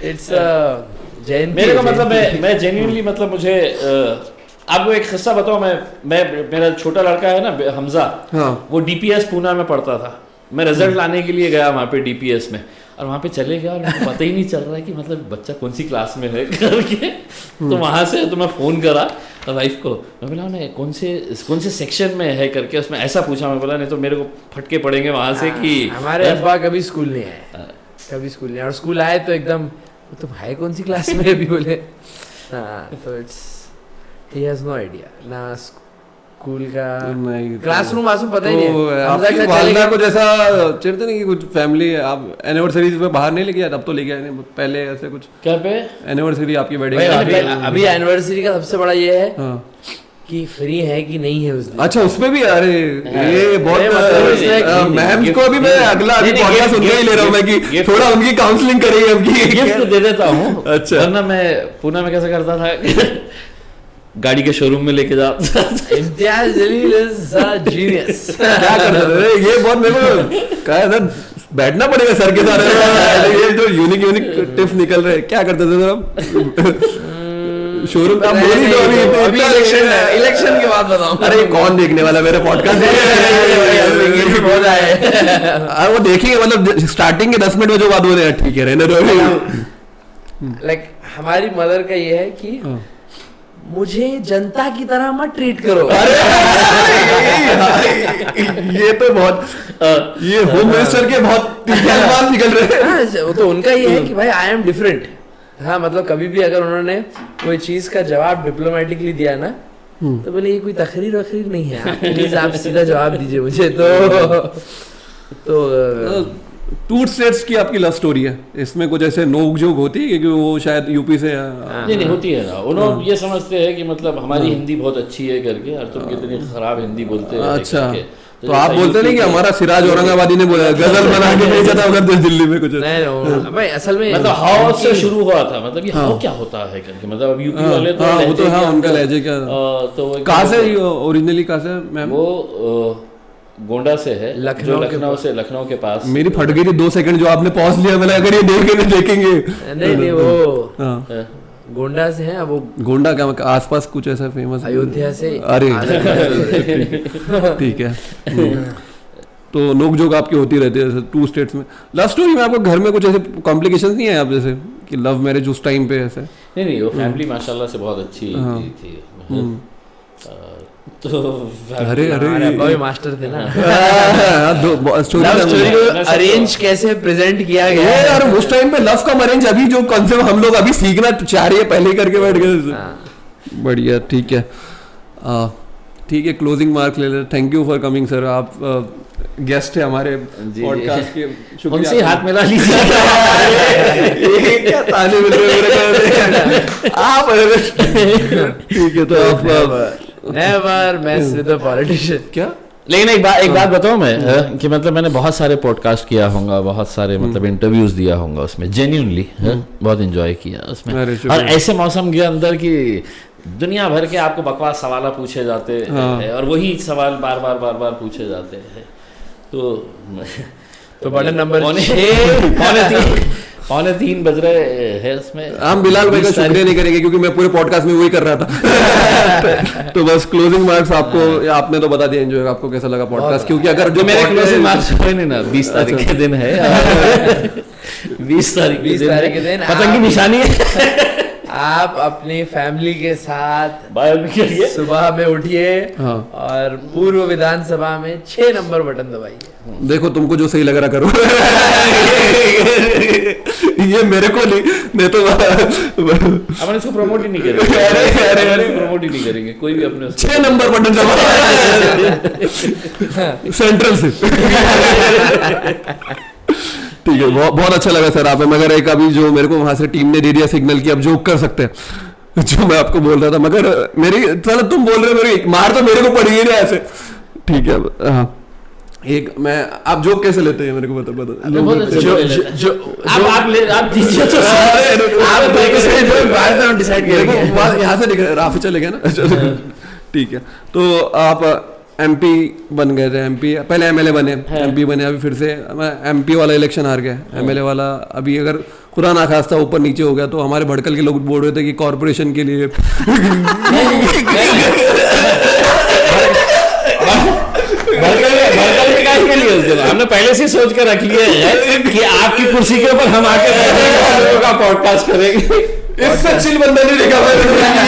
इट्स मेरे को मतलब मैं जेन्युइनली मतलब मुझे आपको एक किस्सा बताऊं। मैं मेरा छोटा लड़का है ना हमजा, वो डीपीएस पूना में पढ़ता था। मैं रिजल्ट लाने के लिए गया वहाँ पे डीपीएस में, और वहाँ पे चले गया और मुझे पता ही नहीं चल रहा है कि मतलब बच्चा कौन सी क्लास में है करके। तो वहाँ से तो मैं फ़ोन करा वाइफ को, मैं बोला ना कौन से सेक्शन में है करके, उसमें ऐसा पूछा। मैं बोला नहीं तो मेरे को फटके पड़ेंगे वहाँ से कि हमारे अब्बा कभी स्कूल नहीं आए, कभी स्कूल नहीं आए, और स्कूल आए तो एकदम तो भाई कौन सी क्लास में अभी बोले। हाँ तो it's he has no idea ना स्कूल का क्लासरूम वासरूम पता ही नहीं। वालिदा को जैसा चिढ़ते नहीं कि कुछ फैमिली आप एनिवर्सरीज पे बाहर नहीं लेके जाते, अब तो लेके आए पहले ऐसे कुछ क्या पे एनिवर्सरी आपकी वेडिंग अभी एनिवर्सरी का सबसे बड़ा ये है कि फ्री है कि नहीं है उस दिन। अच्छा उसमें भी अरे ये बहुत मैम को भी मैं अगला अभी पॉडकास्ट सुनने ही ले रहा हूँ मैं कि थोड़ा उनकी काउंसलिंग करेंगे उनकी गिफ्ट दे देता हूँ। अच्छा वरना मैं पुणे में कैसे करता था गाड़ी के शोरूम में लेके जा। Imtiaz Jaleel is a genius. क्या कर रहे हैं ये बहुत मेरे को कहा था बैठना पड़ेगा सर के साथ। ये जो यूनिक टिप्स निकल रहे क्या करते थे आप शोरूम? अभी इलेक्शन के बाद बताऊं। अरे कौन देखने वाला मेरे पॉडकास्ट? वो देखेंगे मतलब स्टार्टिंग के 10 मिनट में जो बात हो रहे हैं ठीक है रहने दो। लाइक हमारी मदर का ये है कि मुझे जनता की तरह मत ट्रीट करो। ये तो बहुत ये होम मिनिस्टर के बहुत बात निकल रहे हैं। वो तो उनका ये है कि भाई आई एम डिफरेंट। हाँ मतलब कभी भी अगर उन्होंने कोई चीज का जवाब डिप्लोमेटिकली दिया ना तो बोले ये कोई तकरीर वकरीर नहीं है, प्लीज आप सीधा जवाब दीजिए मुझे। तो टू स्टेट्स की आपकी लव स्टोरी है, इसमें कुछ ऐसे नोक जोक होती है क्योंकि वो शायद यूपी से नहीं होती है ना, उन्होंने ये समझते हैं कि मतलब हमारी हिंदी बहुत अच्छी है करके, और तुम कितनी खराब हिंदी बोलते हैं। अच्छा, तो आप बोलते नहीं कि हमारा सिराज औरंगाबादी ने बोला गजल बना के भेजा था उधर दिल्ली में कुछ? नहीं भाई, असल में मतलब हाउ से शुरू हुआ था, मतलब ये हाउ क्या होता है करके, मतलब अब यूपी वाले तो वो तो हाँ उनका लहजे क्या, तो कहाँ से ओरिजिनली कहाँ से मैम? वो गोंडा से है, लखनऊ के पास। मेरी फट गई थी 2 सेकंड जो आपने पॉज लिया, मैंने अगर ये देखेंगे नहीं वो गोंडा से है। वो गोंडा क्या आसपास कुछ ऐसा फेमस? अयोध्या से। अरे ठीक है। तो नोक जोक आपकी होती रहती है टू स्टेट्स में। लव स्टोरी में आपको घर में कुछ ऐसे कॉम्प्लिकेशंस नहीं है आप जैसे कि लव मैरिज उस टाइम पे ऐसे? नहीं वो फैमिली माशाल्लाह से बहुत अच्छी थी। तो अरे मास्टर थे ना। स्टोरी को अरेंज कैसे प्रेजेंट किया गया है यार उस टाइम पे, लव कम अरेंज अभी जो कॉन्सेप्ट हम लोग अभी सीखना चाह रही है, पहले करके बैठ गए। बढ़िया, ठीक है ठीक है, क्लोजिंग मार्क ले ले। Thank you for coming sir, आप गेस्ट है हमारे पॉडकास्ट के। शुक्रिया, हाथ मिला लीजिए। क्या ताने मिल रहे आप? ठीक है, तो आप never mess with a politician. क्या? लेकिन एक बात बताऊं मैं कि मतलब मैंने बहुत सारे पॉडकास्ट किया होगा, बहुत सारे मतलब इंटरव्यूज दिया होगा उसमें, जेन्युइनली बहुत एंजॉय किया उसमें। और ऐसे मौसम के अंदर की दुनिया भर के आपको बकवास सवाल पूछे जाते हैं और वही सवाल बार बार पूछे जाते हैं। तो बटन नंबर 2:45 बज रहे हैं उसमें। हम बिलाल भाई का शुक्रिया नहीं करेंगे क्योंकि मैं पूरे पॉडकास्ट में वही कर रहा था। तो बस क्लोजिंग मार्क्स आपको, आपने तो बता दिया एंजॉय, आपको कैसा लगा पॉडकास्ट? क्योंकि अगर जो मेरे क्लोजिंग मार्क्स नहीं ना 20 तारीख के दिन है, 20 तारीख के दिन पतंग की निशानी है। आप अपनी फैमिली के साथ सुबह में उठिए और पूर्व विधानसभा में 6 नंबर बटन दबाइए। देखो तुमको जो सही लग रहा करो। ये मेरे को नहीं तो अपन इसको प्रमोट ही नहीं करेंगे। प्रमोट ही नहीं करेंगे कोई भी अपने 6 नंबर बटन दबा सेंट्रल से। ठीक है, बहुत अच्छा लगा सर आप, मगर एक अभी जो मेरे को वहां से टीम ने दे दिया सिग्नल कि अब जोक कर सकते हैं, जो मैं आपको बोल रहा था, मगर मेरी चलो तुम बोल रहे हो मेरी मार तो मेरे को पड़ी ना ऐसे। ठीक है, हाँ एक मैं, आप जोक कैसे लेते हैं मेरे को बता यहाँ से राफी चले गए ना। ठीक है, तो आप एमपी बन गए थे, एमपी पहले एमएलए बने, एमपी बने, अभी फिर से एमपी वाला इलेक्शन हार गए, एमएलए वाला अभी अगर खुदा ना खास्ता ऊपर नीचे हो गया तो हमारे भड़कल के लोग बोल रहे थे कि कॉर्पोरेशन के लिए हमने पहले से सोच कर रख लिया है कि आपकी कुर्सी के ऊपर हम आके पॉडकास्ट करेंगे। इससे चिल बंदा नहीं देखा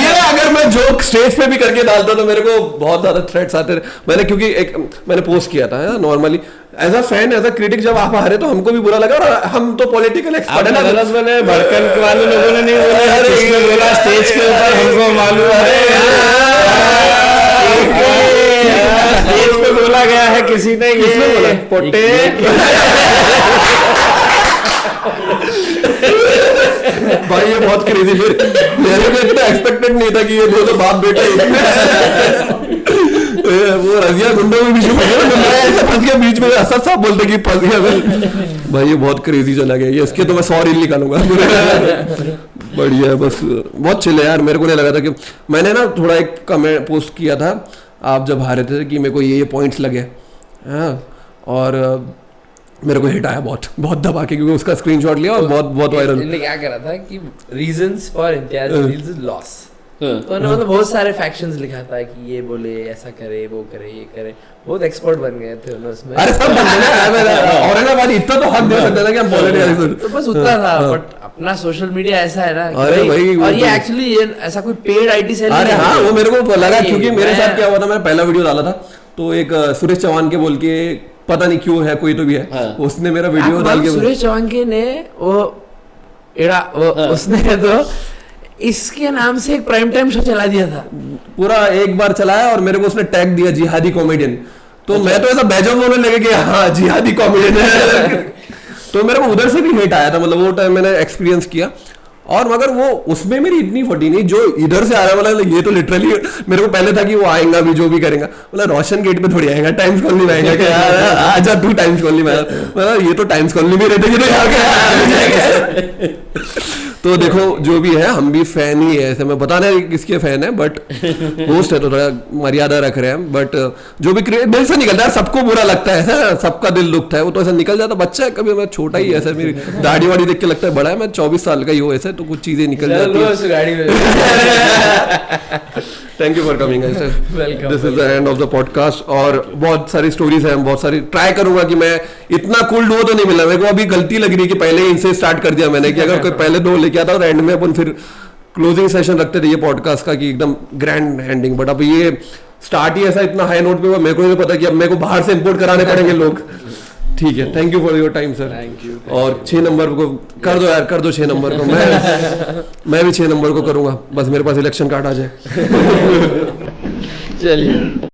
ये। अगर मैं जोक स्टेज पे भी करके डालता तो मेरे को बहुत ज्यादा थ्रेट्स आते थे। मैंने पोस्ट किया था normally as a fan, as a critic, जब आप हारे तो हमको भी बुरा लगा और हम तो पॉलिटिकल एक्सपर्ट है ना। गलत बोले, भड़कन वाले लोगों ने नहीं बोला, स्टेज के ऊपर हमको मालूम है, स्टेज पे बोला गया है किसी ने, किसने बोला? पोटे भाई ये बहुत क्रेजी, मेरे को इतना एक्सपेक्टेड नहीं था कि ये दोनों बाप बेटे वो रजिया गुंडों में बीच में फंस गया, बीच में ऐसा सब बोलते कि फंस गया। भाई ये बहुत क्रेजी चला गया ये, इसके तो मैं 100 रील निकालूंगा। बढ़िया, बस बहुत चिल है यार। मेरे को नहीं लगा था कि मैंने ना थोड़ा एक कमेंट पोस्ट किया था आप जब हारे थे कि मेरे को ये पॉइंट्स लगे, हाँ, और मेरे को हिट आया बहुत दबा के, क्योंकि उसका स्क्रीनशॉट लिया और बहुत वायरल। इन्होंने क्या करा था कि reasons for Imtiaz reels is loss, तो उन्होंने मतलब बहुत सारे फैक्शंस लिखा था कि ये बोले ऐसा करे, वो करे, ये करे, बहुत एक्सपर्ट बन गए थे उन्होंने उसमें। अरे सब बन गए ना, औरंगाबाद इतना तो हक दे सकता था कि हम पॉलिटिक्स, तो बस उतना था। बट अपना सोशल मीडिया ऐसा है ना, अरे भाई, और ये एक्चुअली ये ऐसा कोई पेड आईटी सेल नहीं है। हाँ, वो मेरे को लगा क्योंकि मेरे साथ क्या हुआ था, मैंने पहला वीडियो डाला था तो एक सुरेश चौहान के बोल के, पता नहीं क्यों है, कोई तो भी है, उसने मेरा वीडियो डाल के, सुरेश चौहान के ने वो उसने तो इसके नाम से एक प्राइम टाइम शो चला दिया था। पूरा एक बार चलाया और मेरे को उसने टैग दिया जिहादी कॉमेडियन, तो मैं तो ऐसा बेजो बोलने लगे कि हाँ जिहादी कॉमेडियन है। तो मेरे को उधर से भी हेट आया था, मतलब वो टाइम मैंने एक्सपीरियंस किया। और मगर वो उसमें मेरी इतनी फटी नहीं, जो इधर से आ रहा है मतलब ये तो लिटरली मेरे को पहले था कि वो आएगा भी जो भी करेगा, मतलब रोशन गेट पे थोड़ी आएगा, टाइम्स कॉलोनी में आएगा कि यार आजा तू टाइम्स कॉलोनी में, मतलब ये तो टाइम्स कॉलोनी में रहते, ये तो यहाँ के। तो देखो जो भी है हम भी फैन ही है, ऐसे मैं बता नहीं किसके फैन है, बट होस्ट है तो थोड़ा मर्यादा रख रहे हैं। बट जो भी दिल से निकलता है, सबको बुरा लगता है, सबका दिल दुखता है, वो तो ऐसा निकल जाता। बच्चा है, कभी मैं छोटा ही ऐसा, मेरी दाढ़ी वाड़ी देख के लगता है बड़ा है, मैं 24 साल का ही हूँ ऐसे, तो कुछ चीजें निकल जाती है गाड़ी में। Thank you for coming sir, Welcome, this is the end of the podcast. और बहुत सारी स्टोरीज हैं, बहुत सारी ट्राई करूंगा कि मैं इतना कूल डुओ तो नहीं मिला मेरे को, अभी गलती लग रही है कि पहले ही इनसे स्टार्ट कर दिया मैंने, कि अगर कोई पहले दो लेके आता और एंड में अपन फिर क्लोजिंग सेशन रखते थे ये पॉडकास्ट का कि एकदम ग्रैंड एंडिंग। बट अब ये स्टार्ट ही ऐसा इतना हाई नोट पे हुआ, मेरे को नहीं पता कि अब मेरे को बाहर से इंपोर्ट कराने पड़ेंगे लोग। ठीक है, thank you for your time sir. Thank you. और 6 नंबर को कर दो यार, कर दो 6 नंबर को, मैं भी 6 नंबर को करूंगा, बस मेरे पास इलेक्शन कार्ड आ जाए। चलिए।